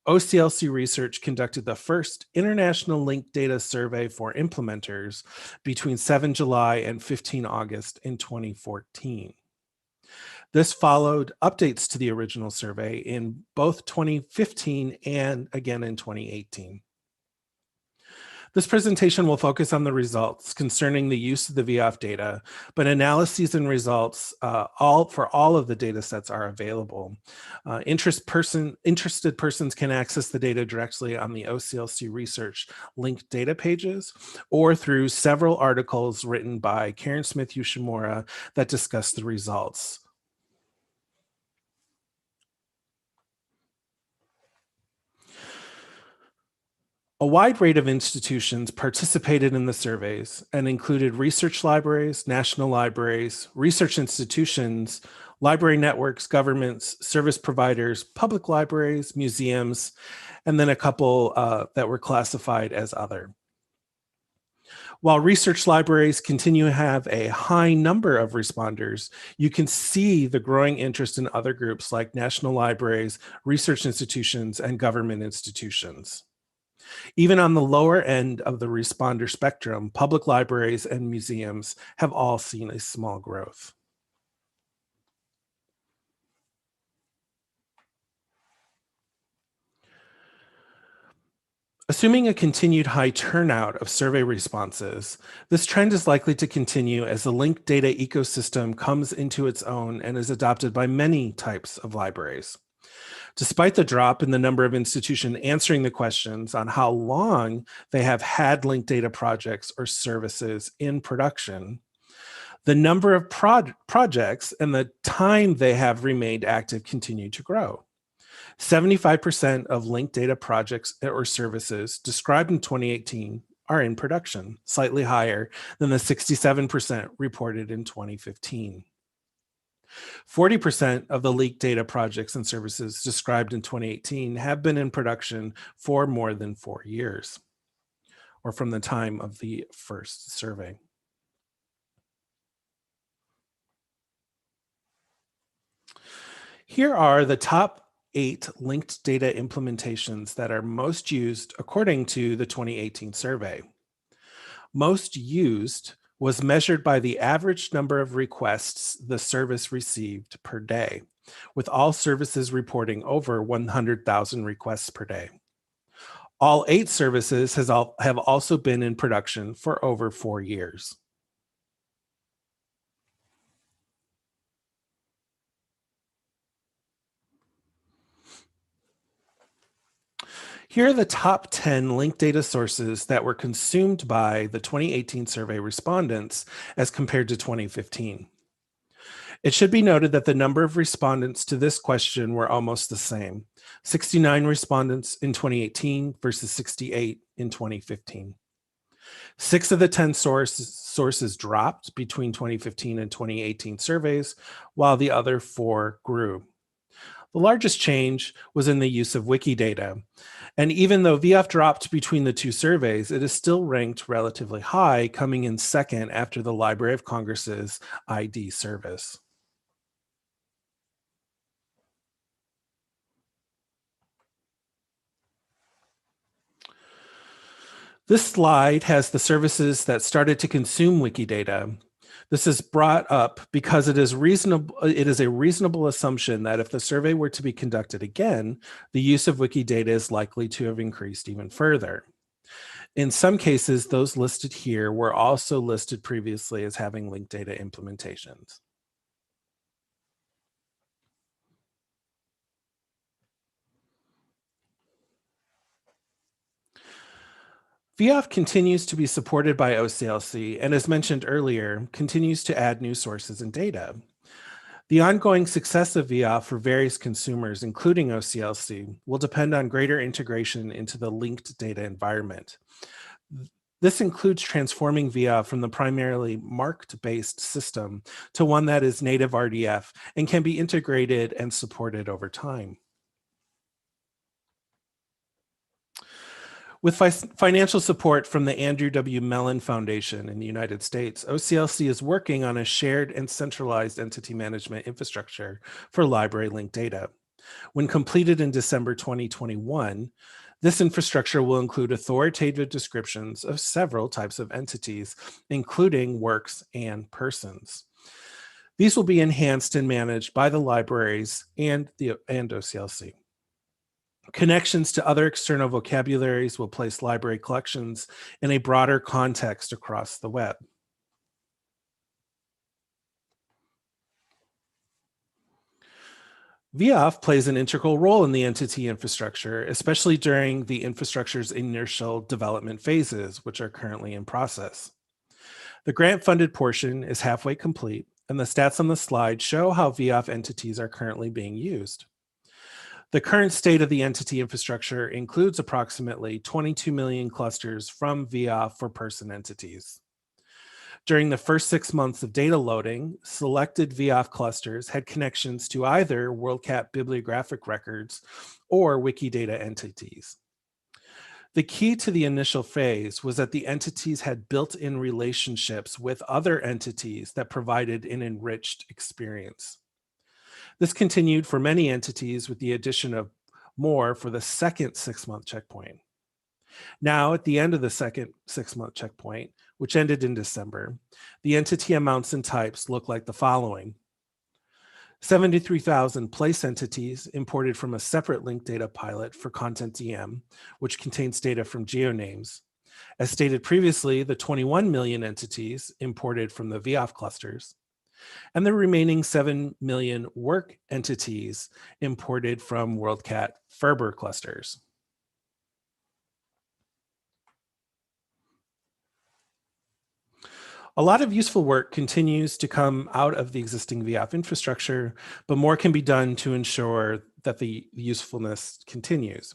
OCLC Research conducted the first International Linked Data Survey for implementers between 7 July and 15 August in 2014. This followed updates to the original survey in both 2015 and again in 2018. This presentation will focus on the results concerning the use of the VIAF data, but analyses and results for all of the data sets are available. Interested persons can access the data directly on the OCLC Research linked data pages or through several articles written by Karen Smith Yoshimura that discuss the results. A wide range of institutions participated in the surveys and included research libraries, national libraries, research institutions, library networks, governments, service providers, public libraries, museums, and then a couple that were classified as other. While research libraries continue to have a high number of responders, you can see the growing interest in other groups like national libraries, research institutions, and government institutions. Even on the lower end of the responder spectrum, public libraries and museums have all seen a small growth. Assuming a continued high turnout of survey responses, this trend is likely to continue as the linked data ecosystem comes into its own and is adopted by many types of libraries. Despite the drop in the number of institutions answering the questions on how long they have had linked data projects or services in production, the number of projects and the time they have remained active continue to grow. 75% of linked data projects or services described in 2018 are in production, slightly higher than the 67% reported in 2015. 40% of the linked data projects and services described in 2018 have been in production for more than 4 years, or from the time of the first survey. Here are the top 8 linked data implementations that are most used according to the 2018 survey. Most used was measured by the average number of requests the service received per day, with all services reporting over 100,000 requests per day. All 8 services have also been in production for over 4 years. Here are the top 10 linked data sources that were consumed by the 2018 survey respondents as compared to 2015. It should be noted that the number of respondents to this question were almost the same, 69 respondents in 2018 versus 68 in 2015. 6 of the 10 sources dropped between 2015 and 2018 surveys, while the other 4 grew. The largest change was in the use of Wikidata. And even though VIAF dropped between the 2 surveys, it is still ranked relatively high, coming in second after the Library of Congress's ID service. This slide has the services that started to consume Wikidata. This is brought up because it is a reasonable assumption that if the survey were to be conducted again, the use of Wikidata is likely to have increased even further. In some cases, those listed here were also listed previously as having linked data implementations. VIAF continues to be supported by OCLC and, as mentioned earlier, continues to add new sources and data. The ongoing success of VIAF for various consumers, including OCLC, will depend on greater integration into the linked data environment. This includes transforming VIAF from the primarily marked-based system to one that is native RDF and can be integrated and supported over time. With financial support from the Andrew W. Mellon Foundation in the United States, OCLC is working on a shared and centralized entity management infrastructure for library linked data. When completed in December 2021, this infrastructure will include authoritative descriptions of several types of entities, including works and persons. These will be enhanced and managed by the libraries and OCLC. Connections to other external vocabularies will place library collections in a broader context across the web. VIAF plays an integral role in the entity infrastructure, especially during the infrastructure's initial development phases, which are currently in process. The grant-funded portion is halfway complete, and the stats on the slide show how VIAF entities are currently being used. The current state of the entity infrastructure includes approximately 22 million clusters from VIAF for person entities. During the first 6 months of data loading, selected VIAF clusters had connections to either WorldCat bibliographic records or Wikidata entities. The key to the initial phase was that the entities had built-in relationships with other entities that provided an enriched experience. This continued for many entities with the addition of more for the second 6-month checkpoint. Now, at the end of the second 6-month checkpoint, which ended in December, the entity amounts and types look like the following. 73,000 place entities imported from a separate linked data pilot for Content DM, which contains data from geonames. As stated previously, the 21 million entities imported from the VIAF clusters, and the remaining 7 million work entities imported from WorldCat Ferber clusters. A lot of useful work continues to come out of the existing VIAF infrastructure, but more can be done to ensure that the usefulness continues.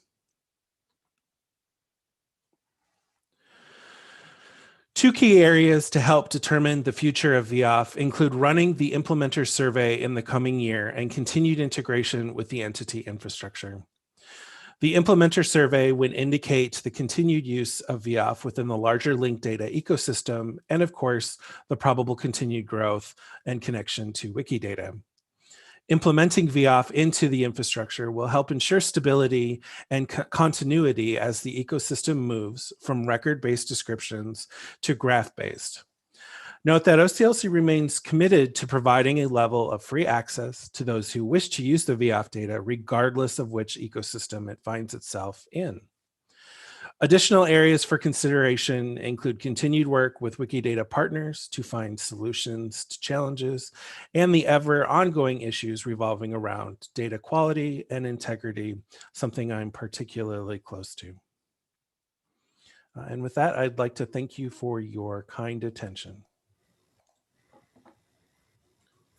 Two key areas to help determine the future of VIAF include running the implementer survey in the coming year and continued integration with the entity infrastructure. The implementer survey would indicate the continued use of VIAF within the larger linked data ecosystem, and of course, the probable continued growth and connection to Wikidata. Implementing VIAF into the infrastructure will help ensure stability and continuity as the ecosystem moves from record-based descriptions to graph-based. Note that OCLC remains committed to providing a level of free access to those who wish to use the VIAF data, regardless of which ecosystem it finds itself in. Additional areas for consideration include continued work with Wikidata partners to find solutions to challenges and the ever ongoing issues revolving around data quality and integrity, something I'm particularly close to. And with that, I'd like to thank you for your kind attention.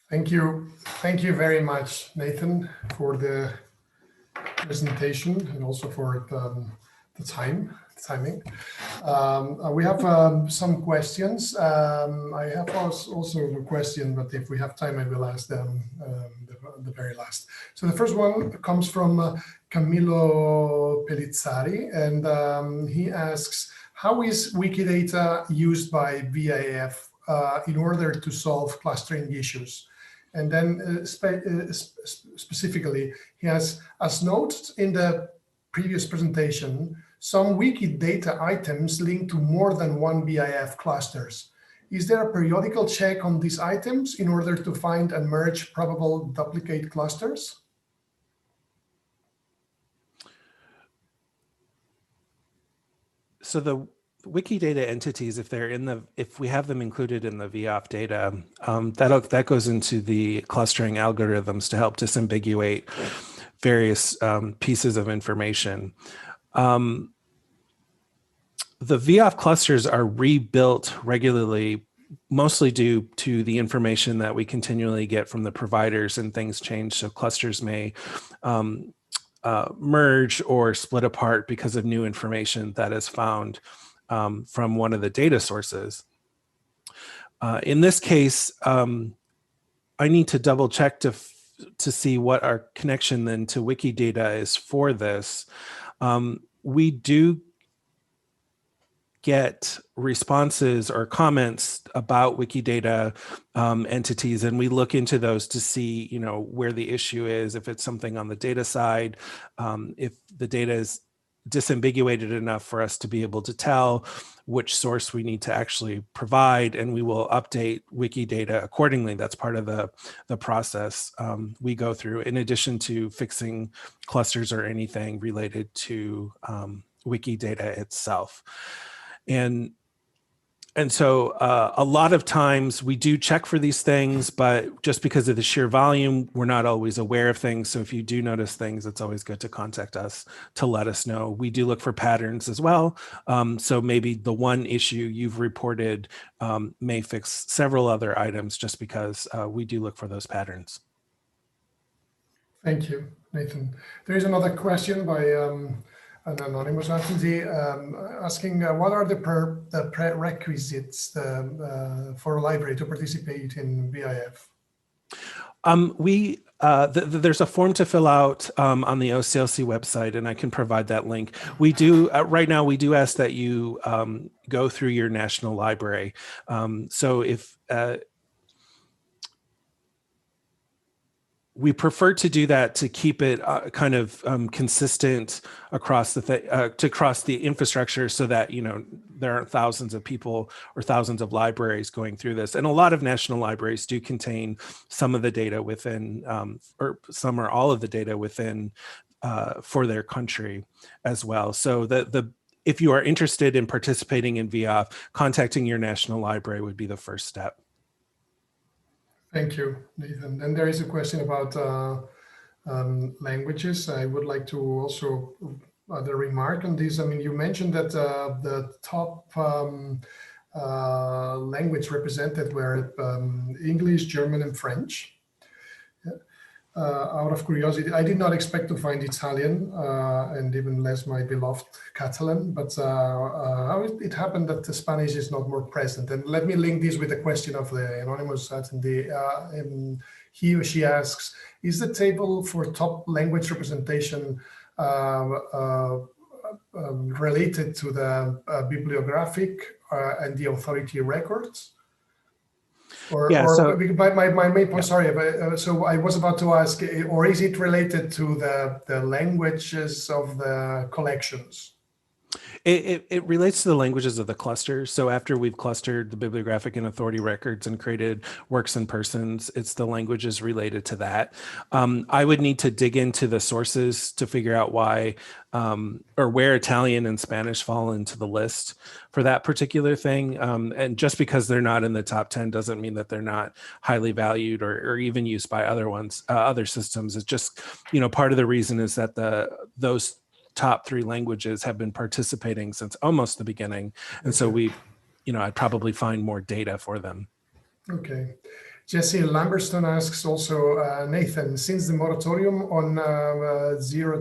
Thank you. Thank you very much, Nathan, for the presentation and also for the timing. We have some questions. I have also a question, but if we have time, I will ask them the very last. So the first one comes from Camillo Pellizzari, and he asks, how is Wikidata used by VIAF in order to solve clustering issues? And then specifically, he has, as noted in the previous presentation, some Wikidata items link to more than one VIAF clusters. Is there a periodical check on these items in order to find and merge probable duplicate clusters? So Wikidata entities, if we have them included in the VOF data, that goes into the clustering algorithms to help disambiguate various pieces of information. The VOF clusters are rebuilt regularly, mostly due to the information that we continually get from the providers, and things change. So clusters may merge or split apart because of new information that is found from one of the data sources. In this case, I need to double check to see what our connection then to Wikidata is for this. We do get responses or comments about Wikidata entities, and we look into those to see, where the issue is, if it's something on the data side, if the data is disambiguated enough for us to be able to tell which source we need to actually provide, and we will update Wikidata accordingly. That's part of the process we go through, in addition to fixing clusters or anything related to Wikidata itself. And so a lot of times we do check for these things, but just because of the sheer volume, we're not always aware of things. So if you do notice things, it's always good to contact us to let us know. We do look for patterns as well. So maybe the one issue you've reported may fix several other items, just because we do look for those patterns. Thank you, Nathan. There is another question by an anonymous attendee asking what are the prerequisites for a library to participate in BIF? There's a form to fill out on the OCLC website, and I can provide that link. We do right now. We do ask that you go through your national library. So if we prefer to do that to keep it kind of consistent across the infrastructure, so that there aren't thousands of people or thousands of libraries going through this. And a lot of national libraries do contain some of the data within, or some or all of the data within for their country as well. So if you are interested in participating in VOF, contacting your national library would be the first step. Thank you, Nathan. Then there is a question about languages. I would like to also add a remark on this. I mean, you mentioned that the top language represented were English, German, and French. Out of curiosity, I did not expect to find Italian and even less my beloved Catalan, but how it happened that the Spanish is not more present. And let me link this with the question of the anonymous attendee. He or she asks, is the table for top language representation related to the bibliographic and the authority records? My main point, sorry, so I was about to ask, or is it related to the languages of the collections? It relates to the languages of the cluster. So after we've clustered the bibliographic and authority records and created works and persons, it's the languages related to that. I would need to dig into the sources to figure out why or where Italian and Spanish fall into the list for that particular thing. And just because they're not in the top 10 doesn't mean that they're not highly valued or even used by other systems. It's just, part of the reason is that those top 3 languages have been participating since almost the beginning. And so I'd probably find more data for them. Okay. Jesse Lamberstone asks also, Nathan, since the moratorium on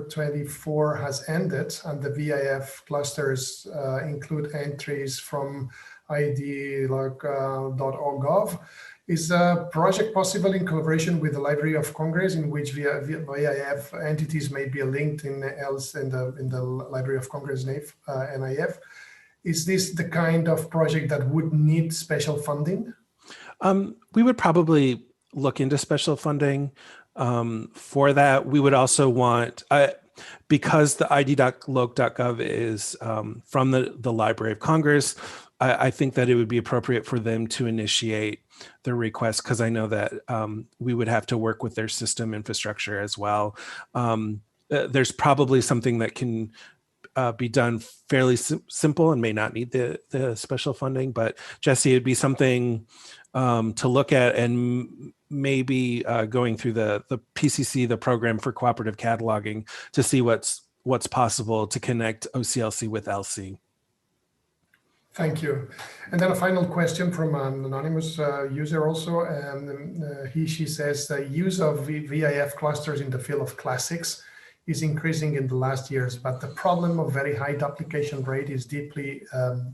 024 has ended and the VIF clusters include entries from id.gov, is a project possible in collaboration with the Library of Congress, in which VIF entities may be linked in the Library of Congress NIF? Is this the kind of project that would need special funding? We would probably look into special funding for that. We would also want, because the id.loc.gov is from the Library of Congress, I think that it would be appropriate for them to initiate the request, because I know that we would have to work with their system infrastructure as well. There's probably something that can be done fairly simple and may not need the special funding. But Jesse, it'd be something to look at, and maybe going through the PCC, the Program for Cooperative Cataloging, to see what's possible to connect OCLC with LC. Thank you. And then a final question from an anonymous user also. She says the use of VIF clusters in the field of classics is increasing in the last years, but the problem of very high duplication rate is deeply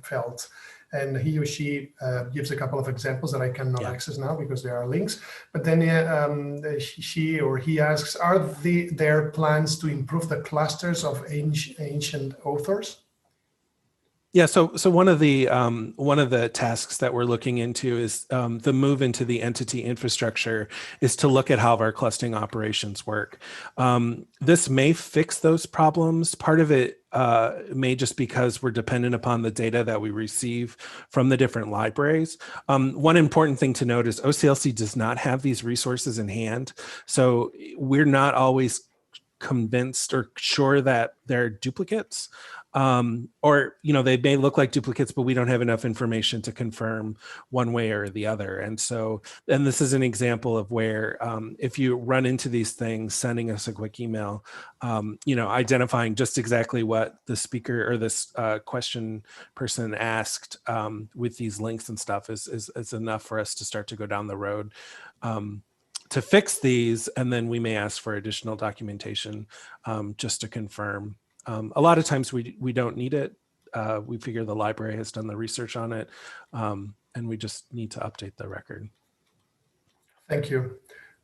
felt. And he or she gives a couple of examples that I cannot access now because there are links. But then she or he asks, are there plans to improve the clusters of ancient authors? Yeah, so one of the tasks that we're looking into is the move into the entity infrastructure is to look at how our clustering operations work. This may fix those problems. Part of it may just because we're dependent upon the data that we receive from the different libraries. One important thing to note is OCLC does not have these resources in hand, so we're not always convinced or sure that they're duplicates. Or, they may look like duplicates, but we don't have enough information to confirm one way or the other. And so, and this is an example of where if you run into these things, sending us a quick email, identifying just exactly what the speaker or this question person asked with these links and stuff is enough for us to start to go down the road to fix these. And then we may ask for additional documentation just to confirm. A lot of times we don't need it. We figure the library has done the research on it, and we just need to update the record. Thank you.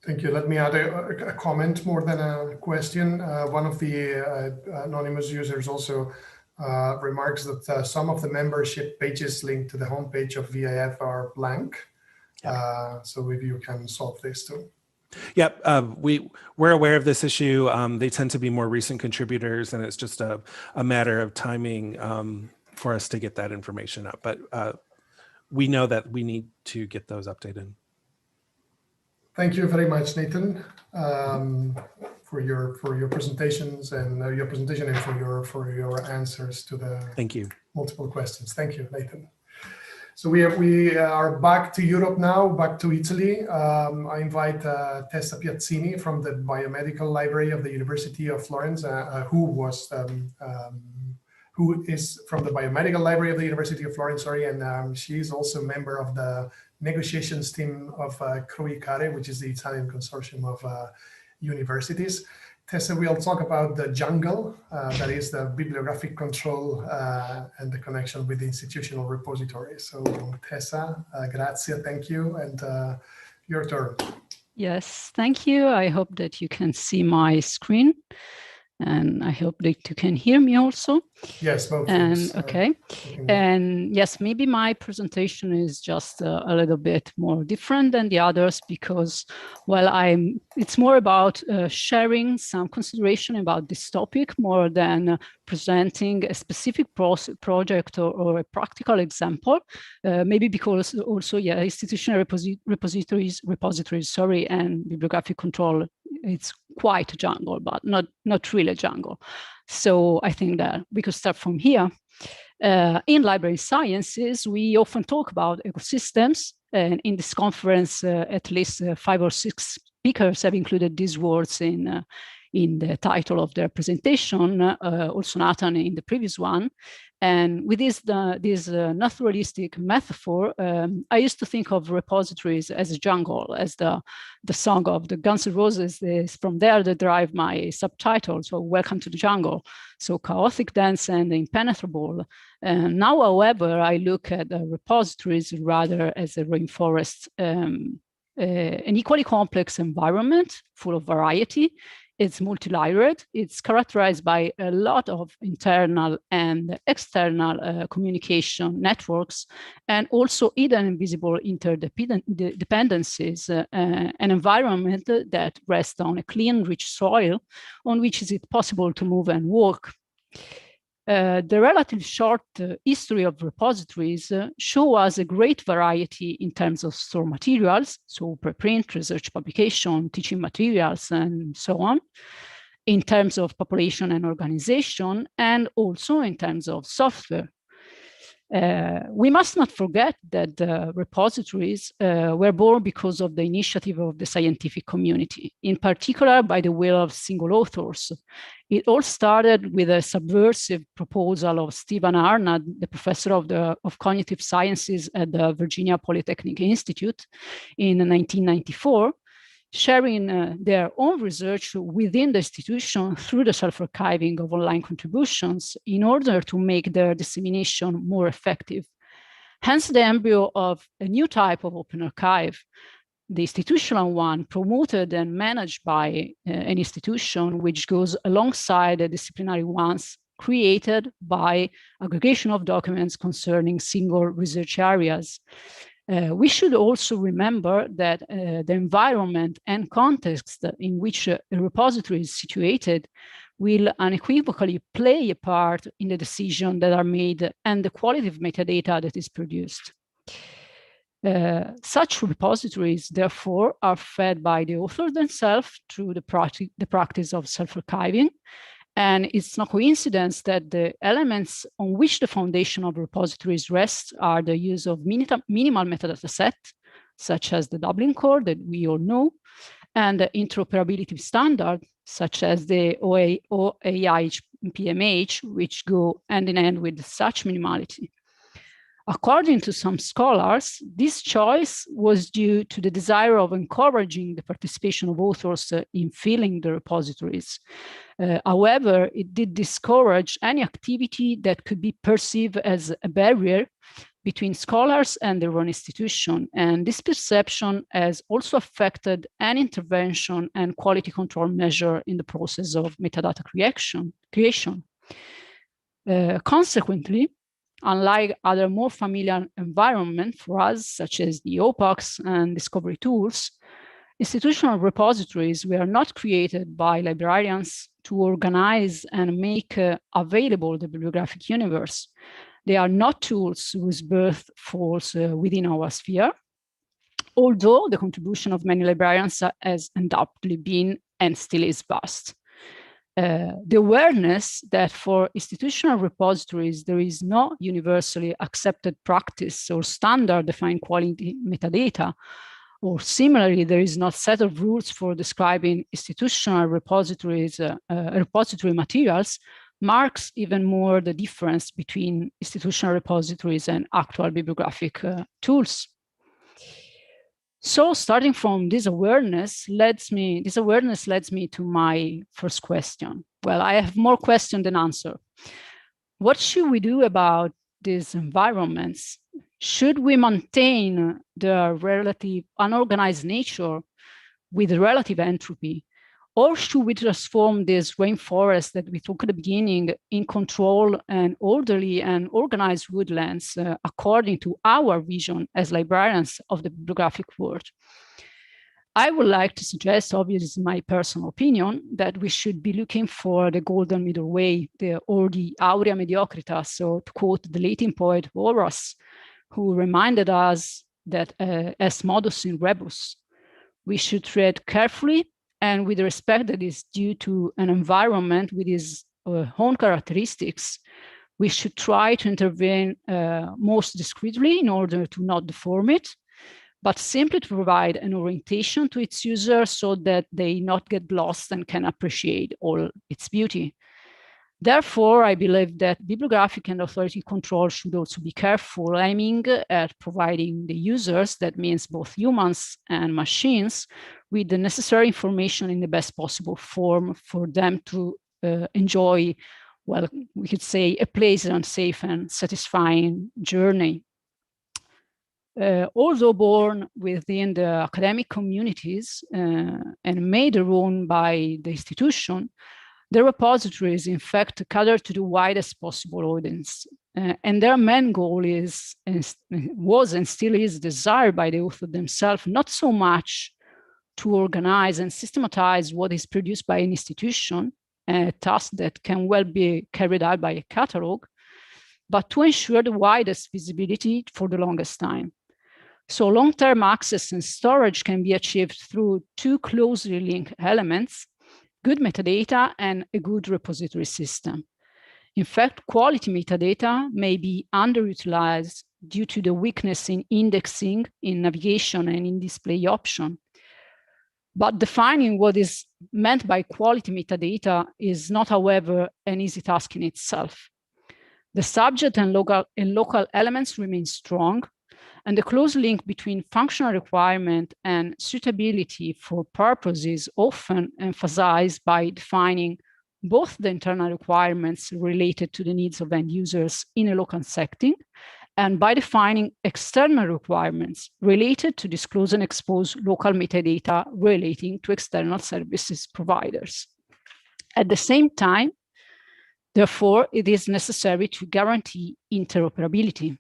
Thank you. Let me add a comment more than a question. One of the anonymous users also remarks that some of the membership pages linked to the homepage of VIF are blank. So if you can solve this too. Yep, we're aware of this issue. They tend to be more recent contributors, and it's just a matter of timing for us to get that information up. But we know that we need to get those updated. Thank you very much, Nathan, for your presentations and your presentation and for your answers to the multiple questions. Thank you, Nathan. So we are back to Europe now, back to Italy. I invite Tessa Piazzini from the Biomedical Library of the University of Florence, who is from the Biomedical Library of the University of Florence, and she is also a member of the negotiations team of CRUICARE, which is the Italian consortium of universities. Tessa will talk about the jungle, that is the bibliographic control and the connection with the institutional repository. So Tessa, grazie, thank you, and your turn. Yes, thank you. I hope that you can see my screen, and I hope that you can hear me also. Yes, both. Okay. And yes, maybe my presentation is just a little bit more different than the others because, well, it's more about sharing some consideration about this topic more than presenting a specific project or a practical example. Maybe because also, institutional repositories, and bibliographic control, it's quite a jungle, but not really a jungle. So I think that we could start from here. In library sciences, we often talk about ecosystems, and in this conference, at least 5 or 6 speakers have included these words in the title of their presentation, also Nathan in the previous one. And with this naturalistic metaphor, I used to think of repositories as a jungle, as the song of the Guns N' Roses is from there that derive my subtitle, so Welcome to the Jungle. So chaotic, dense, and impenetrable. Now, however, I look at the repositories rather as a rainforest, an equally complex environment full of variety. It's multi-layered. It's characterized by a lot of internal and external communication networks, and also hidden and visible interdependencies, an environment that rests on a clean, rich soil on which is it possible to move and walk. The relatively short history of repositories show us a great variety in terms of store materials, so preprint, research publication, teaching materials, and so on. in terms of population and organization, and also in terms of software. We must not forget that the repositories were born because of the initiative of the scientific community, in particular by the will of single authors. It all started with a subversive proposal of Stephen Arnott, the professor of cognitive sciences at the Virginia Polytechnic Institute in 1994, sharing their own research within the institution through the self-archiving of online contributions in order to make their dissemination more effective. Hence the embryo of a new type of open archive, the institutional one, promoted and managed by an institution which goes alongside the disciplinary ones created by aggregation of documents concerning single research areas. We should also remember that the environment and context in which a repository is situated will unequivocally play a part in the decisions that are made and the quality of metadata that is produced. Such repositories, therefore, are fed by the authors themselves through the practice of self-archiving. And it's no coincidence that the elements on which the foundation of repositories rests are the use of minimal metadata set, such as the Dublin Core that we all know, and the interoperability standard, such as the OAI PMH, which go hand in hand with such minimality. According to some scholars, this choice was due to the desire of encouraging the participation of authors in filling the repositories. However, it did discourage any activity that could be perceived as a barrier between scholars and their own institution. And this perception has also affected any intervention and quality control measure in the process of metadata creation. Consequently, unlike other more familiar environments for us, such as the OPACs and discovery tools, institutional repositories were not created by librarians to organize and make available the bibliographic universe. They are not tools whose birth falls within our sphere, although the contribution of many librarians has undoubtedly been and still is vast. The awareness that for institutional repositories, there is no universally accepted practice or standard defined quality metadata, or similarly, there is no set of rules for describing institutional repositories, repository materials, marks even more the difference between institutional repositories and actual bibliographic tools. So starting from this awareness leads me to my first question. Well, I have more questions than answer. What should we do about these environments? Should we maintain the relative unorganized nature with relative entropy? Or should we transform this rainforest that we talked at the beginning in control and orderly and organized woodlands according to our vision as librarians of the bibliographic world? I would like to suggest, obviously my personal opinion, that we should be looking for the golden middle way, or the aurea mediocritas, so to quote the Latin poet Horace, who reminded us that as modus in rebus, we should tread carefully and with the respect that is due to an environment with its own characteristics. We should try to intervene most discreetly in order to not deform it, but simply to provide an orientation to its users so that they not get lost and can appreciate all its beauty. Therefore, I believe that bibliographic and authority control should also be careful, aiming at providing the users, that means both humans and machines, with the necessary information in the best possible form for them to enjoy, well, we could say, a pleasant, safe, and satisfying journey. Although born within the academic communities and made their own by the institution, the repositories, in fact, cater to the widest possible audience. And their main goal was and still is desired by the author themselves, not so much to organize and systematize what is produced by an institution, a task that can well be carried out by a catalog, but to ensure the widest visibility for the longest time. So long-term access and storage can be achieved through two closely linked elements. good metadata and a good repository system. In fact, quality metadata may be underutilized due to the weakness in indexing, in navigation, and in display option. But defining what is meant by quality metadata is not, however, an easy task in itself. The subject and local elements remain strong, and the close link between functional requirement and suitability for purpose is often emphasized by defining both the internal requirements related to the needs of end users in a local setting, and by defining external requirements related to disclose and expose local metadata relating to external services providers. At the same time, therefore, it is necessary to guarantee interoperability.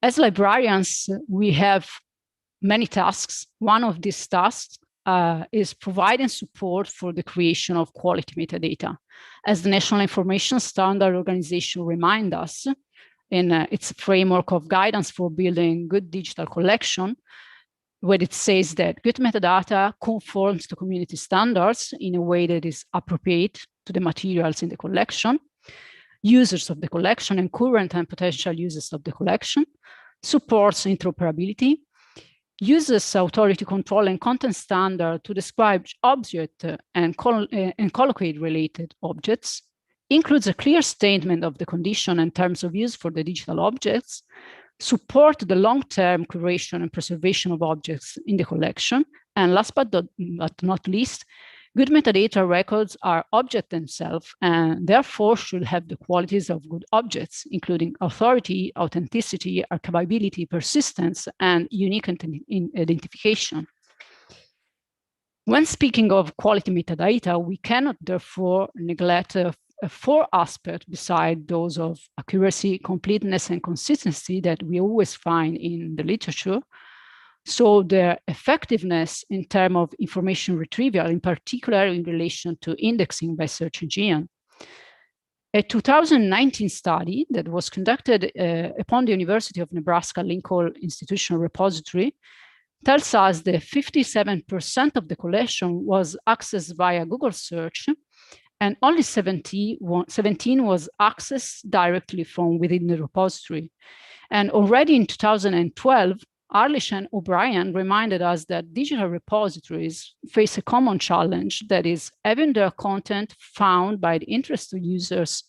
As librarians, we have many tasks. One of these tasks is providing support for the creation of quality metadata. As the National Information Standard Organization reminds us in its framework of guidance for building good digital collection, where it says that good metadata conforms to community standards in a way that is appropriate to the materials in the collection, users of the collection, and current and potential users of the collection, supports interoperability, uses authority control and content standard to describe object and colloquial-related objects, includes a clear statement of the condition and terms of use for the digital objects, support the long-term curation and preservation of objects in the collection, and last but not least, good metadata records are objects themselves and therefore should have the qualities of good objects, including authority, authenticity, archivability, persistence, and unique identification. When speaking of quality metadata, we cannot therefore neglect four aspects beside those of accuracy, completeness, and consistency that we always find in the literature. So their effectiveness in terms of information retrieval, in particular in relation to indexing by search engine. A 2019 study that was conducted upon the University of Nebraska Lincoln Institutional Repository tells us that 57% of the collection was accessed via Google search, and only 17 was accessed directly from within the repository. And already in 2012, Arlish and O'Brien reminded us that digital repositories face a common challenge, that is having their content found by the interested users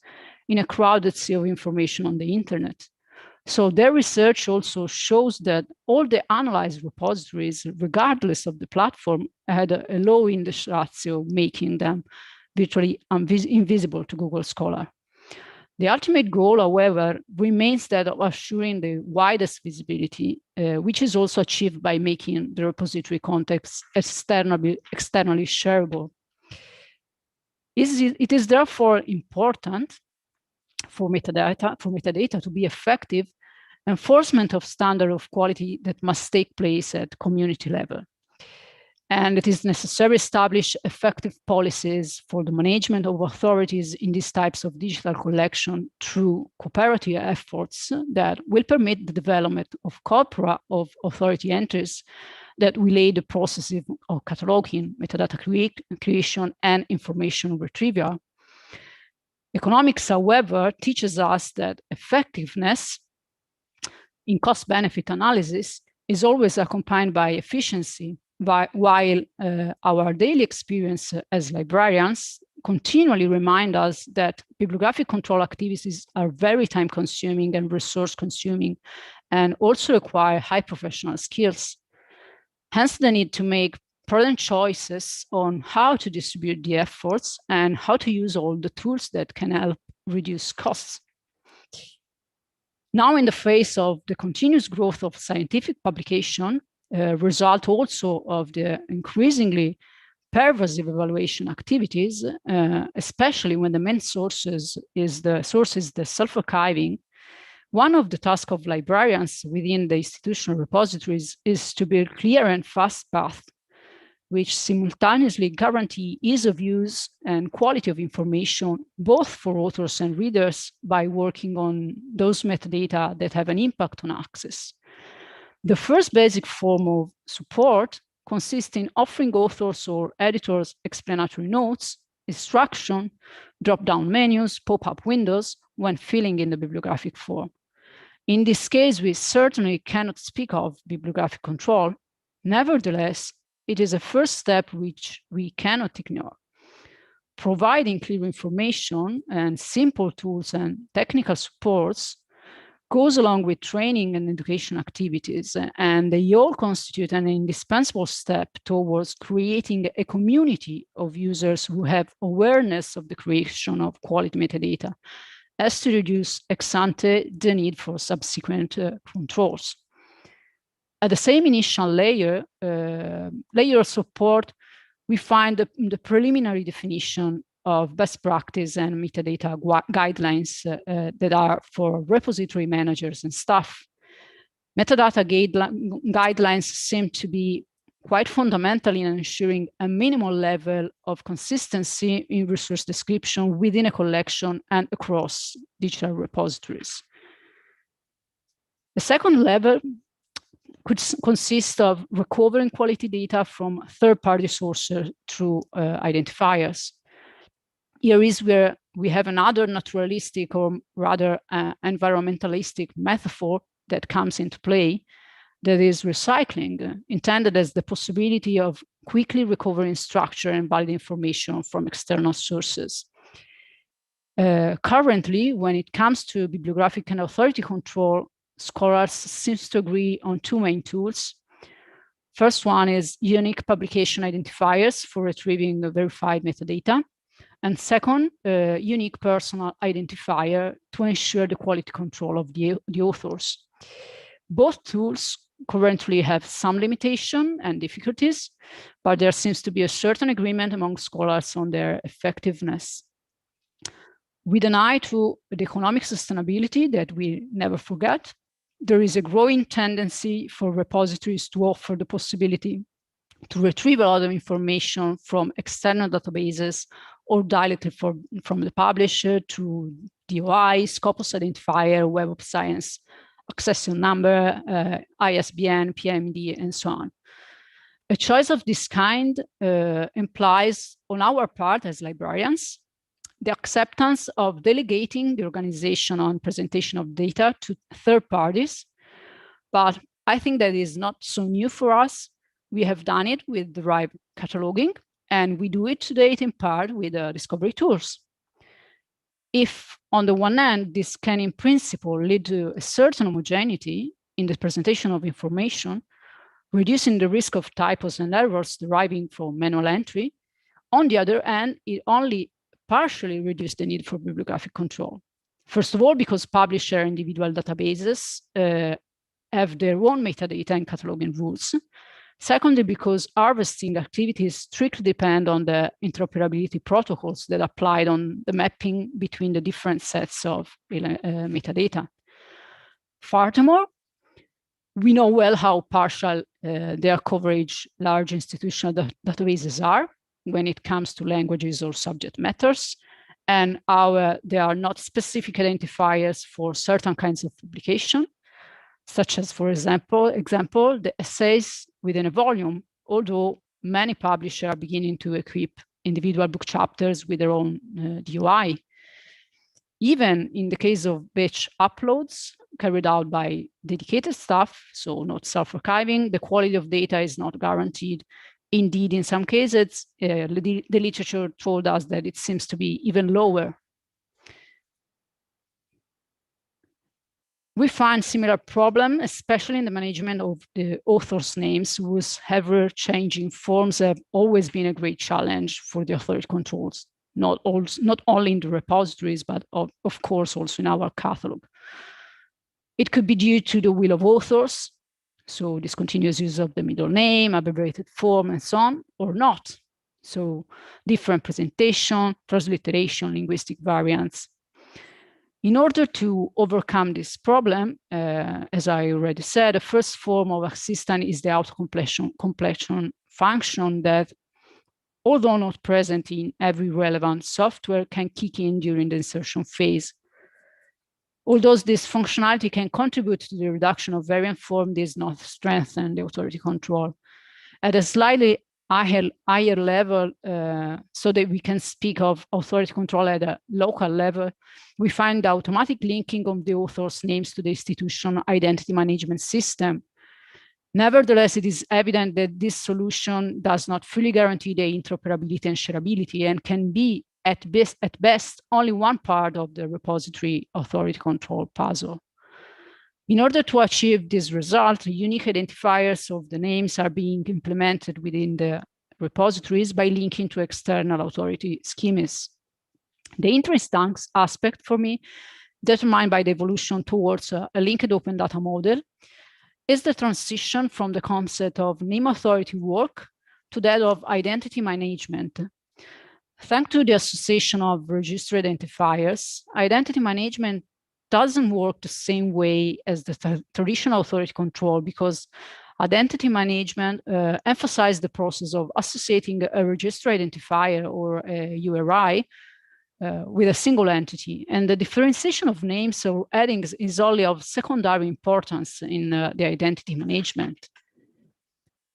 in a crowded sea of information on the internet. So their research also shows that all the analyzed repositories, regardless of the platform, had a low index ratio, making them virtually invisible to Google Scholar. The ultimate goal, however, remains that of assuring the widest visibility, which is also achieved by making the repository context externally shareable. It is therefore important for metadata to be effective enforcement of standard of quality that must take place at community level. And it is necessary to establish effective policies for the management of authorities in these types of digital collection through cooperative efforts that will permit the development of corpora of authority entries that will aid the processes of cataloging, metadata creation, and information retrieval. Economics, however, teaches us that effectiveness in cost-benefit analysis is always accompanied by efficiency, while our daily experience as librarians continually remind us that bibliographic control activities are very time-consuming and resource-consuming, and also require high professional skills. Hence, the need to make prudent choices on how to distribute the efforts and how to use all the tools that can help reduce costs. Now, in the face of the continuous growth of scientific publication, result also of the increasingly pervasive evaluation activities, especially when the main source is the self-archiving, one of the tasks of librarians within the institutional repositories is to build clear and fast paths, which simultaneously guarantee ease of use and quality of information, both for authors and readers, by working on those metadata that have an impact on access. The first basic form of support consist in offering authors or editors explanatory notes, instruction, drop-down menus, pop-up windows when filling in the bibliographic form. In this case, we certainly cannot speak of bibliographic control. Nevertheless, it is a first step which we cannot ignore. Providing clear information and simple tools and technical supports goes along with training and education activities, and they all constitute an indispensable step towards creating a community of users who have awareness of the creation of quality metadata, as to reduce ex ante the need for subsequent controls. At the same initial layer of support, we find the preliminary definition of best practice and metadata guidelines that are for repository managers and staff. Metadata guidelines seem to be quite fundamental in ensuring a minimal level of consistency in resource description within a collection and across digital repositories. The second level could consist of recovering quality data from third-party sources through identifiers. Here is where we have another naturalistic or rather environmentalistic metaphor that comes into play, that is recycling, intended as the possibility of quickly recovering structure and valid information from external sources. Currently, when it comes to bibliographic and authority control, scholars seem to agree on two main tools. First one is unique publication identifiers for retrieving the verified metadata. And second, unique personal identifier to ensure the quality control of the authors. Both tools currently have some limitation and difficulties, but there seems to be a certain agreement among scholars on their effectiveness. With an eye to the economic sustainability that we never forget, there is a growing tendency for repositories to offer the possibility to retrieve a lot of information from external databases or directly from the publisher through DOI, Scopus identifier, Web of Science, accession number, ISBN, PIMD, and so on. A choice of this kind implies, on our part as librarians, the acceptance of delegating the organization on presentation of data to third parties. But I think that is not so new for us. We have done it with derived cataloging, and we do it to date in part with discovery tools. If, on the one hand, this can in principle lead to a certain homogeneity in the presentation of information, reducing the risk of typos and errors deriving from manual entry, on the other hand, it only partially reduces the need for bibliographic control. First of all, because publisher individual databases have their own metadata and cataloging rules. Secondly, because harvesting activities strictly depend on the interoperability protocols that applied on the mapping between the different sets of metadata. Furthermore, we know well how partial their coverage large institutional databases are when it comes to languages or subject matters, and how there are not specific identifiers for certain kinds of publication, such as, for example, the essays within a volume, although many publishers are beginning to equip individual book chapters with their own DOI. Even in the case of batch uploads carried out by dedicated staff, so not self-archiving, the quality of data is not guaranteed. Indeed, in some cases, the literature told us that it seems to be even lower. We find similar problem, especially in the management of the authors' names, whose ever-changing forms have always been a great challenge for the authority controls, not only in the repositories, but of course also in our catalog. It could be due to the will of authors, so discontinuous use of the middle name, abbreviated form, and so on, or not. So different presentation, transliteration, linguistic variants. In order to overcome this problem, as I already said, the first form of assistance is the auto-completion function that, although not present in every relevant software, can kick in during the insertion phase. Although this functionality can contribute to the reduction of variant form, this does not strengthen the authority control. At a slightly higher level, so that we can speak of authority control at a local level, we find the automatic linking of the author's names to the institution identity management system. Nevertheless, it is evident that this solution does not fully guarantee the interoperability and shareability, and can be at best only one part of the repository authority control puzzle. In order to achieve this result, unique identifiers of the names are being implemented within the repositories by linking to external authority schemas. The interesting aspect for me, determined by the evolution towards a linked open data model, is the transition from the concept of name authority work to that of identity management. Thanks to the association of registered identifiers, identity management doesn't work the same way as the traditional authority control, because identity management emphasizes the process of associating a registered identifier or a URI with a single entity. And the differentiation of names or headings is only of secondary importance in the identity management.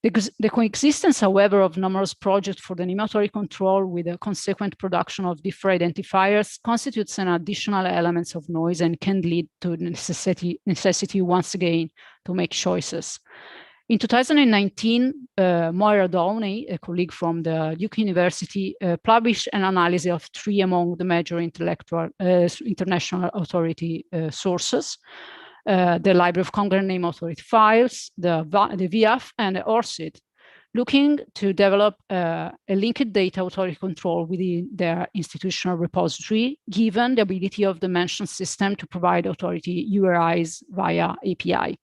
The coexistence, however, of numerous projects for the name authority control with a consequent production of different identifiers constitutes an additional element of noise and can lead to necessity once again to make choices. In 2019, Moira Downey, a colleague from the Duke University, published an analysis of 3 among the major international authority sources: the Library of Congress Name Authority Files, the VIAF, and the ORCID, looking to develop a linked data authority control within their institutional repository, given the ability of the mentioned system to provide authority URIs via API.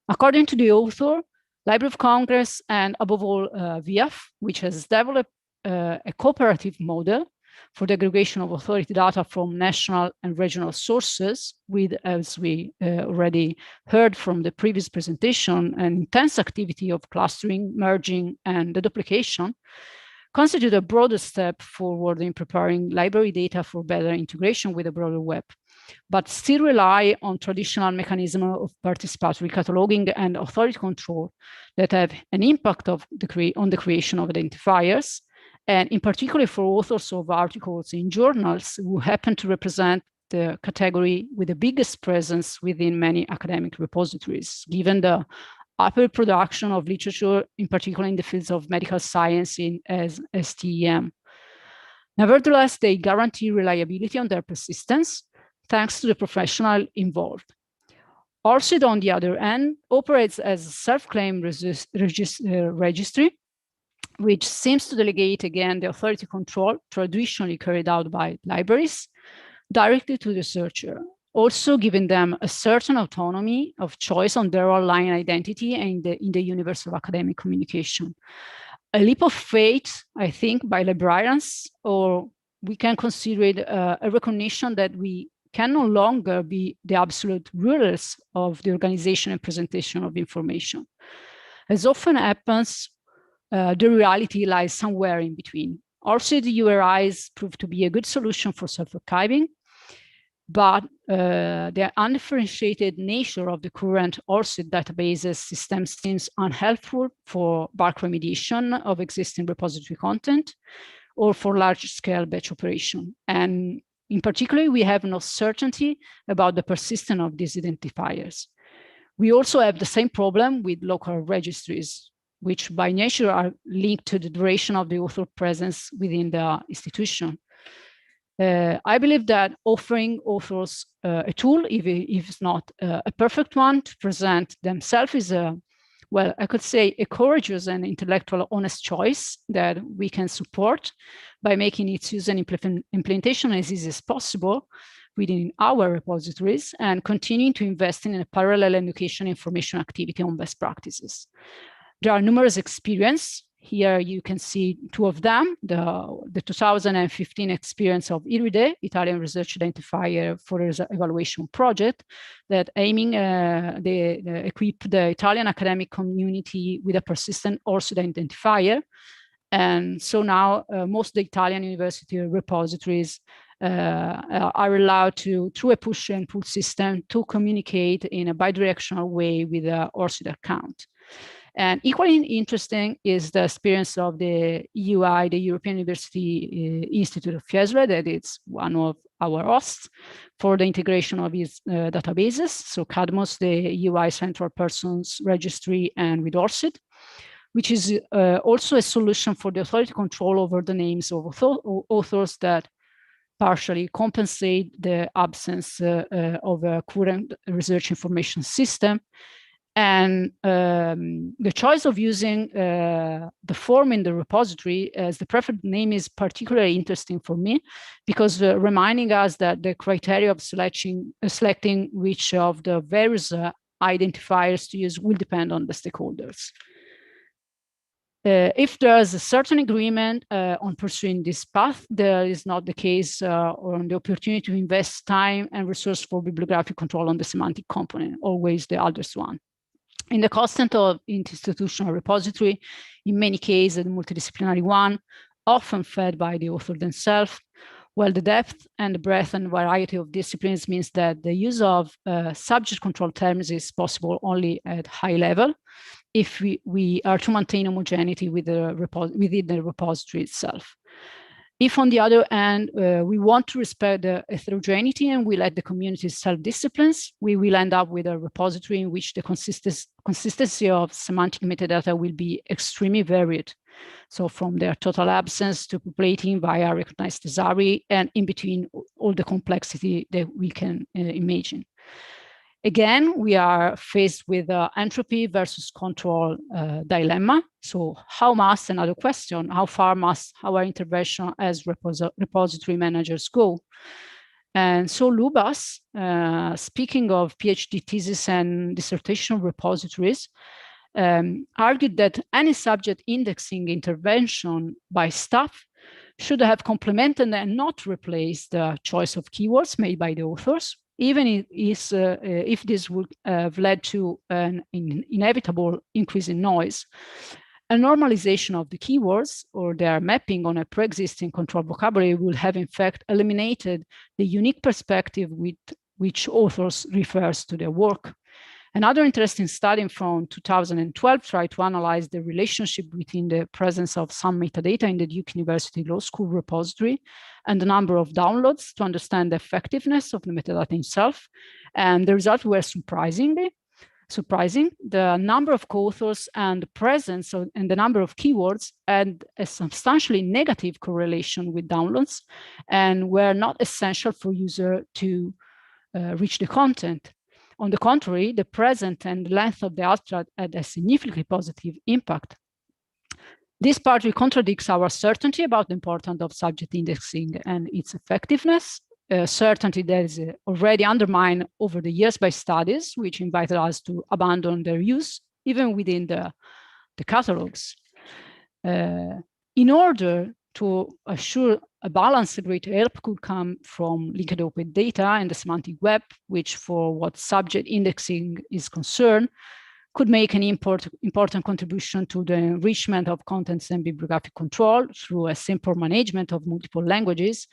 According to the author, Library of Congress, and above all VIAF, which has developed a cooperative model for the aggregation of authority data from national and regional sources with, as we already heard from the previous presentation, an intense activity of clustering, merging, and deduplication, constitute a broader step forward in preparing library data for better integration with the broader web, but still rely on traditional mechanisms of participatory cataloging and authority control that have an impact on the creation of identifiers, and in particular for authors of articles in journals who happen to represent the category with the biggest presence within many academic repositories, given the upper production of literature, in particular in the fields of medical science as STEM. Nevertheless, they guarantee reliability on their persistence, thanks to the professional involved. ORCID, on the other hand, operates as a self-claimed registry, which seems to delegate again the authority control traditionally carried out by libraries directly to the searcher, also giving them a certain autonomy of choice on their online identity and in the universe of academic communication. A leap of faith, I think, by librarians, or we can consider it a recognition that we can no longer be the absolute rulers of the organization and presentation of information. As often happens, the reality lies somewhere in between. Also, the URIs prove to be a good solution for self-archiving, but the undifferentiated nature of the current ORCID databases system seems unhelpful for bulk remediation of existing repository content or for large-scale batch operation. And in particular, we have no certainty about the persistence of these identifiers. We also have the same problem with local registries, which by nature are linked to the duration of the author presence within the institution. I believe that offering authors a tool, if it's not a perfect one, to present themselves is well, I could say a courageous and intellectual honest choice that we can support by making its use and implementation as easy as possible within our repositories and continuing to invest in a parallel education information activity on best practices. There are numerous experiences. Here you can see 2 of them, the 2015 experience of IRIDE, Italian Research Identifier for Evaluation Project, that aiming to equip the Italian academic community with a persistent ORCID identifier. And so now most of the Italian university repositories are allowed to, through a push and pull system, to communicate in a bidirectional way with the ORCID account. And equally interesting is the experience of the EUI, the European University Institute of Fiesole, that it's one of our hosts for the integration of its databases. So CADMOS, the EUI Central Persons Registry, and with ORCID, which is also a solution for the authority control over the names of authors that partially compensate the absence of a current research information system. And the choice of using the form in the repository as the preferred name is particularly interesting for me, because reminding us that the criteria of selecting which of the various identifiers to use will depend on the stakeholders. If there's a certain agreement on pursuing this path, there is not the case on the opportunity to invest time and resource for bibliographic control on the semantic component, always the oldest one. In the content of institutional repository, in many cases, the multidisciplinary one, often fed by the author themselves, while the depth and the breadth and variety of disciplines means that the use of subject control terms is possible only at high level if we are to maintain homogeneity within the repository itself. If, on the other hand, we want to respect the heterogeneity and we let the community's self-disciplines, we will end up with a repository in which the consistency of semantic metadata will be extremely varied. So from their total absence to populating via recognized thesauri, and in between all the complexity that we can imagine. Again, we are faced with entropy versus control dilemma. So how must, another question, how far must our intervention as repository managers go? And so Lubas, speaking of PhD thesis and dissertation repositories, argued that any subject indexing intervention by staff should have complemented and not replaced the choice of keywords made by the authors, even if this would have led to an inevitable increase in noise. A normalization of the keywords or their mapping on a pre-existing control vocabulary will have in fact eliminated the unique perspective with which authors refers to their work. Another interesting study from 2012 tried to analyze the relationship between the presence of some metadata in the Duke University Law School repository and the number of downloads to understand the effectiveness of the metadata itself. And the results were surprising. The number of co-authors and the presence and the number of keywords had a substantially negative correlation with downloads and were not essential for user to reach the content. On the contrary, the presence and length of the abstract had a significantly positive impact. This partly contradicts our certainty about the importance of subject indexing and its effectiveness, certainty that is already undermined over the years by studies, which invited us to abandon their use, even within the catalogs. In order to assure a balance, great help could come from linked open data and the semantic web, which for what subject indexing is concerned, could make an important contribution to the enrichment of contents and bibliographic control through a simple management of multiple languages,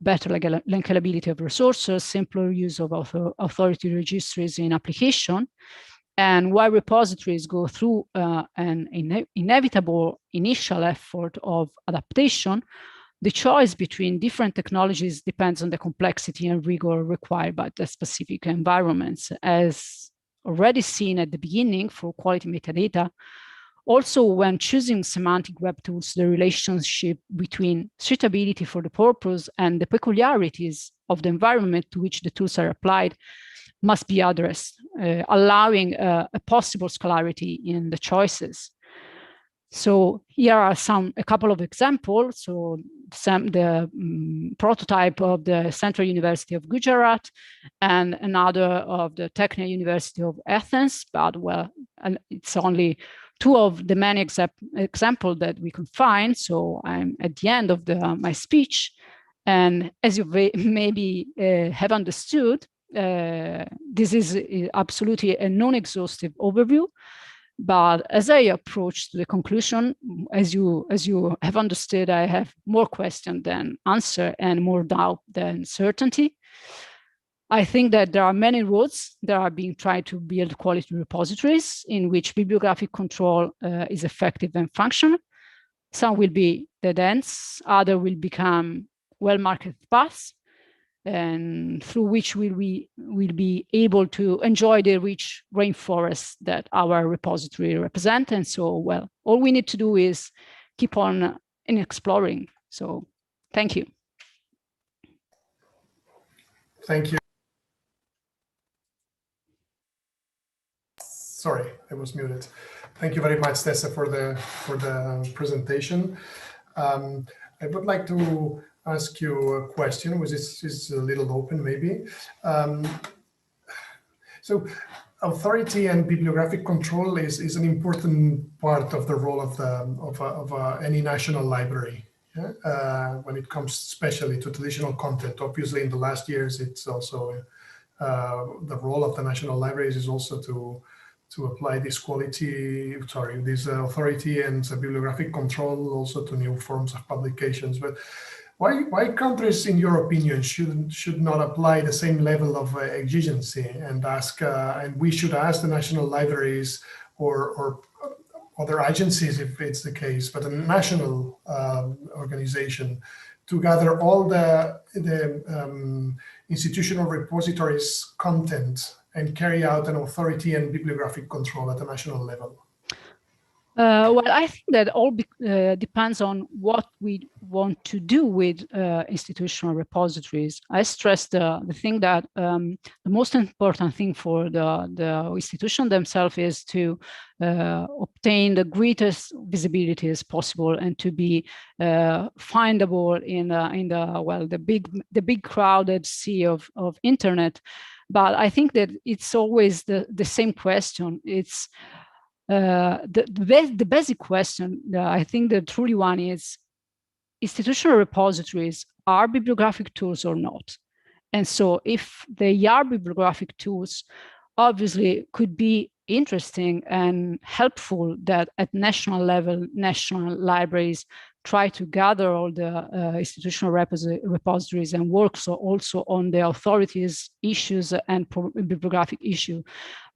better linkability of resources, simpler use of authority registries in application. And while repositories go through an inevitable initial effort of adaptation, the choice between different technologies depends on the complexity and rigor required by the specific environments. As already seen at the beginning for quality metadata, also when choosing semantic web tools, the relationship between suitability for the purpose and the peculiarities of the environment to which the tools are applied must be addressed, allowing a possible scalarity in the choices. So here are a couple of examples. So the prototype of the Central University of Gujarat and another of the Technical University of Athens, but well, it's only two of the many examples that we could find. So I'm at the end of my speech. And as you maybe have understood, this is absolutely a non-exhaustive overview, but as I approach the conclusion, as you have understood, I have more questions than answer and more doubt than certainty. I think that there are many routes that are being tried to build quality repositories in which bibliographic control is effective and functional. Some will be dead ends, other will become well-marked paths, and through which we'll be able to enjoy the rich rainforests that our repository represent. And so, well, all we need to do is keep on exploring. So thank you. Thank you. Sorry, I was muted. Thank you very much, Tessa, for the presentation. I would like to ask you a question, which is a little open, maybe. So, authority and bibliographic control is an important part of the role of any national library. Yeah? When it comes especially to traditional content. Obviously, in the last years, it's also the role of the national libraries is also to apply this authority and bibliographic control also to new forms of publications. But why countries, in your opinion, should not apply the same level of exigency and and we should ask the national libraries or other agencies, if it's the case, but a national organization, to gather all the institutional repositories content and carry out an authority and bibliographic control at the national level? Well, I think that all depends on what we want to do with institutional repositories. I stress the thing that the most important thing for the institution themselves is to obtain the greatest visibility as possible and to be findable in the big crowded sea of internet. But I think that it's always the same question. It's the basic question. I think the truly one is: institutional repositories are bibliographic tools or not? And so, if they are bibliographic tools, obviously could be interesting and helpful that at national level, national libraries try to gather all the institutional repositories and work also on the authorities' issues and bibliographic issue.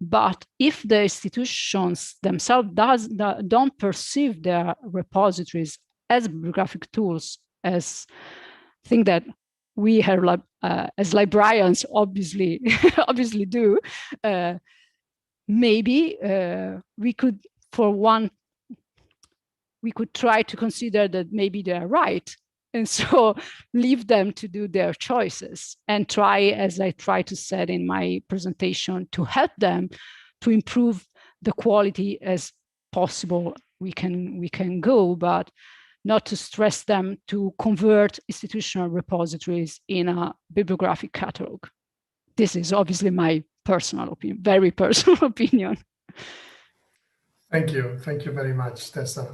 But if the institutions themselves don't perceive their repositories as bibliographic tools, as thing that we have as librarians obviously do, maybe we could try to consider that maybe they're right, and so leave them to do their choices and try, as I try to say in my presentation, to help them to improve the quality as possible we can go, but not to stress them to convert institutional repositories in a bibliographic catalog. This is obviously my personal opinion, very personal opinion. Thank you very much, Tessa.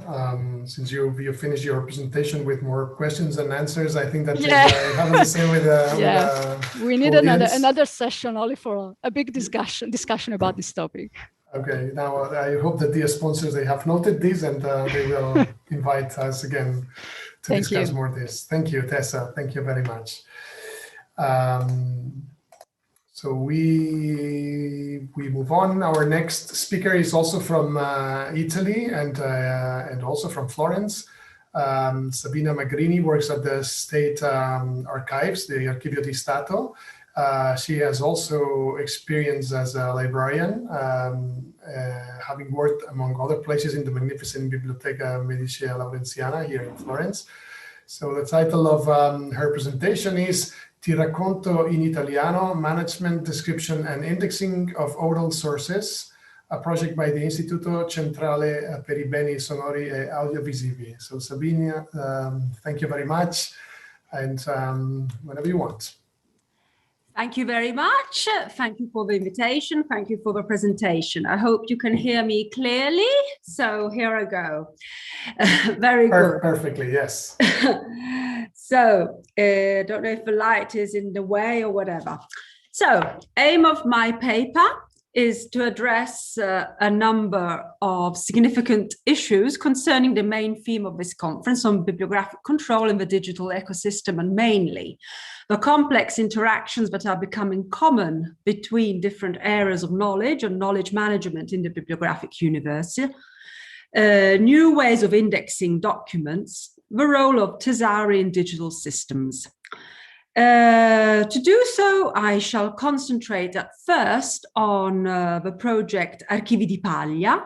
Since you finished your presentation with more questions and answers, I think that happens the same with we need another session only for a big discussion about this topic. Okay, now I hope that the sponsors, they have noted this and they will invite us again to discuss more of this. Thank you, Tessa. Thank you very much. So we move on. Our next speaker is also from Italy and also from Florence. Sabina Magrini works at the State Archives, the Archivio di Stato. She has also experience as a librarian, having worked among other places in the magnificent Biblioteca Medicea Laurenziana here in Florence. So the title of her presentation is Ti racconto in Italiano, Management, Description and Indexing of Oral Sources, a project by the Istituto Centrale per i Beni Sonori e Audiovisivi. So Sabina, thank you very much, and whenever you want. Thank you very much. Thank you for the invitation. Thank you for the presentation. I hope you can hear me clearly. So here I go. Very good. Perfectly, yes. So don't know if the light is in the way or whatever. So aim of my paper is to address a number of significant issues concerning the main theme of this conference on bibliographic control in the digital ecosystem, and mainly the complex interactions that are becoming common between different areas of knowledge and knowledge management in the bibliographic universe, new ways of indexing documents, the role of Tesari in digital systems. To do so, I shall concentrate at first on the project Archivi di Paglia,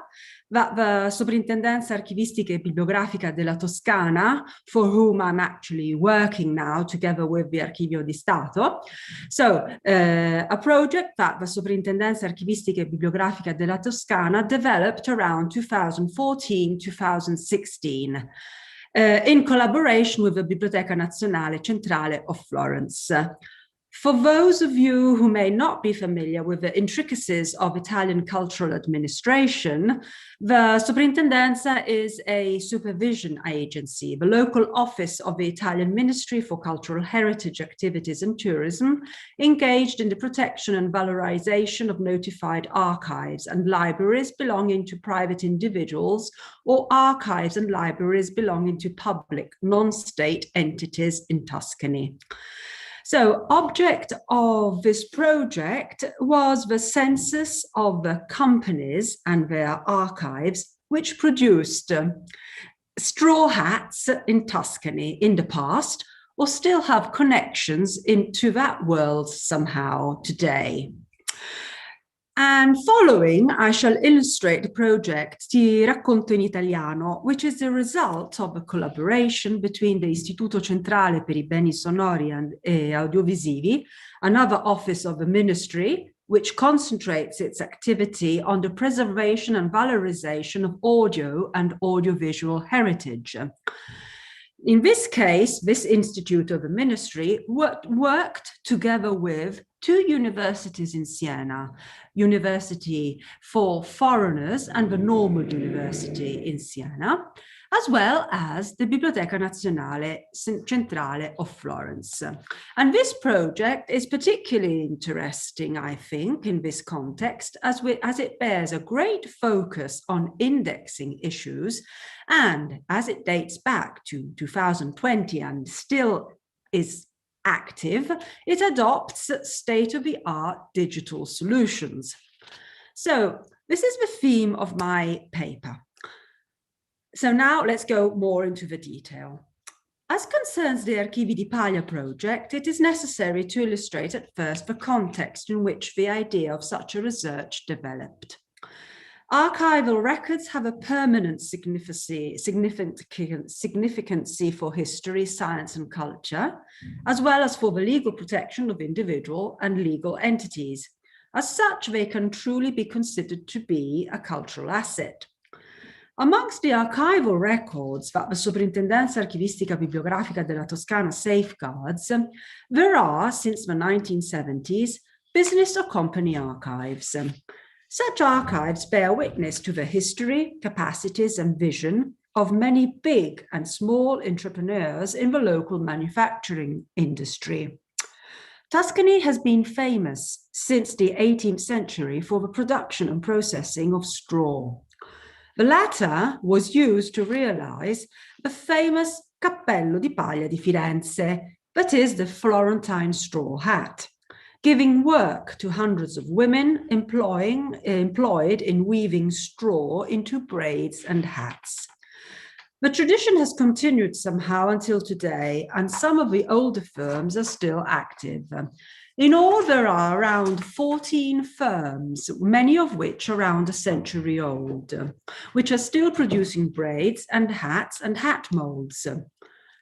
that the Soprintendenza Archivistica e Bibliografica della Toscana, for whom I'm actually working now together with the Archivio di Stato. So, a project that the Soprintendenza Archivistica e Bibliografica della Toscana developed around 2014-2016. In collaboration with the Biblioteca Nazionale Centrale of Florence. For those of you who may not be familiar with the intricacies of Italian cultural administration, the Soprintendenza is a supervision agency, the local office of the Italian Ministry for Cultural Heritage Activities and Tourism, engaged in the protection and valorization of notified archives and libraries belonging to private individuals, or archives and libraries belonging to public, non-state entities in Tuscany. So, object of this project was the census of the companies and their archives which produced straw hats in Tuscany in the past, or still have connections into that world somehow today. And following, I shall illustrate the project Ti racconto in italiano, which is the result of a collaboration between the Istituto Centrale per i Beni Sonori e Audiovisivi, another office of the ministry, which concentrates its activity on the preservation and valorization of audio and audiovisual heritage. In this case, this institute of the ministry worked together with two universities in Siena, University for Foreigners and the Normal University in Siena, as well as the Biblioteca Nazionale Centrale of Florence. And this project is particularly interesting, I think, in this context, as it bears a great focus on indexing issues, and as it dates back to 2020 and still is active, it adopts state-of-the-art digital solutions. So this is the theme of my paper. So now let's go more into the detail. As concerns the Archivi di Paglia project, it is necessary to illustrate at first the context in which the idea of such a research developed. Archival records have a permanent significancy for history, science, and culture, as well as for the legal protection of individual and legal entities. As such, they can truly be considered to be a cultural asset. Amongst the archival records that the Soprintendenza Archivistica Bibliografica della Toscana safeguards, there are, since the 1970s, business or company archives. Such archives bear witness to the history, capacities, and vision of many big and small entrepreneurs in the local manufacturing industry. Tuscany has been famous since the 18th century for the production and processing of straw. The latter was used to realize the famous Cappello di Paglia di Firenze, that is the Florentine straw hat, giving work to hundreds of women employed in weaving straw into braids and hats. The tradition has continued somehow until today, and some of the older firms are still active. In all, there are around 14 firms, many of which are around a century old, which are still producing braids and hat molds.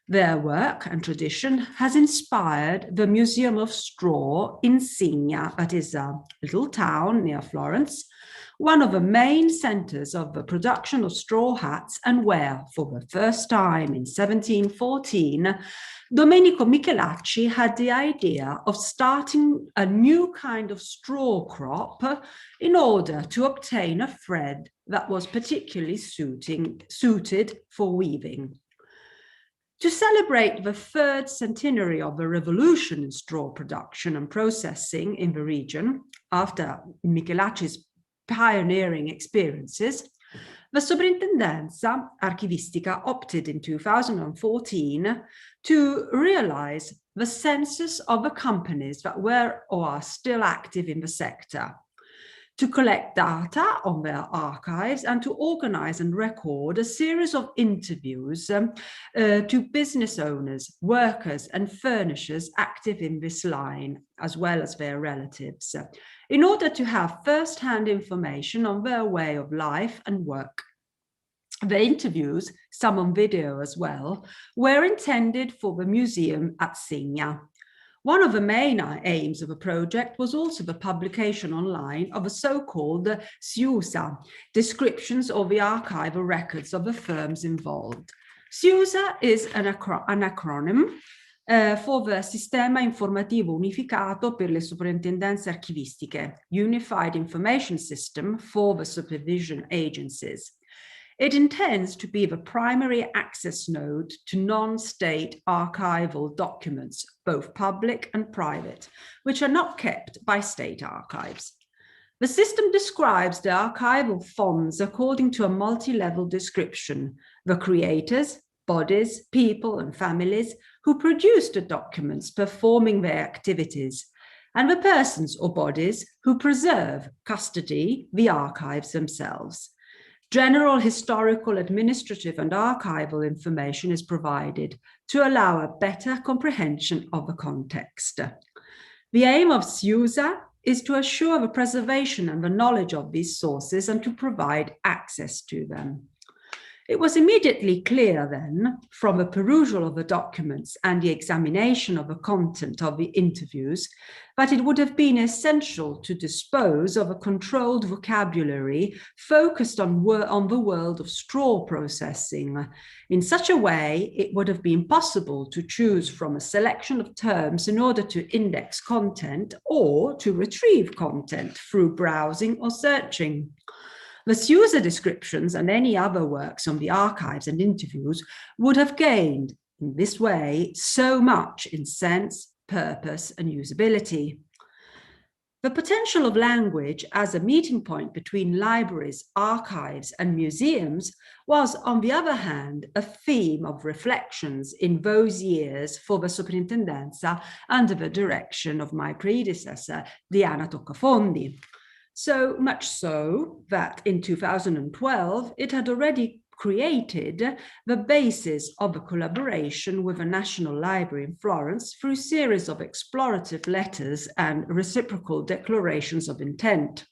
Their work and tradition has inspired the Museum of Straw in Signa, that is a little town near Florence, one of the main centers of the production of straw hats, and where, for the first time in 1714, Domenico Michelacci had the idea of starting a new kind of straw crop in order to obtain a thread that was particularly suited for weaving. To celebrate the 3rd centenary of the revolution in straw production and processing in the region, after Michelacci's pioneering experiences, the Soprintendenza Archivistica opted in 2014 to realize the census of the companies that were or are still active in the sector, to collect data on their archives and to organize and record a series of interviews to business owners, workers and furnishers active in this line, as well as their relatives, in order to have first-hand information on their way of life and work. The interviews, some on video as well, were intended for the museum at Signa. One of the main aims of the project was also the publication online of the so-called SIUSA, descriptions of the archival records of the firms involved. SIUSA is an acronym for the Sistema Informativo Unificato per le Soprintendenze Archivistiche, Unified Information System for the Supervision Agencies. It intends to be the primary access node to non-state archival documents, both public and private, which are not kept by state archives. The system describes the archival fonds according to a multi-level description: the creators, bodies, people and families who produced the documents performing their activities, and the persons or bodies who preserve, custody the archives themselves. General historical, administrative and archival information is provided to allow a better comprehension of the context. The aim of SIUSA is to assure the preservation and the knowledge of these sources and to provide access to them. It was immediately clear then, from the perusal of the documents and the examination of the content of the interviews, that it would have been essential to dispose of a controlled vocabulary focused on the world of straw processing. In such a way, it would have been possible to choose from a selection of terms in order to index content or to retrieve content through browsing or searching. The SIUSA descriptions and any other works on the archives and interviews would have gained, in this way, so much in sense, purpose, and usability. The potential of language as a meeting point between libraries, archives, and museums was, on the other hand, a theme of reflections in those years for the Soprintendenza under the direction of my predecessor, Diana Toccafondi. So much so that in 2012, it had already created the basis of a collaboration with the National Library in Florence through a series of explorative letters and reciprocal declarations of intent.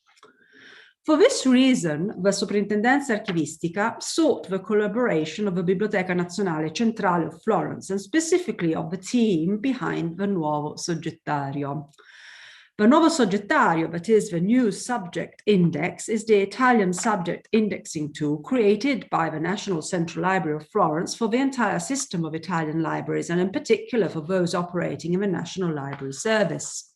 For this reason, the Soprintendenza Archivistica sought the collaboration of the Biblioteca Nazionale Centrale of Florence and specifically of the team behind the Nuovo Soggettario. The Nuovo Soggettario, that is the new subject index, is the Italian subject indexing tool created by the National Central Library of Florence for the entire system of Italian libraries, and in particular for those operating in the National Library Service.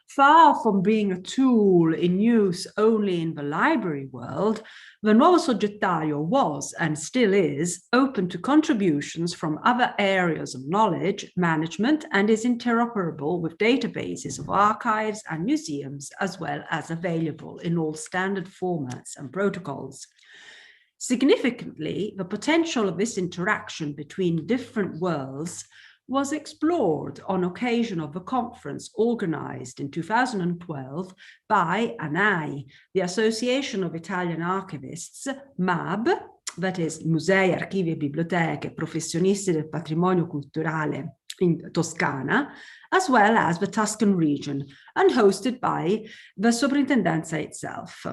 Far from being a tool in use only in the library world, the Nuovo Soggettario was, and still is, open to contributions from other areas of knowledge management and is interoperable with databases of archives and museums, as well as available in all standard formats and protocols. Significantly, the potential of this interaction between different worlds was explored on occasion of the conference organized in 2012 by ANAI, the Association of Italian Archivists, MAB, that is Musei, Archivi e Biblioteche Professionisti del Patrimonio Culturale in Toscana, as well as the Tuscan region, and hosted by the Soprintendenza itself.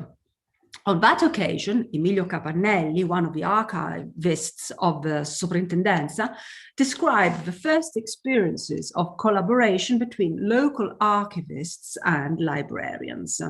On that occasion, Emilio Capannelli, one of the archivists of the Soprintendenza, described the first experiences of collaboration between local archivists and librarians.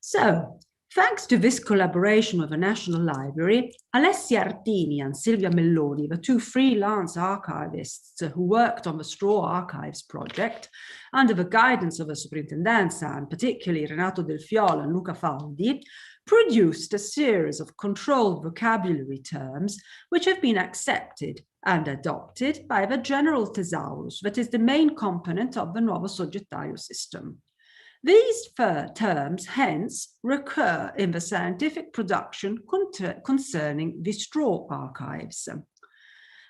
So, thanks to this collaboration with the National Library, Alessia Artini and Silvia Melloni, the two freelance archivists who worked on the Straw Archives project, under the guidance of the Soprintendenza, and particularly Renato Del Fiolo and Luca Faldi, produced a series of controlled vocabulary terms which have been accepted and adopted by the General Thesaurus, that is the main component of the Nuovo Soggettario system. These terms, hence, recur in the scientific production concerning the straw archives.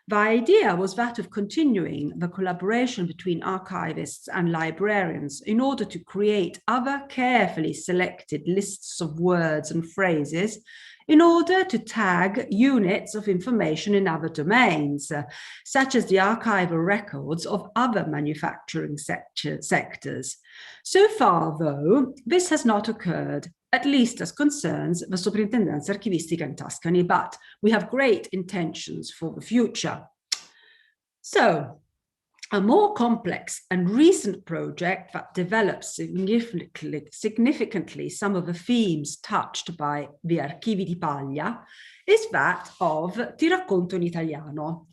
The idea was that of continuing the collaboration between archivists and librarians in order to create other carefully selected lists of words and phrases in order to tag units of information in other domains, such as the archival records of other manufacturing sectors. So far, though, this has not occurred, at least as concerns the Soprintendenza Archivistica in Tuscany, but we have great intentions for the future. So, a more complex and recent project that develops significantly some of the themes touched by the Archivi di Paglia is that of Ti racconto in Italiano.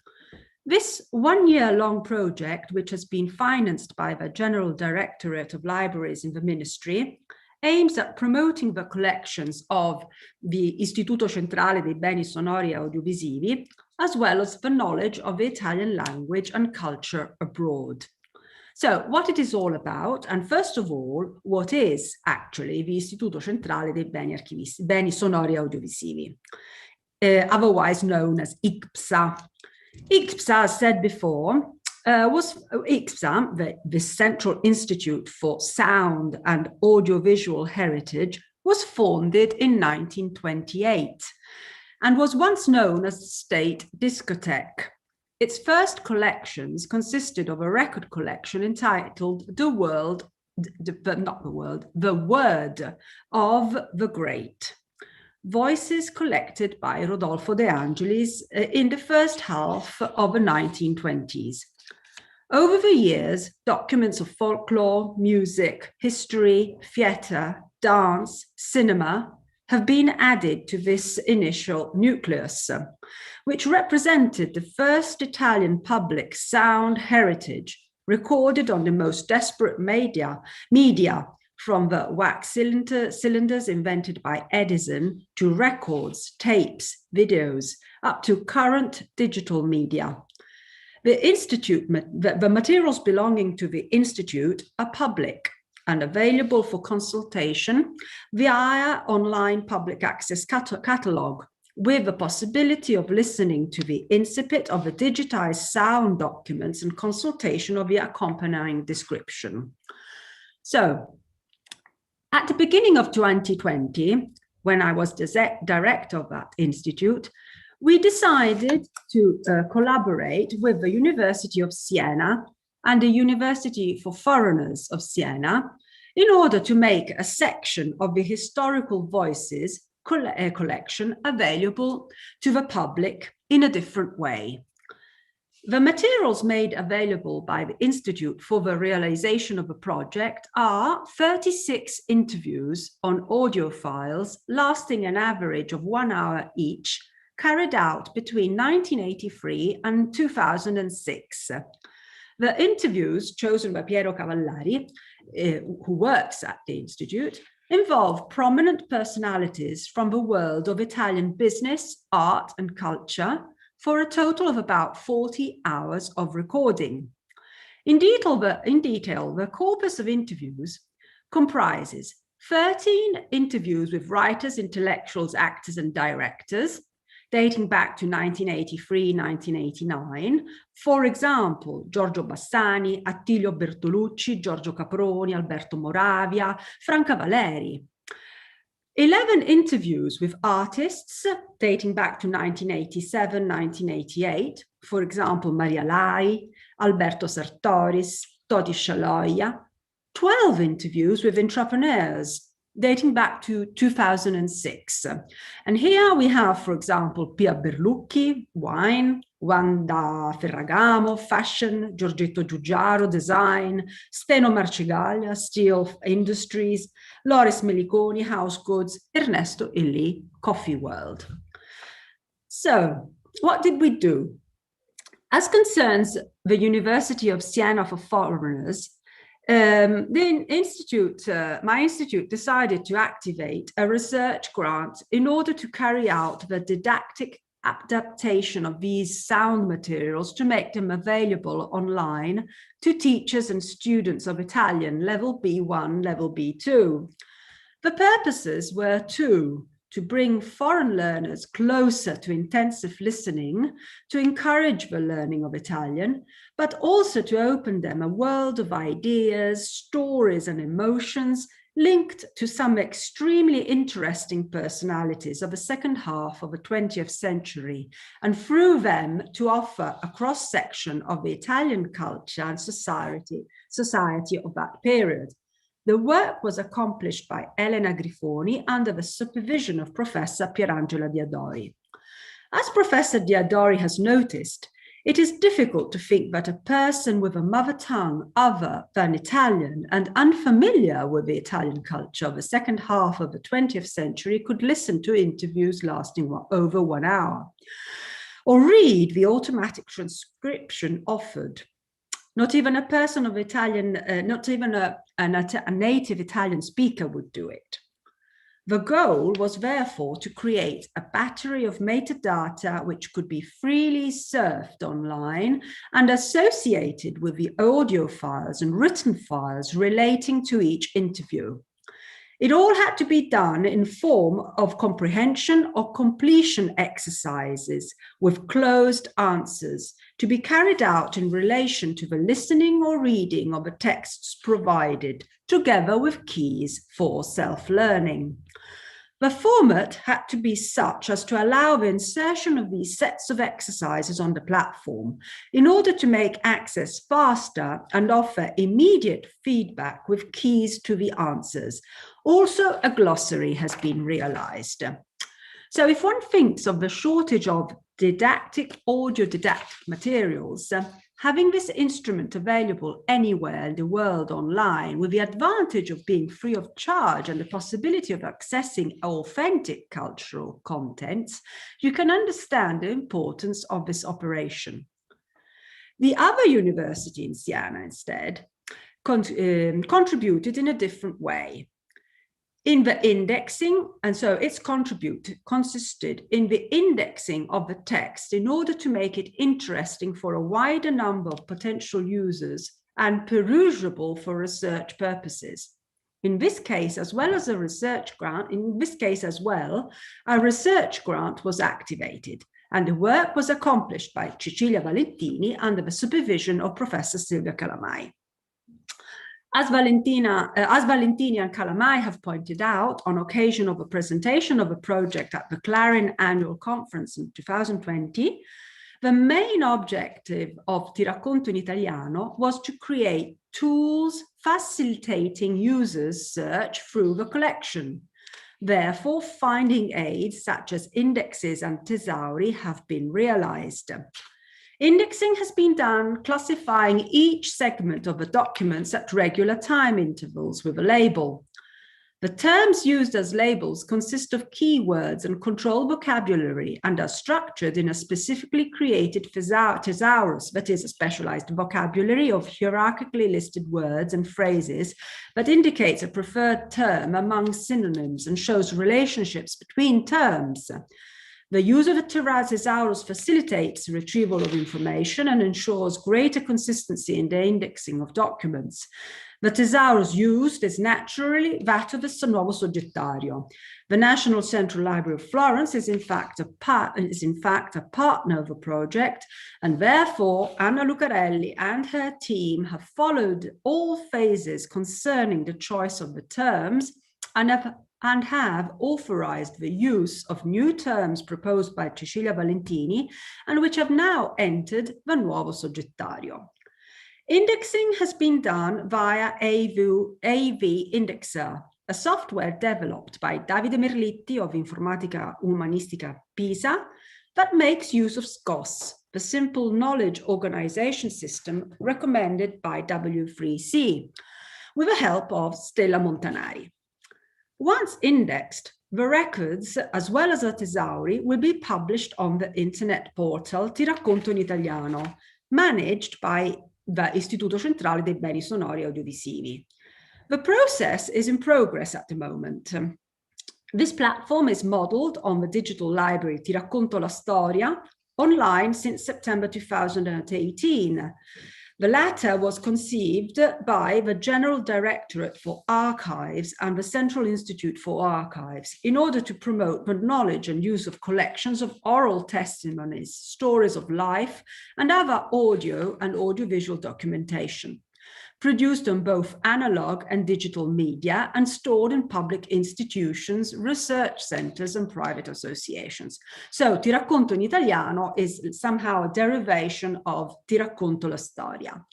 This one-year-long project, which has been financed by the General Directorate of Libraries in the Ministry, aims at promoting the collections of the Istituto Centrale dei Beni Sonori e Audiovisivi, as well as the knowledge of the Italian language and culture abroad. So, what it is all about, and first of all, what is actually the Istituto Centrale dei Beni Sonori e Audiovisivi, otherwise known as ICPSA. ICPSA, as said before, was ICPSA, the Central Institute for Sound and Audiovisual Heritage, was founded in 1928 and was once known as the State Discotheque. Its first collections consisted of a record collection entitled The Word of the Great, voices collected by Rodolfo De Angelis in the first half of the 1920s. Over the years, documents of folklore, music, history, theatre, dance, cinema have been added to this initial nucleus, which represented the first Italian public sound heritage recorded on the most desperate media from the wax cylinders invented by Edison to records, tapes, videos, up to current digital media. The materials belonging to the Institute are public and available for consultation via online public access catalogue, with the possibility of listening to the incipit of the digitized sound documents and consultation of the accompanying description. So, at the beginning of 2020, when I was the director of that institute, we decided to collaborate with the University of Siena and the University for Foreigners of Siena in order to make a section of the historical voices collection available to the public in a different way. The materials made available by the Institute for the realization of the project are 36 interviews on audio files lasting an average of 1 hour each, carried out between 1983 and 2006. The interviews chosen by Piero Cavallari, who works at the Institute, involve prominent personalities from the world of Italian business, art, and culture for a total of about 40 hours of recording. In detail, the corpus of interviews comprises 13 interviews with writers, intellectuals, actors, and directors, dating back to 1983-1989. For example, Giorgio Bassani, Attilio Bertolucci, Giorgio Caproni, Alberto Moravia, Franca Valeri. 11 interviews with artists dating back to 1987-1988. For example, Maria Lai, Alberto Sartoris, Toti Scialoia. 12 interviews with entrepreneurs dating back to 2006. And here we have, for example, Pia Berlucchi, wine, Wanda Ferragamo, fashion, Giorgetto Giugiaro, design, Steno Marcegaglia, steel industries, Loris Meliconi, house goods, Ernesto Illy, coffee world. So, what did we do? As concerns the University of Siena for Foreigners, My institute decided to activate a research grant in order to carry out the didactic adaptation of these sound materials to make them available online to teachers and students of Italian level B1, level B2. The purposes were two: to bring foreign learners closer to intensive listening, to encourage the learning of Italian, but also to open them a world of ideas, stories, and emotions linked to some extremely interesting personalities of the second half of the 20th century, and through them to offer a cross-section of the Italian culture and society of that period. The work was accomplished by Elena Grifoni under the supervision of Professor Pierangelo Diadori. As Professor Diadori has noticed, it is difficult to think that a person with a mother tongue other than Italian and unfamiliar with the Italian culture of the second half of the 20th century could listen to interviews lasting over 1 hour, or read the automatic transcription offered. Not even a person of Italian, not even a native Italian speaker would do it. The goal was therefore to create a battery of metadata which could be freely surfed online and associated with the audio files and written files relating to each interview. It all had to be done in form of comprehension or completion exercises with closed answers to be carried out in relation to the listening or reading of the texts provided, together with keys for self-learning. The format had to be such as to allow the insertion of these sets of exercises on the platform in order to make access faster and offer immediate feedback with keys to the answers. Also, a glossary has been realized. So if one thinks of the shortage of audio didactic materials, having this instrument available anywhere in the world online with the advantage of being free of charge and the possibility of accessing authentic cultural contents, you can understand the importance of this operation. The other university in Siena instead contributed in a different way. In the indexing, and so its consisted in the indexing of the text in order to make it interesting for a wider number of potential users and perusable for research purposes. In this case, as well as a research grant, a research grant was activated, and the work was accomplished by Cecilia Valentini under the supervision of Professor Silvia Calamai. As Valentini and Calamai have pointed out on occasion of a presentation of a project at the Clarin Annual Conference in 2020, the main objective of Ti racconto in Italiano was to create tools facilitating users' search through the collection. Therefore, finding aids such as indexes and thesauri have been realized. Indexing has been done classifying each segment of the documents at regular time intervals with a label. The terms used as labels consist of keywords and control vocabulary and are structured in a specifically created thesaurus, that is a specialized vocabulary of hierarchically listed words and phrases that indicates a preferred term among synonyms and shows relationships between terms. The use of a thesaurus facilitates the retrieval of information and ensures greater consistency in the indexing of documents. The thesaurus used is naturally that of the nuovo soggettario. The National Central Library of Florence is in fact a partner of the project, and therefore Anna Lucarelli and her team have followed all phases concerning the choice of the terms and have authorized the use of new terms proposed by Cecilia Valentini and which have now entered the nuovo soggettario. Indexing has been done via AV Indexer, a software developed by Davide Merlitti of Informatica Umanistica Pisa that makes use of SCOS, the simple knowledge organization system recommended by W3C, with the help of Stella Montanari. Once indexed, the records, as well as the thesauri, will be published on the internet portal Ti racconto in Italiano, managed by Istituto Centrale dei Beni Sonori e Audiovisivi. The process is in progress at the moment. This platform is modeled on the digital library Ti racconto la storia, online since September 2018. The latter was conceived by the General Directorate for Archives and the Central Institute for Archives in order to promote the knowledge and use of collections of oral testimonies, stories of life, and other audio and audiovisual documentation, produced on both analog and digital media and stored in public institutions, research centers, and private associations. So Ti racconto in italiano is somehow a derivation of Ti racconto la storia.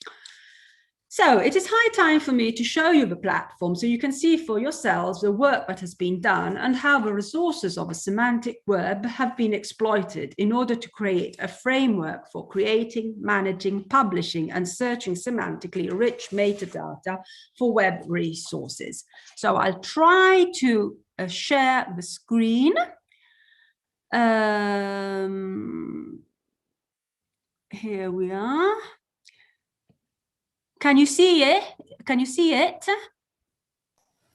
So it is high time for me to show you the platform so you can see for yourselves the work that has been done and how the resources of a semantic web have been exploited in order to create a framework for creating, managing, publishing, and searching semantically rich metadata for web resources. So I'll try to share the screen. Here we are. Can you see it? Can you see it?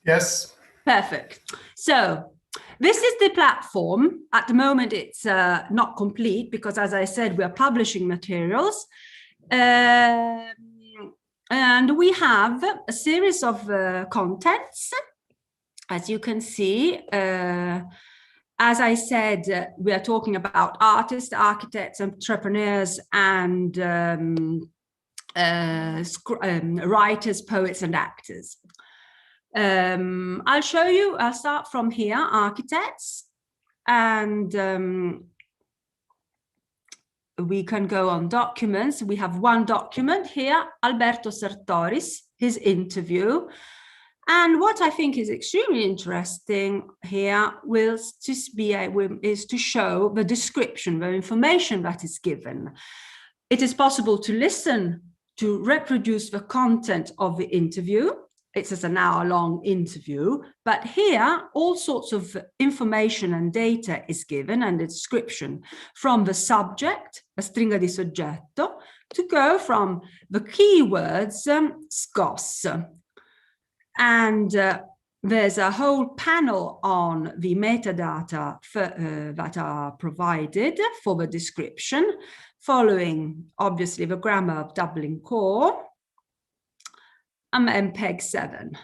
Yes. Perfect. So this is the platform. At the moment, it's not complete because, as I said, we are publishing materials. And we have a series of contents, as you can see. As I said, we are talking about artists, architects, entrepreneurs, and writers, poets, and actors. I'll show you, I'll start from here, architects, and we can go on documents. We have one document here, Alberto Sartoris, his interview. And what I think is extremely interesting here is to show the description, the information that is given. It is possible to listen to reproduce the content of the interview. It's just an hour-long interview, but here all sorts of information and data is given and a description from the subject, la stringa di soggetto, to go from the keywords SCOS. And there's a whole panel on the metadata that are provided for the description, following, obviously, the grammar of Dublin Core and MPEG 7.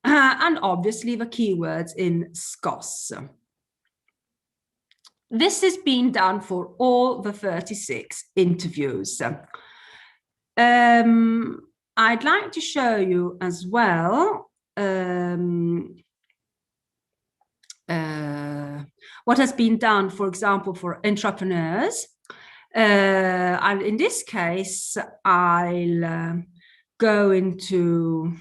And obviously the keywords in SCOS. This is being done for all the 36 interviews. I'd like to show you as well what has been done, for example, for entrepreneurs. And in this case, I'll go into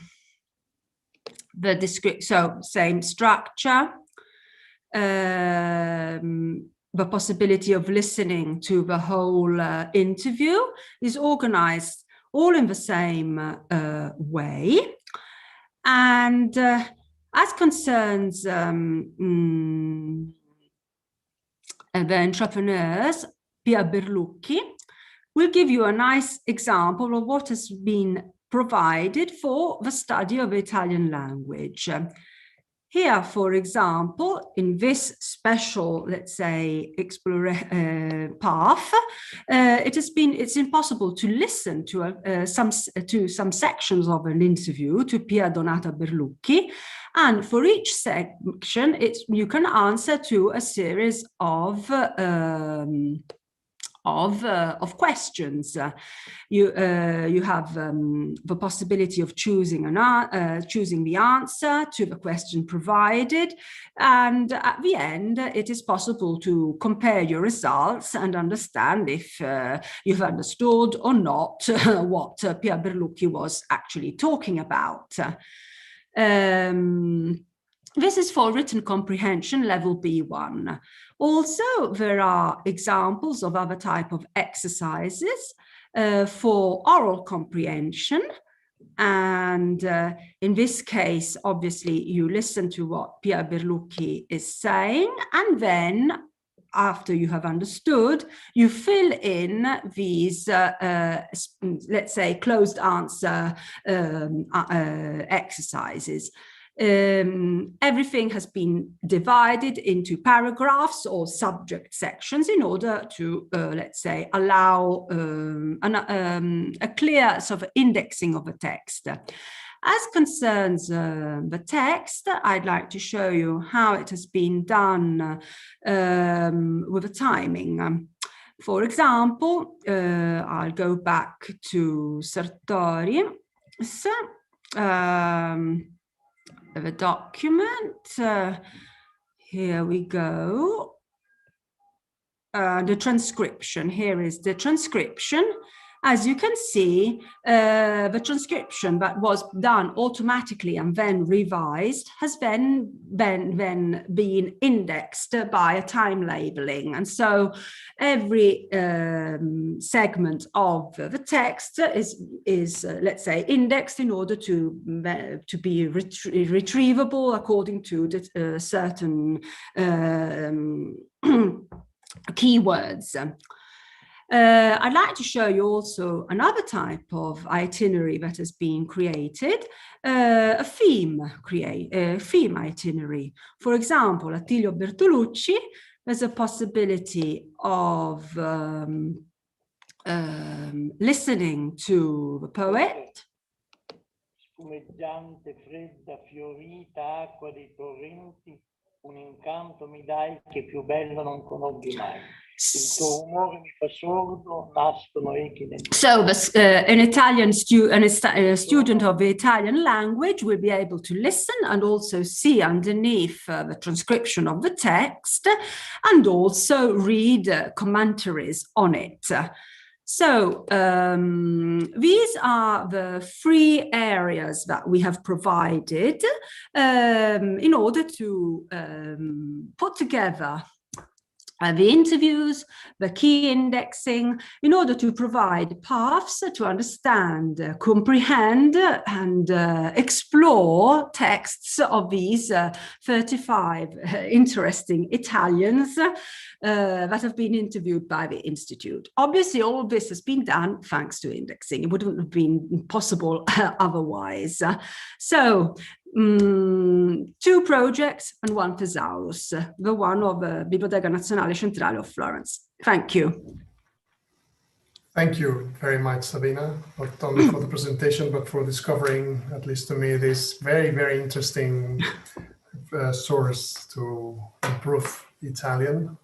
the description, so same structure, the possibility of listening to the whole interview is organized all in the same way. And as concerns the entrepreneurs, Pia Berlucchi will give you a nice example of what has been provided for the study of Italian language. Here, for example, in this special, let's say, path, it's impossible to listen to some sections of an interview to Pia Donata Berlucchi, and for each section, you can answer to a series of questions. You have the possibility of choosing the answer to the question provided, and at the end it is possible to compare your results and understand if you've understood or not what Pia Berlucchi was actually talking about. This is for written comprehension level B1. Also, there are examples of other type of exercises for oral comprehension. And in this case, obviously, you listen to what Pia Berlucchi is saying, and then after you have understood, you fill in these, let's say, closed answer exercises. Everything has been divided into paragraphs or subject sections in order to, let's say, allow a clear sort of indexing of a text. As concerns the text, I'd like to show you how it has been done with a timing. For example, I'll go back to Sartori. So, the document, here we go. The transcription, here is the transcription. As you can see, the transcription that was done automatically and then revised has then been indexed by a time labeling. And so every segment of the text is let's say, indexed in order to be retrievable according to the, certain keywords. I'd like to show you also another type of itinerary that has been created, a theme itinerary. For example, Attilio Bertolucci, there's a possibility of listening to the poet. Spumeggiante, fredda, fiorita, acqua dei torrenti, un incanto mi dai che più bello non conobbi mai. So an Italian student of the Italian language will be able to listen and also see underneath the transcription of the text and also read commentaries on it. So these are the 3 areas that we have provided in order to put together the interviews, the key indexing, in order to provide paths to understand, comprehend, and explore texts of these 35 interesting Italians that have been interviewed by the Institute. Obviously, all of this has been done thanks to indexing. It wouldn't have been possible otherwise. So, 2 projects and 1 thesaurus, the one of the Biblioteca Nazionale Centrale of Florence. Thank you. Thank you very much, Sabina, not only for the presentation, but for discovering, at least to me, this very, very interesting source to improve Italian.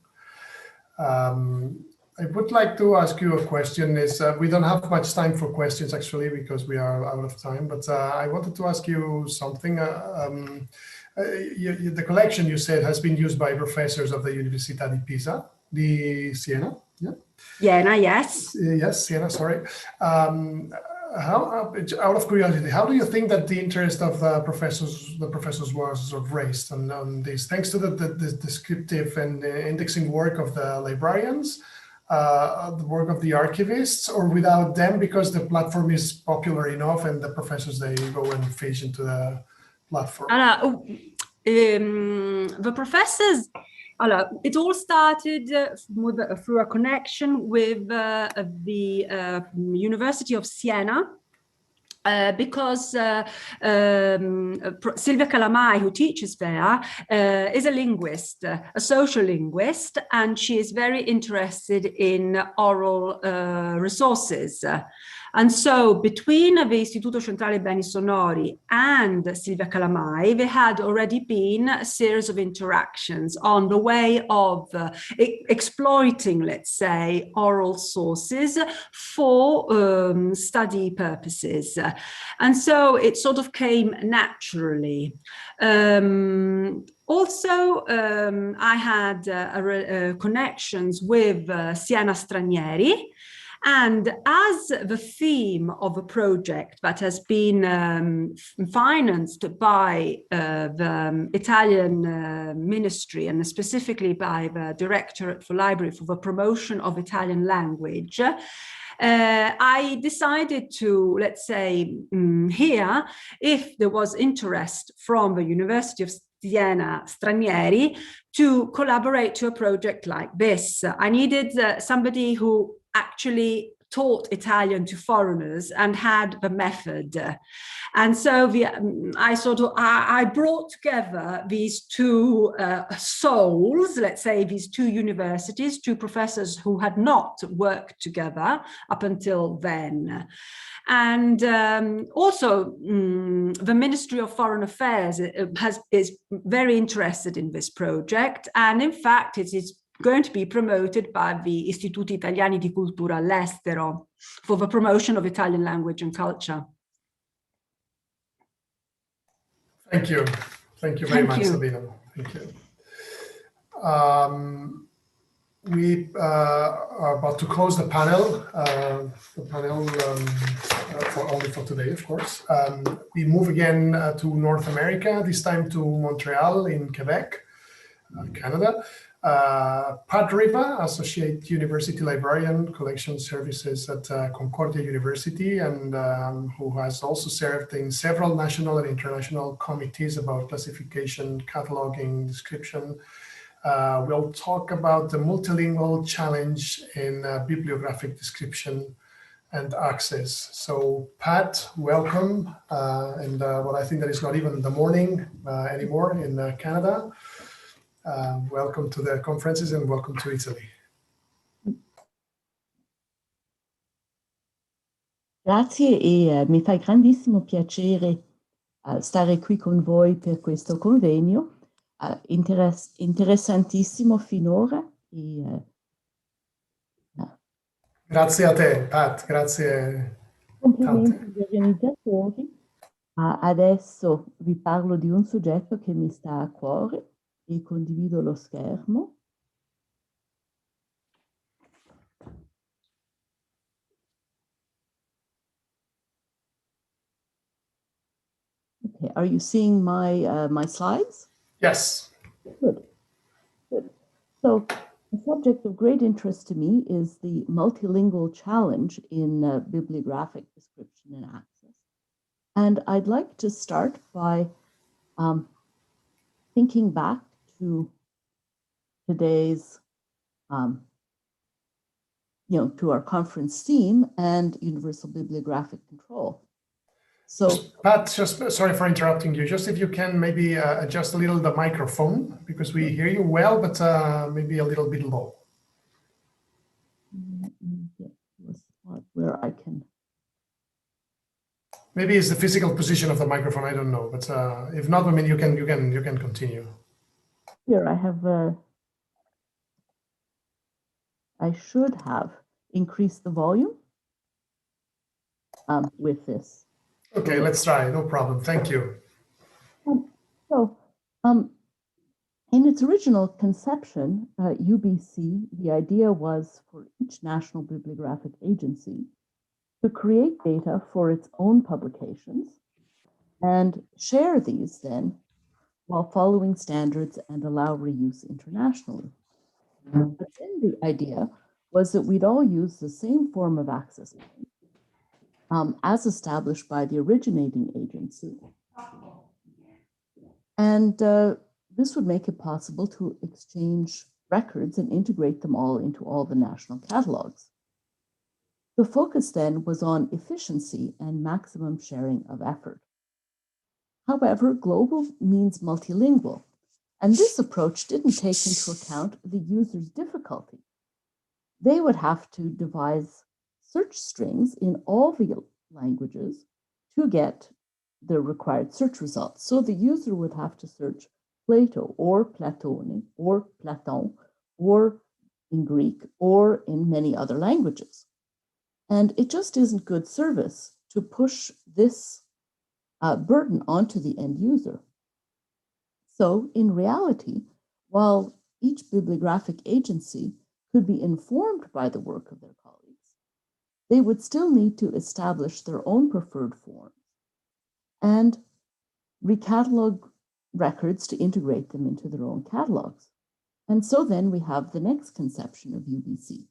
I would like to ask you a question. We don't have much time for questions, actually, because we are out of time. But I wanted to ask you something. The collection, you said, has been used by professors of the Università di Pisa, di Siena. Yeah. Siena, yes. Yes, Siena. Sorry. Out of curiosity, how do you think that the interest of the professors was sort of raised on this? Thanks to the descriptive and indexing work of the librarians, the work of the archivists, or without them, because the platform is popular enough and the professors, they go and fish into the platform? The professors, it all started through a connection with the University of Siena, because Silvia Calamai, who teaches there, is a linguist, a social linguist, and she is very interested in oral resources. And so between the Istituto Centrale Beni Sonori and Silvia Calamai, there had already been a series of interactions on the way of exploiting, let's say, oral sources for study purposes. And so it sort of came naturally. Also, I had connections with Siena Stranieri. And as the theme of a project that has been financed by the Italian ministry, and specifically by the Directorate for Library for the Promotion of Italian Language, I decided to, let's say, hear if there was interest from the University Siena stranieri to collaborate to a project like this. I needed somebody who actually taught Italian to foreigners and had the method. And so I brought together these two souls, let's say these two universities, two professors who had not worked together up until then. And also the Ministry of Foreign Affairs is very interested in this project. And in fact, it is going to be promoted by the Istituti Italiani di Cultura all'Estero for the promotion of Italian language and culture. Thank you. Thank you very much, Sabina. Thank you. We are about to close the panel. Only for today, of course. We move again to North America, this time to Montreal in Quebec, Canada. Pat Riva, Associate University Librarian, Collection Services at Concordia University, and who has also served in several national and international committees about classification, cataloging, description. We'll talk about the multilingual challenge in bibliographic description and access. So Pat, welcome. And what I think that is not even the morning anymore in Canada. Welcome to the conferences and welcome to Italy. Grazie e mi fa grandissimo piacere stare qui con voi per questo convegno. Interessantissimo finora. Grazie a te, Pat, grazie. Complimenti agli organizzatori. Adesso vi parlo di un soggetto che mi sta a cuore e condivido lo schermo. Okay, are you seeing my slides? Yes. Good. Good. So a subject of great interest to me is the multilingual challenge in bibliographic description and access. And I'd like to start by thinking back to today's, to our conference theme and universal bibliographic control. So, Pat, just sorry for interrupting you. Just if you can maybe adjust a little the microphone, because we hear you well, but maybe a little bit low. Let me get to a spot where I can. Maybe it's the physical position of the microphone. I don't know, but if not, I mean, you can continue. Here I have. I should have increased the volume with this. Okay, let's try. No problem. Thank you. In its original conception, UBC, the idea was for each national bibliographic agency to create data for its own publications and share these then while following standards and allow reuse internationally. But then the idea was that we'd all use the same form of access point as established by the originating agency. And this would make it possible to exchange records and integrate them all into all the national catalogs. The focus then was on efficiency and maximum sharing of effort. However, global means multilingual, and this approach didn't take into account the user's difficulty. They would have to devise search strings in all the languages to get the required search results. So the user would have to search Plato or Platone or Platon or in Greek or in many other languages. And it just isn't good service to push this burden onto the end user. So in reality, while each bibliographic agency could be informed by the work of their colleagues, they would still need to establish their own preferred forms and recatalog records to integrate them into their own catalogs. And so then we have the next conception of UBC,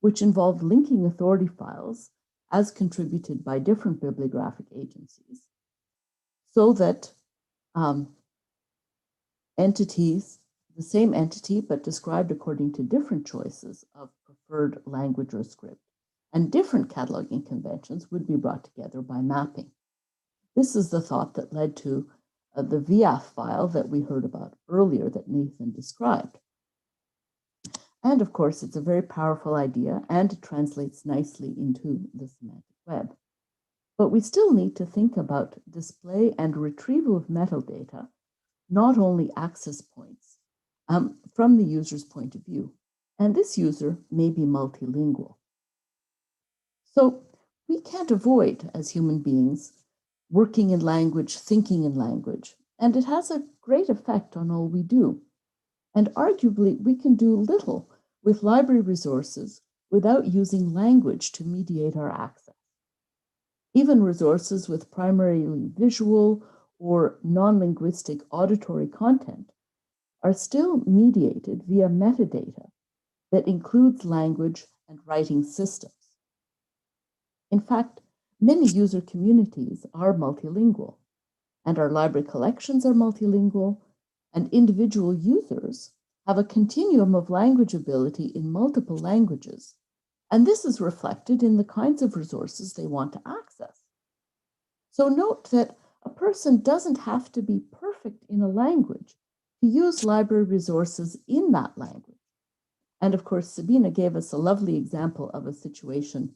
which involved linking authority files as contributed by different bibliographic agencies so that entities, the same entity, but described according to different choices of preferred language or script, and different cataloging conventions would be brought together by mapping. This is the thought that led to the VIAF file that we heard about earlier that Nathan described. And of course, it's a very powerful idea and it translates nicely into the semantic web. But we still need to think about display and retrieval of metadata, not only access points, from the user's point of view. And this user may be multilingual. So we can't avoid, as human beings, working in language, thinking in language, and it has a great effect on all we do. And arguably, we can do little with library resources without using language to mediate our access. Even resources with primarily visual or non-linguistic auditory content are still mediated via metadata that includes language and writing systems. In fact, many user communities are multilingual, and our library collections are multilingual, and individual users have a continuum of language ability in multiple languages, and this is reflected in the kinds of resources they want to access. So note that a person doesn't have to be perfect in a language to use library resources in that language. And of course, Sabina gave us a lovely example of a situation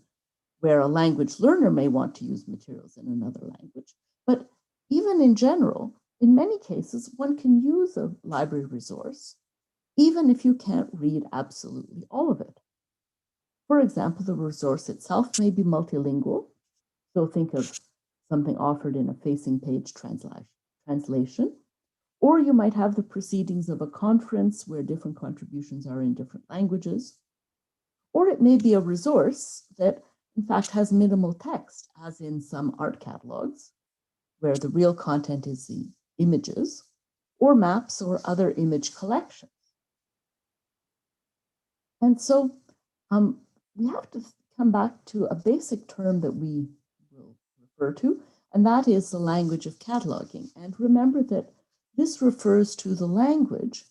where a language learner may want to use materials in another language. But even in general, in many cases, one can use a library resource, even if you can't read absolutely all of it. For example, the resource itself may be multilingual. So think of something offered in a facing page translation. Or you might have the proceedings of a conference where different contributions are in different languages. Or it may be a resource that in fact has minimal text, as in some art catalogs, where the real content is the images, or maps or other image collections. And so we have to come back to a basic term that we will refer to, and that is the language of cataloging. And remember that this refers to the language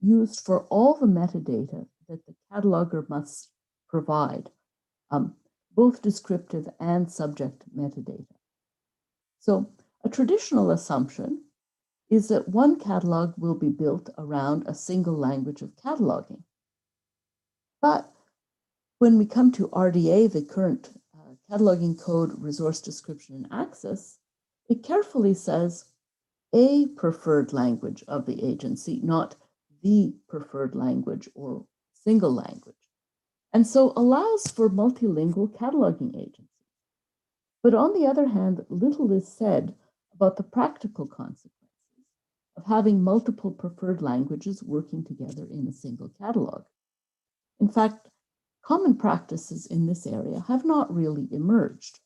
used for all the metadata that the cataloger must provide, both descriptive and subject metadata. So a traditional assumption is that one catalog will be built around a single language of cataloging. But when we come to RDA, the current cataloging code, resource description and access, it carefully says a preferred language of the agency, not the preferred language or single language, and so allows for multilingual cataloging agencies. But on the other hand, little is said about the practical consequences of having multiple preferred languages working together in a single catalog. In fact, common practices in this area have not really emerged.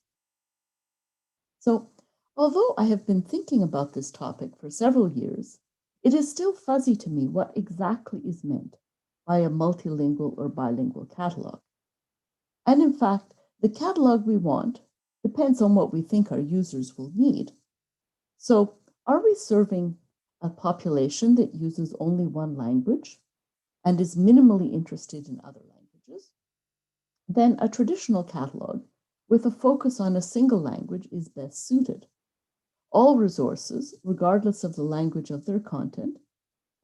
So, although I have been thinking about this topic for several years, it is still fuzzy to me what exactly is meant by a multilingual or bilingual catalog. And in fact, the catalog we want depends on what we think our users will need. So, are we serving a population that uses only one language and is minimally interested in other languages? Then a traditional catalog with a focus on a single language is best suited. All resources, regardless of the language of their content,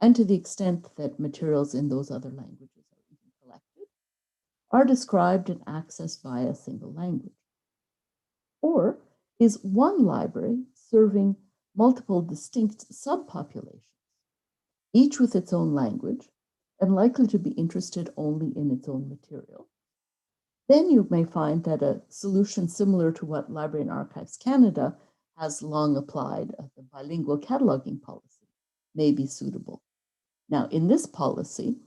and to the extent that materials in those other languages are even collected, are described and accessed via a single language. Or is one library serving multiple distinct subpopulations, each with its own language and likely to be interested only in its own material? Then you may find that a solution similar to what Library and Archives Canada has long applied, the bilingual cataloging policy, may be suitable. Now, in this policy,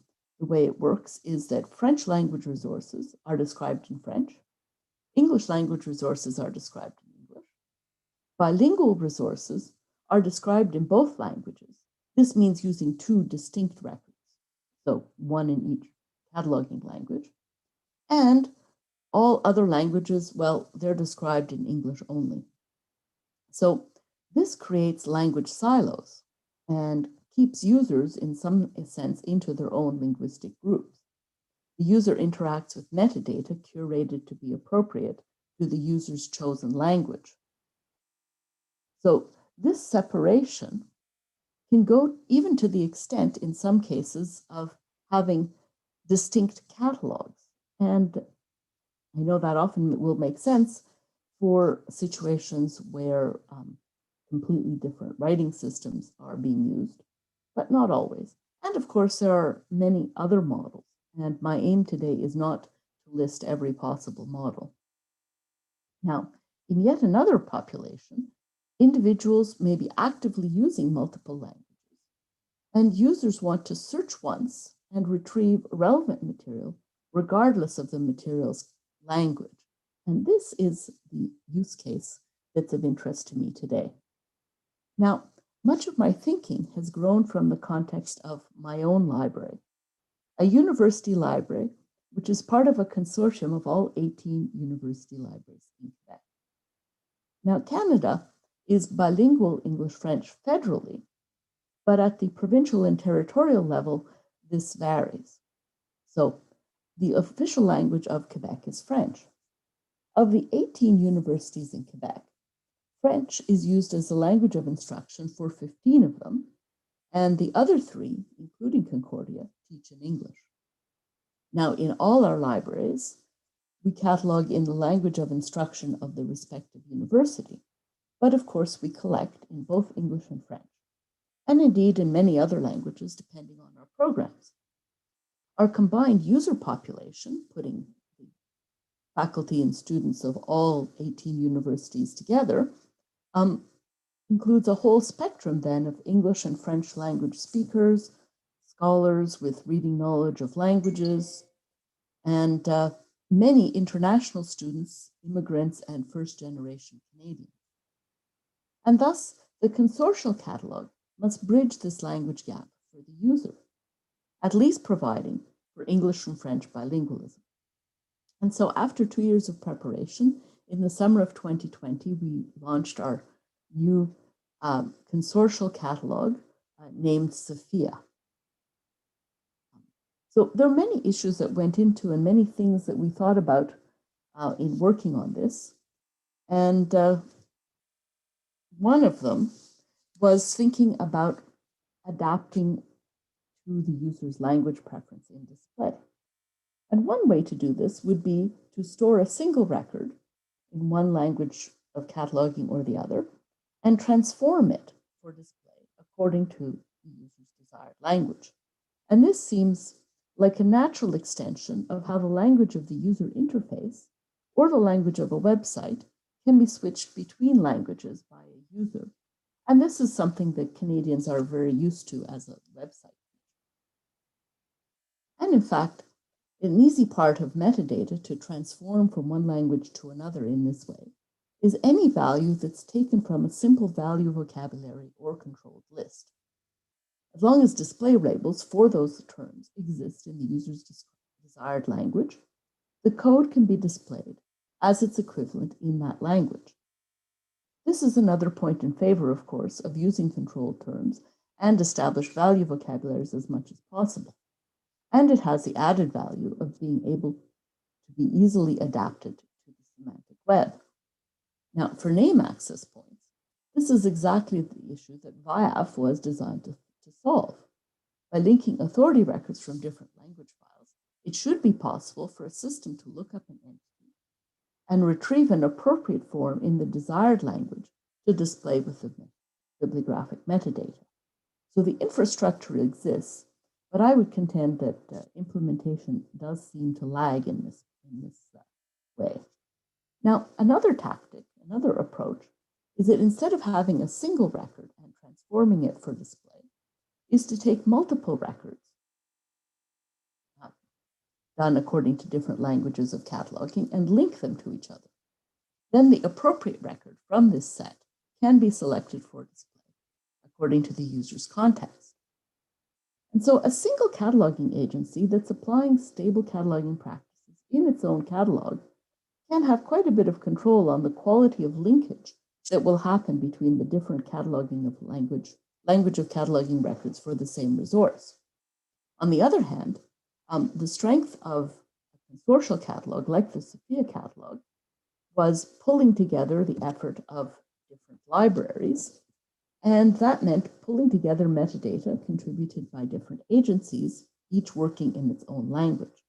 the way it works is that French language resources are described in French, English language resources are described in English, bilingual resources are described in both languages. This means using two distinct records, so one in each cataloging language, and all other languages, well, they're described in English only. So this creates language silos, and keeps users in some sense into their own linguistic groups. The user interacts with metadata curated to be appropriate to the user's chosen language. So this separation can go even to the extent, in some cases, of having distinct catalogs. And I know that often will make sense for situations where completely different writing systems are being used, but not always. And of course, there are many other models. And my aim today is not to list every possible model. Now, in yet another population, individuals may be actively using multiple languages, and users want to search once and retrieve relevant material regardless of the material's language. And this is the use case that's of interest to me today. Now, much of my thinking has grown from the context of my own library, a university library, which is part of a consortium of all 18 university libraries in Quebec. Now, Canada is bilingual English-French federally, but at the provincial and territorial level, this varies. So the official language of Quebec is French. Of the 18 universities in Quebec, French is used as the language of instruction for 15 of them, and the other 3, including Concordia, teach in English. Now, in all our libraries, we catalog in the language of instruction of the respective university, but of course we collect in both English and French, and indeed in many other languages depending on our programs. Our combined user population, putting the faculty and students of all 18 universities together, includes a whole spectrum then of English and French language speakers, scholars with reading knowledge of languages, and many international students, immigrants, and first-generation Canadians. And thus, the consortial catalog must bridge this language gap for the user, at least providing for English and French bilingualism. And so after 2 years of preparation, in the summer of 2020, we launched our new consortial catalog named Sophia. So there are many issues that went into and many things that we thought about in working on this. And one of them was thinking about adapting to the user's language preference in display. And one way to do this would be to store a single record in one language of cataloging or the other and transform it for display according to the user's desired language. And this seems like a natural extension of how the language of the user interface or the language of a website can be switched between languages by a user. And this is something that Canadians are very used to as a website. And in fact, an easy part of metadata to transform from one language to another in this way is any value that's taken from a simple value vocabulary or controlled list. As long as display labels for those terms exist in the user's desired language, the code can be displayed as its equivalent in that language. This is another point in favor, of course, of using controlled terms and established value vocabularies as much as possible. And it has the added value of being able to be easily adapted to the semantic web. Now, for name access points, this is exactly the issue that VIAF was designed to solve. By linking authority records from different language files, it should be possible for a system to look up an entity and retrieve an appropriate form in the desired language to display with the bibliographic metadata. So the infrastructure exists, but I would contend that implementation does seem to lag in this way. Now, another tactic, another approach, is that instead of having a single record and transforming it for display, is to take multiple records done according to different languages of cataloging and link them to each other. Then the appropriate record from this set can be selected for display according to the user's context. And so a single cataloging agency that's applying stable cataloging practices in its own catalog can have quite a bit of control on the quality of linkage that will happen between the different cataloging of language language of cataloging records for the same resource. On the other hand, the strength of a consortial catalog, like the Sophia catalog, was pulling together the effort of different libraries, and that meant pulling together metadata contributed by different agencies, each working in its own language.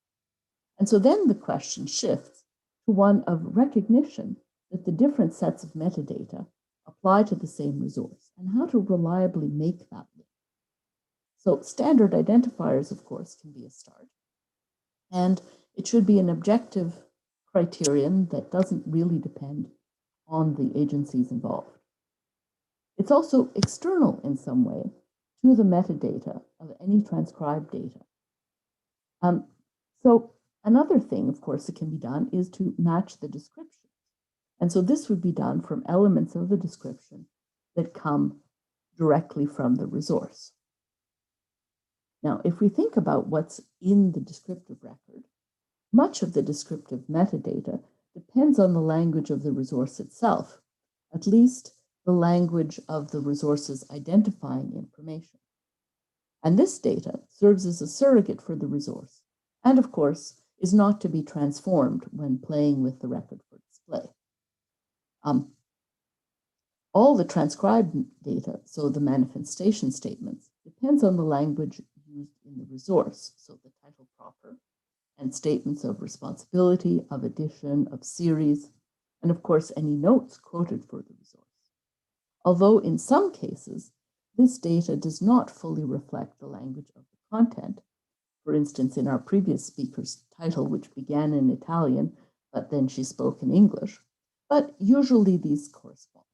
And so then the question shifts to one of recognition that the different sets of metadata apply to the same resource and how to reliably make that link. So standard identifiers, of course, can be a start. And it should be an objective criterion that doesn't really depend on the agencies involved. It's also external in some way to the metadata of any transcribed data. So another thing, of course, that can be done is to match the description. And so this would be done from elements of the description that come directly from the resource. Now, if we think about what's in the descriptive record, much of the descriptive metadata depends on the language of the resource itself, at least the language of the resource's identifying information. And this data serves as a surrogate for the resource, and of course, is not to be transformed when playing with the record for display. All the transcribed data, so the manifestation statements, depends on the language used in the resource, so the title proper, and statements of responsibility, of addition, of series, and of course, any notes quoted for the resource. Although in some cases, this data does not fully reflect the language of the content. For instance, in our previous speaker's title, which began in Italian, but then she spoke in English, but usually these correspond.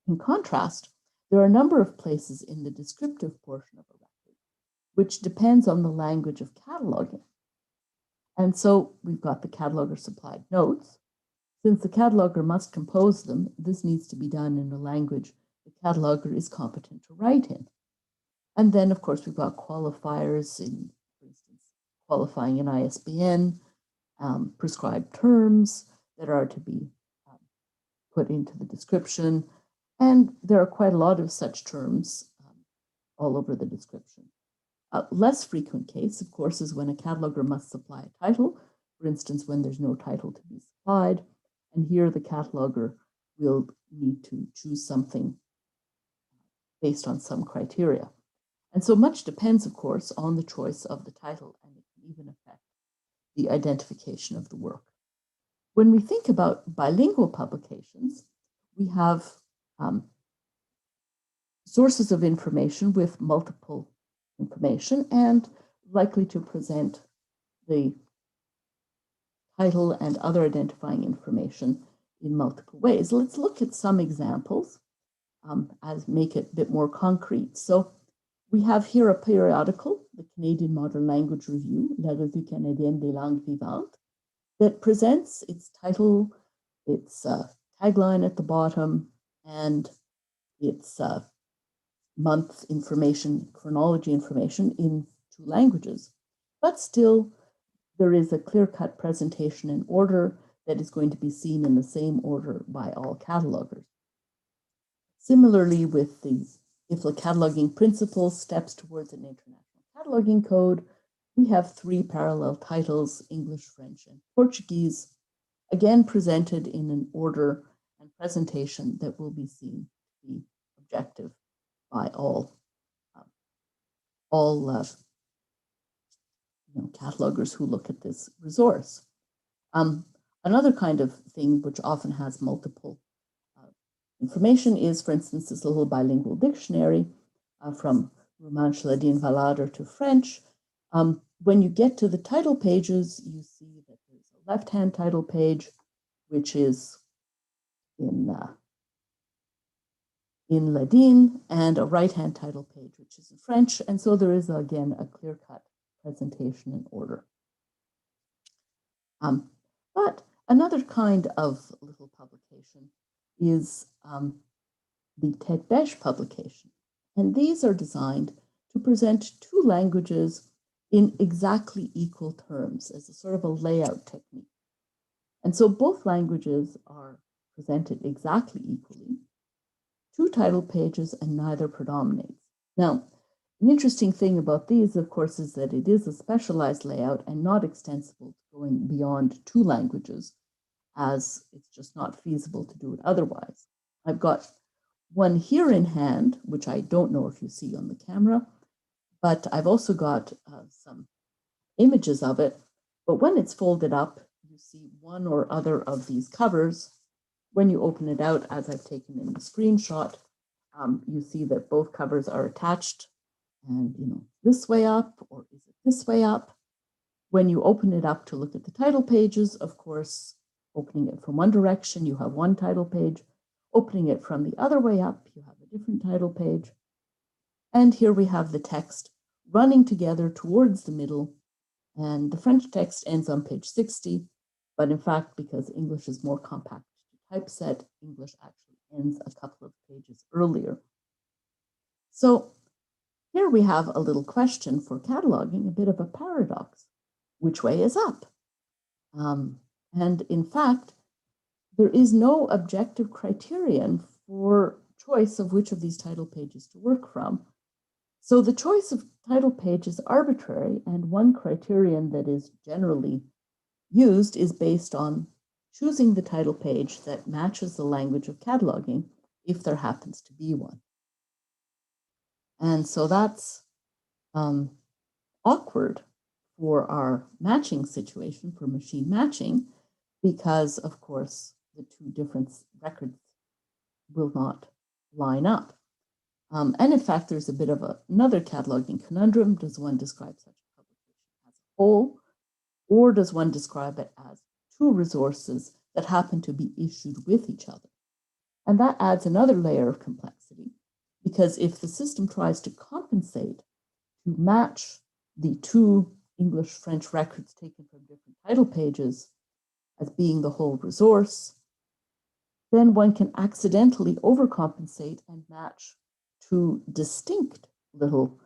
In contrast, there are a number of places in the descriptive portion of a record which depends on the language of cataloging. And so we've got the cataloger supplied notes. Since the cataloger must compose them, this needs to be done in a language the cataloger is competent to write in. And then, of course, we've got qualifiers in, for instance, qualifying an ISBN, prescribed terms that are to be put into the description. And there are quite a lot of such terms all over the description. A less frequent case, of course, is when a cataloger must supply a title, for instance, when there's no title to be supplied. And here the cataloger will need to choose something based on some criteria. And so much depends, of course, on the choice of the title, and it can even affect the identification of the work. When we think about bilingual publications, we have sources of information with multiple information and likely to present the title and other identifying information in multiple ways. Let's look at some examples as make it a bit more concrete. So we have here a periodical, the Canadian Modern Language Review, La Revue Canadienne des Langues Vivantes, that presents its title, its tagline at the bottom, and its month information, chronology information in 2 languages. But still, there is a clear-cut presentation in order that is going to be seen in the same order by all catalogers. Similarly, with the IFLA cataloging principles, steps towards an international cataloging code, we have 3 parallel titles, English, French, and Portuguese, again presented in an order and presentation that will be seen to be objective by all catalogers who look at this resource. Another kind of thing which often has multiple information is, for instance, this little bilingual dictionary from Romansh Ladin Valader to French. When you get to the title pages, you see that there's a left-hand title page, which is in Ladin, and a right-hand title page, which is in French. And so there is, again, a clear-cut presentation in order. But another kind of little publication is the TED-BESH publication. And these are designed to present 2 languages in exactly equal terms as a sort of a layout technique. And so both languages are presented exactly equally two title pages and neither predominates. Now, an interesting thing about these, of course, is that it is a specialized layout and not extensible to going beyond two languages, as it's just not feasible to do it otherwise. I've got one here in hand, which I don't know if you see on the camera, but I've also got some images of it. But when it's folded up, you see one or other of these covers. When you open it out, as I've taken in the screenshot, you see that both covers are attached, and this way up, or is it this way up? When you open it up to look at the title pages, of course, opening it from one direction, you have one title page. Opening it from the other way up, you have a different title page. And here we have the text running together towards the middle. And the French text ends on page 60. But in fact, because English is more compact to typeset, English actually ends a couple of pages earlier. So here we have a little question for cataloging, a bit of a paradox. Which way is up? And in fact, there is no objective criterion for choice of which of these title pages to work from. So the choice of title page is arbitrary, and one criterion that is generally used is based on choosing the title page that matches the language of cataloging, if there happens to be one. And so that's awkward for our matching situation, for machine matching, because of course the two different records will not line up. And in fact, there's a bit of another cataloging conundrum. Does one describe such a publication as a whole, or does one describe it as two resources that happen to be issued with each other? And that adds another layer of complexity, because if the system tries to compensate to match the two English-French records taken from different title pages as being the whole resource, then one can accidentally overcompensate and match two distinct little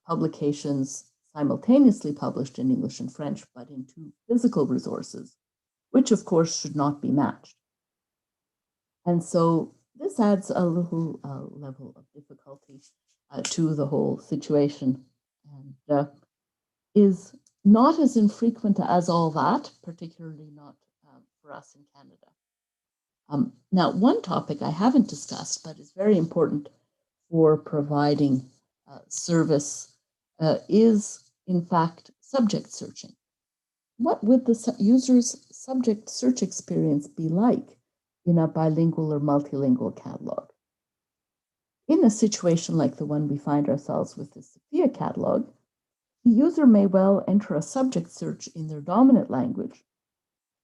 publications simultaneously published in English and French, but in two physical resources, which of course should not be matched. And so this adds a little level of difficulty to the whole situation, and is not as infrequent as all that, particularly not for us in Canada. Now, one topic I haven't discussed, but is very important for providing service is, in fact, subject searching. What would the user's subject search experience be like in a bilingual or multilingual catalog? In a situation like the one we find ourselves with the Sophia catalog, the user may well enter a subject search in their dominant language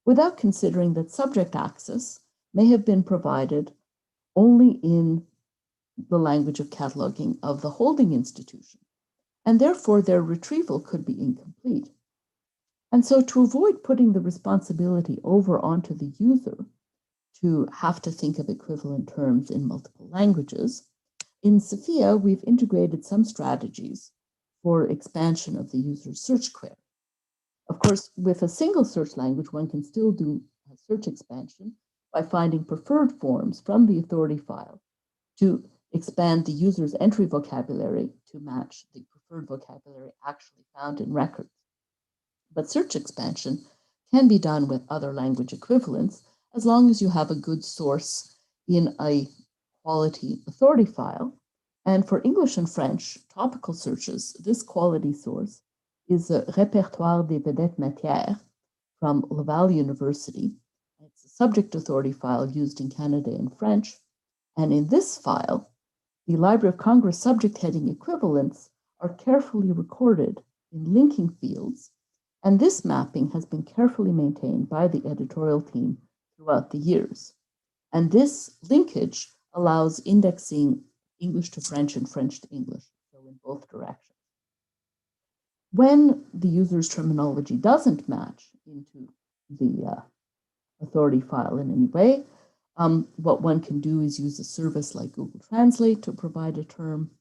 without considering that subject access may have been provided only in the language of cataloging of the holding institution, and therefore their retrieval could be incomplete. And so to avoid putting the responsibility over onto the user to have to think of equivalent terms in multiple languages, in Sophia, we've integrated some strategies for expansion of the user's search query. Of course, with a single search language, one can still do a search expansion by finding preferred forms from the authority file to expand the user's entry vocabulary to match the preferred vocabulary actually found in records. But search expansion can be done with other language equivalents as long as you have a good source in a quality authority file. And for English and French topical searches, this quality source is the Répertoire des Vedettes Matières from Laval University. It's a subject authority file used in Canada in French. And in this file, the Library of Congress subject heading equivalents are carefully recorded in linking fields. And this mapping has been carefully maintained by the editorial team throughout the years. And this linkage allows indexing English to French and French to English, so in both directions. When the user's terminology doesn't match into the authority file in any way, what one can do is use a service like Google Translate to provide a term.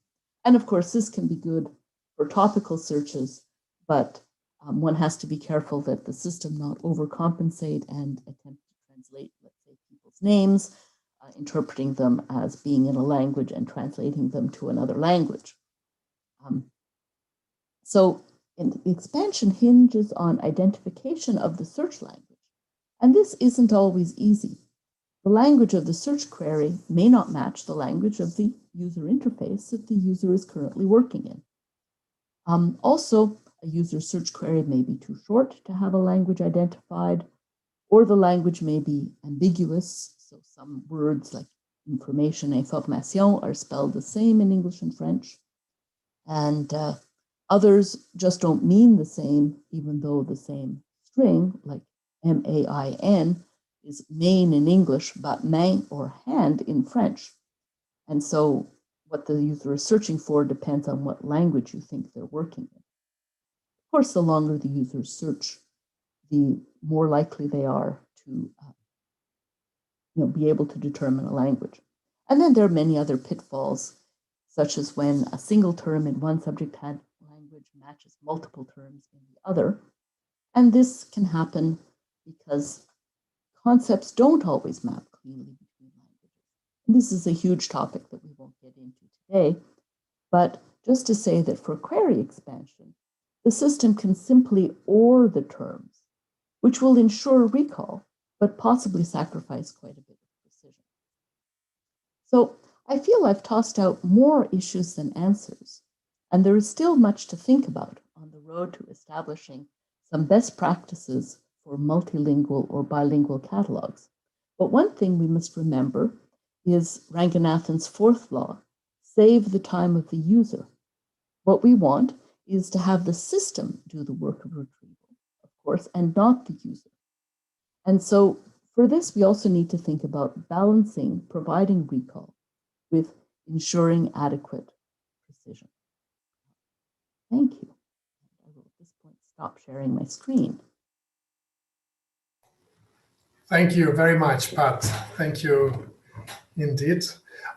And of course, this can be good for topical searches, but one has to be careful that the system not overcompensate and attempt to translate, let's say, people's names interpreting them as being in a language and translating them to another language. So the expansion hinges on identification of the search language. And this isn't always easy. The language of the search query may not match the language of the user interface that the user is currently working in. Also, a user search query may be too short to have a language identified, or the language may be ambiguous. So some words like information, information, are spelled the same in English and French. And others just don't mean the same, even though the same string, like M-A-I-N, is main in English, but main or hand in French. And so what the user is searching for depends on what language you think they're working in. Of course, the longer the users search, the more likely they are to be able to determine a language. And then there are many other pitfalls, such as when a single term in one subject language matches multiple terms in the other. And this can happen because concepts don't always map cleanly between languages. And this is a huge topic that we won't get into today, but just to say that for query expansion, the system can simply OR the terms, which will ensure recall, but possibly sacrifice quite a bit of precision. So I feel I've tossed out more issues than answers, and there is still much to think about on the road to establishing some best practices for multilingual or bilingual catalogs. But one thing we must remember is Ranganathan's fourth law, save the time of the user. What we want is to have the system do the work of retrieval, of course, and not the user. And so for this, we also need to think about balancing providing recall with ensuring adequate precision. Thank you. I will at this point stop sharing my screen. Thank you very much, Pat. Thank you indeed.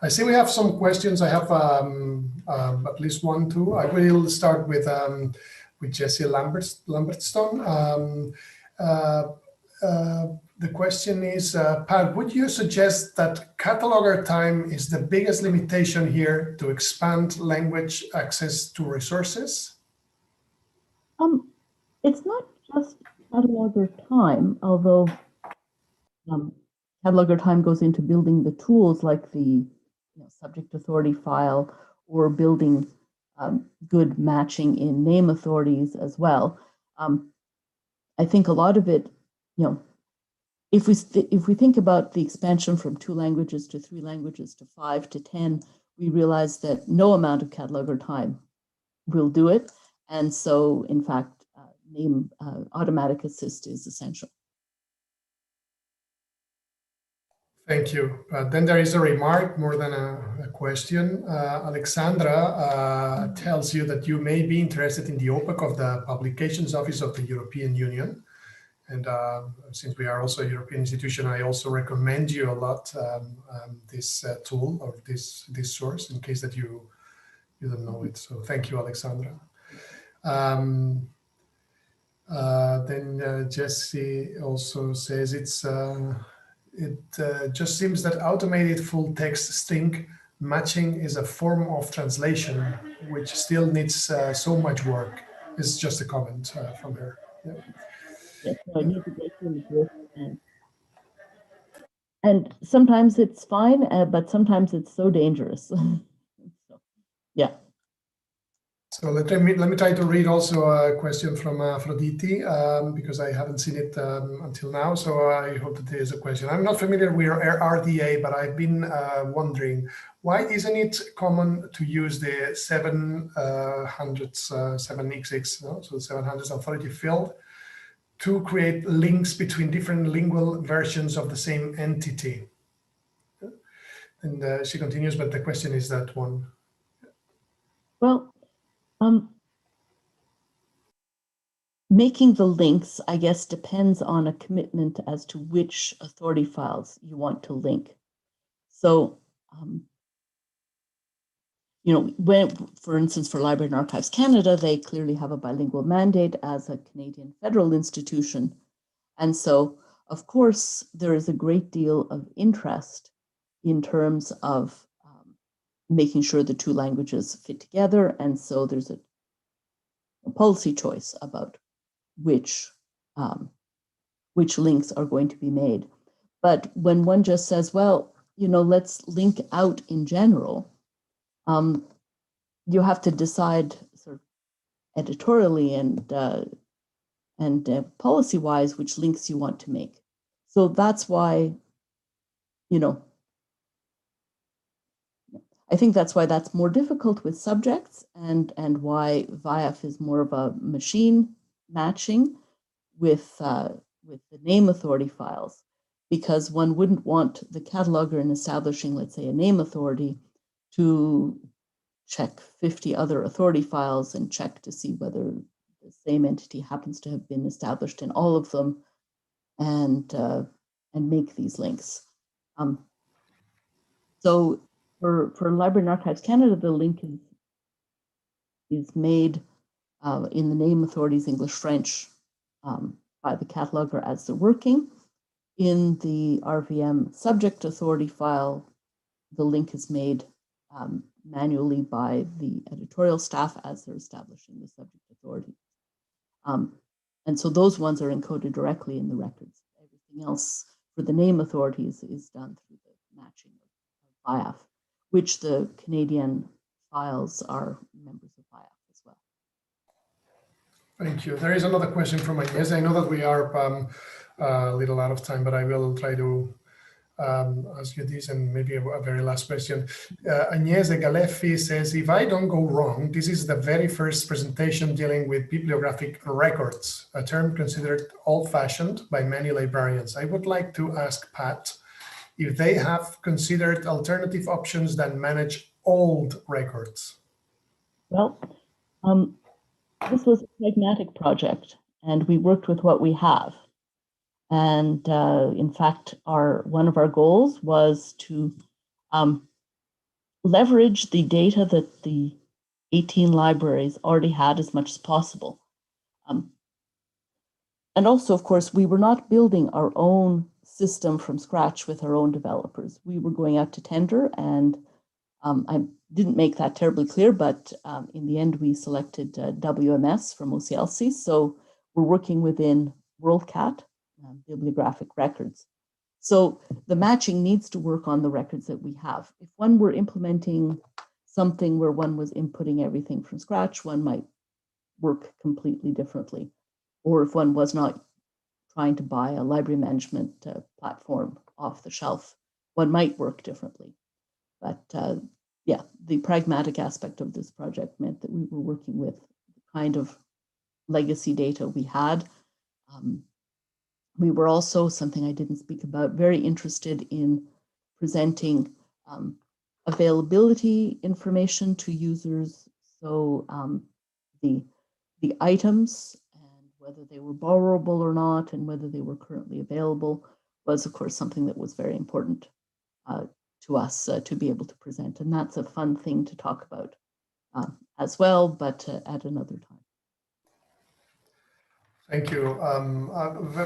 I see we have some questions. I have at least one, two. I will start with Jessie Lambertstone. The question is, Pat, would you suggest that cataloger time is the biggest limitation here to expand language access to resources? It's not just cataloger time, although cataloger time goes into building the tools like the subject authority file or building good matching in name authorities as well. I think a lot of it, if we think about the expansion from 2 languages to 3 languages to 5 to 10, we realize that no amount of cataloger time will do it. And so, in fact, name automatic assist is essential. Thank you. Then there is a remark more than a question. Alexandra tells you that you may be interested in the OPAC of the Publications Office of the European Union. And since we are also a European institution, I also recommend you a lot this tool or this source in case that you don't know it. So thank you, Alexandra. Then Jessie also says it just seems that automated full text string matching is a form of translation which still needs so much work. It's just a comment from her. Yeah. Yes, I need to get to this. And sometimes it's fine, but sometimes it's so dangerous. So, yeah. So let me try to read also a question from Aphrodite because I haven't seen it until now. So I hope that there is a question. I'm not familiar with RDA, but I've been wondering, why isn't it common to use the 7XX, no? So 700 authority field to create links between different lingual versions of the same entity? And she continues, but the question is that one. Well, making the links, I guess, depends on a commitment as to which authority files you want to link. So, when, for instance, for Library and Archives Canada, they clearly have a bilingual mandate as a Canadian federal institution. And so, of course, there is a great deal of interest in terms of making sure the two languages fit together. And so there's a policy choice about which links are going to be made. But when one just says, well, let's link out in general, you have to decide sort of editorially and policy-wise which links you want to make. So that's why, I think that's why that's more difficult with subjects, and why VIAF is more of a machine matching with the name authority files, because one wouldn't want the cataloger in establishing, let's say, a name authority to check 50 other authority files and check to see whether the same entity happens to have been established in all of them, and make these links. So for Library and Archives Canada, the link is made in the name authorities English French by the cataloger as they're working. In the RVM subject authority file, the link is made manually by the editorial staff as they're establishing the subject authority. And so those ones are encoded directly in the records. Everything else for the name authorities is done through the matching of VIAF, which the Canadian files are members of VIAF as well. Thank you. There is another question from Agnes. I know that we are a little out of time, but I will try to ask you this and maybe a very last question. Agnese Galeffi says, if I don't go wrong, this is the very first presentation dealing with bibliographic records, a term considered old-fashioned by many librarians. I would like to ask Pat if they have considered alternative options that manage old records. Well, this was a pragmatic project, and we worked with what we have. And in fact, one of our goals was to leverage the data that the 18 libraries already had as much as possible. And also, of course, we were not building our own system from scratch with our own developers. We were going out to tender, and I didn't make that terribly clear, but in the end, we selected WMS from OCLC. So we're working within WorldCat, bibliographic records. So the matching needs to work on the records that we have. If one were implementing something where one was inputting everything from scratch, one might work completely differently. Or if one was not trying to buy a library management platform off the shelf, one might work differently. But yeah, the pragmatic aspect of this project meant that we were working with the kind of legacy data we had. We were also, something I didn't speak about, very interested in presenting availability information to users. So the items and whether they were borrowable or not, and whether they were currently available, was of course something that was very important to us to be able to present. And that's a fun thing to talk about as well, but at another time. Thank you.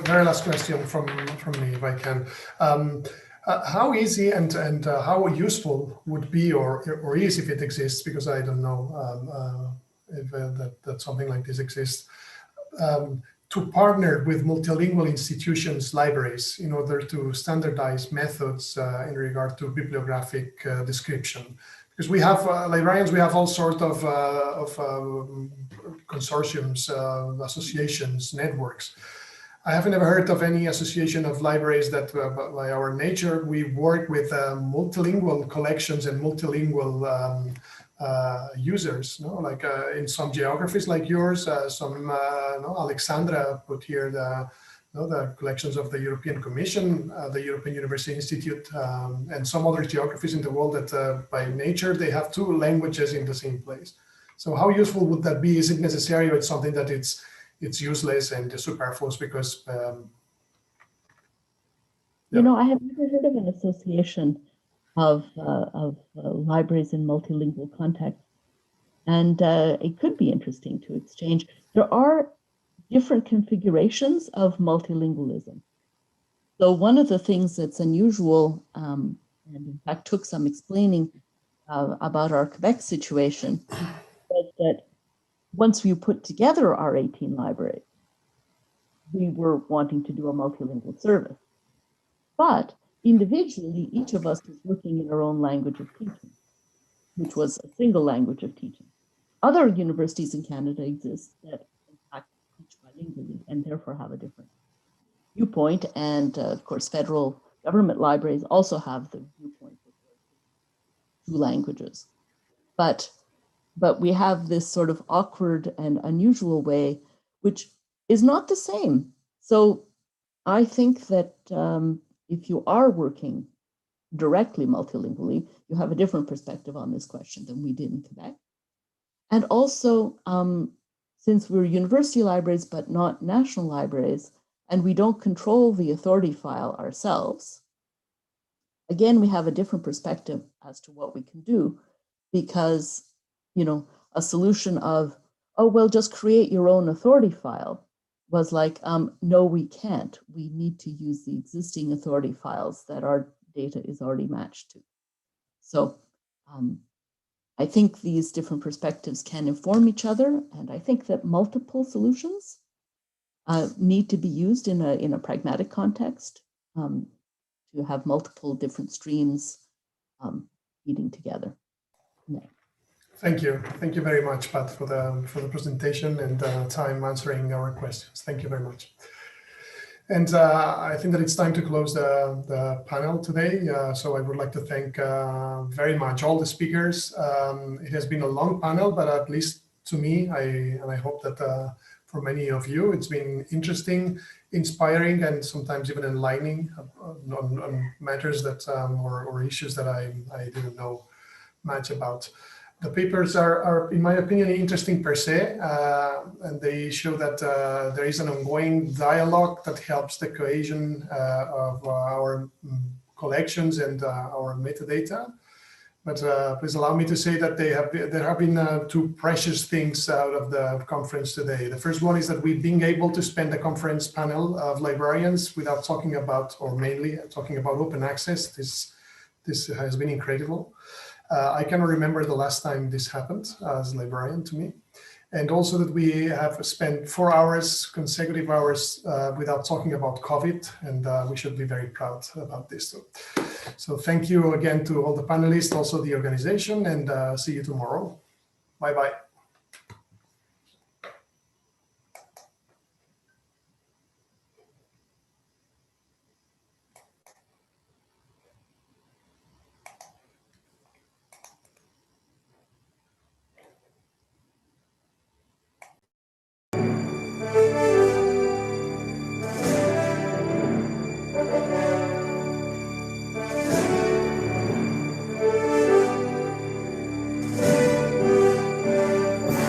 Very last question from me, if I can. How easy and how useful would be, or is, if it exists, because I don't know if that something like this exists, to partner with multilingual institutions, libraries, in order to standardize methods in regard to bibliographic description. Because we have librarians, we have all sorts of consortiums, associations, networks. I haven't ever heard of any association of libraries that, by our nature, we work with multilingual collections and multilingual users. No? Like in some geographies like yours, Alexandra put here the collections of the European Commission, the European University Institute, and some other geographies in the world that by nature, they have two languages in the same place. So how useful would that be? Is it necessary, or it's something that it's useless and superfluous because... You know, I have never heard of an association of libraries in multilingual context. And it could be interesting to exchange. There are different configurations of multilingualism. So one of the things that's unusual, and and in fact took some explaining about our Quebec situation, was that once we put together our 18 libraries, we were wanting to do a multilingual service. But individually, each of us was looking in our own language of teaching, which was a single language of teaching. Other universities in Canada exist that in fact teach bilingually and therefore have a different viewpoint. And of course, federal government libraries also have the viewpoint that two languages. But we have this sort of awkward and unusual way, which is not the same. So I think that if you are working directly multilingually, you have a different perspective on this question than we did in Quebec. And also, since we're university libraries, but not national libraries, and we don't control the authority file ourselves, again, we have a different perspective as to what we can do, because, you know, a solution of, oh, well, just create your own authority file was like, no, we can't. We need to use the existing authority files that our data is already matched to. So I think these different perspectives can inform each other, and I think that multiple solutions need to be used in a pragmatic context to have multiple different streams feeding together. Yeah. Thank you very much, Pat, for the presentation and time answering our questions. Thank you very much. And I think that it's time to close the panel today. So I would like to thank very much all the speakers. It has been a long panel, but at least to me, and I hope that for many of you, it's been interesting, inspiring, and sometimes even enlightening on matters that or issues that I didn't know much about. The papers are, in my opinion, interesting per se, and they show that there is an ongoing dialogue that helps the cohesion of our collections and our metadata. But please allow me to say that there have been two precious things out of the conference today. The first one is that we've been able to spend a conference panel of librarians without talking about, or mainly talking about, open access. This has been incredible. I cannot remember the last time this happened as a librarian to me. And also that we have spent 4 hours, consecutive hours, without talking about COVID, and we should be very proud about this too. So thank you again to all the panelists, also the organization, and see you tomorrow. Bye-bye.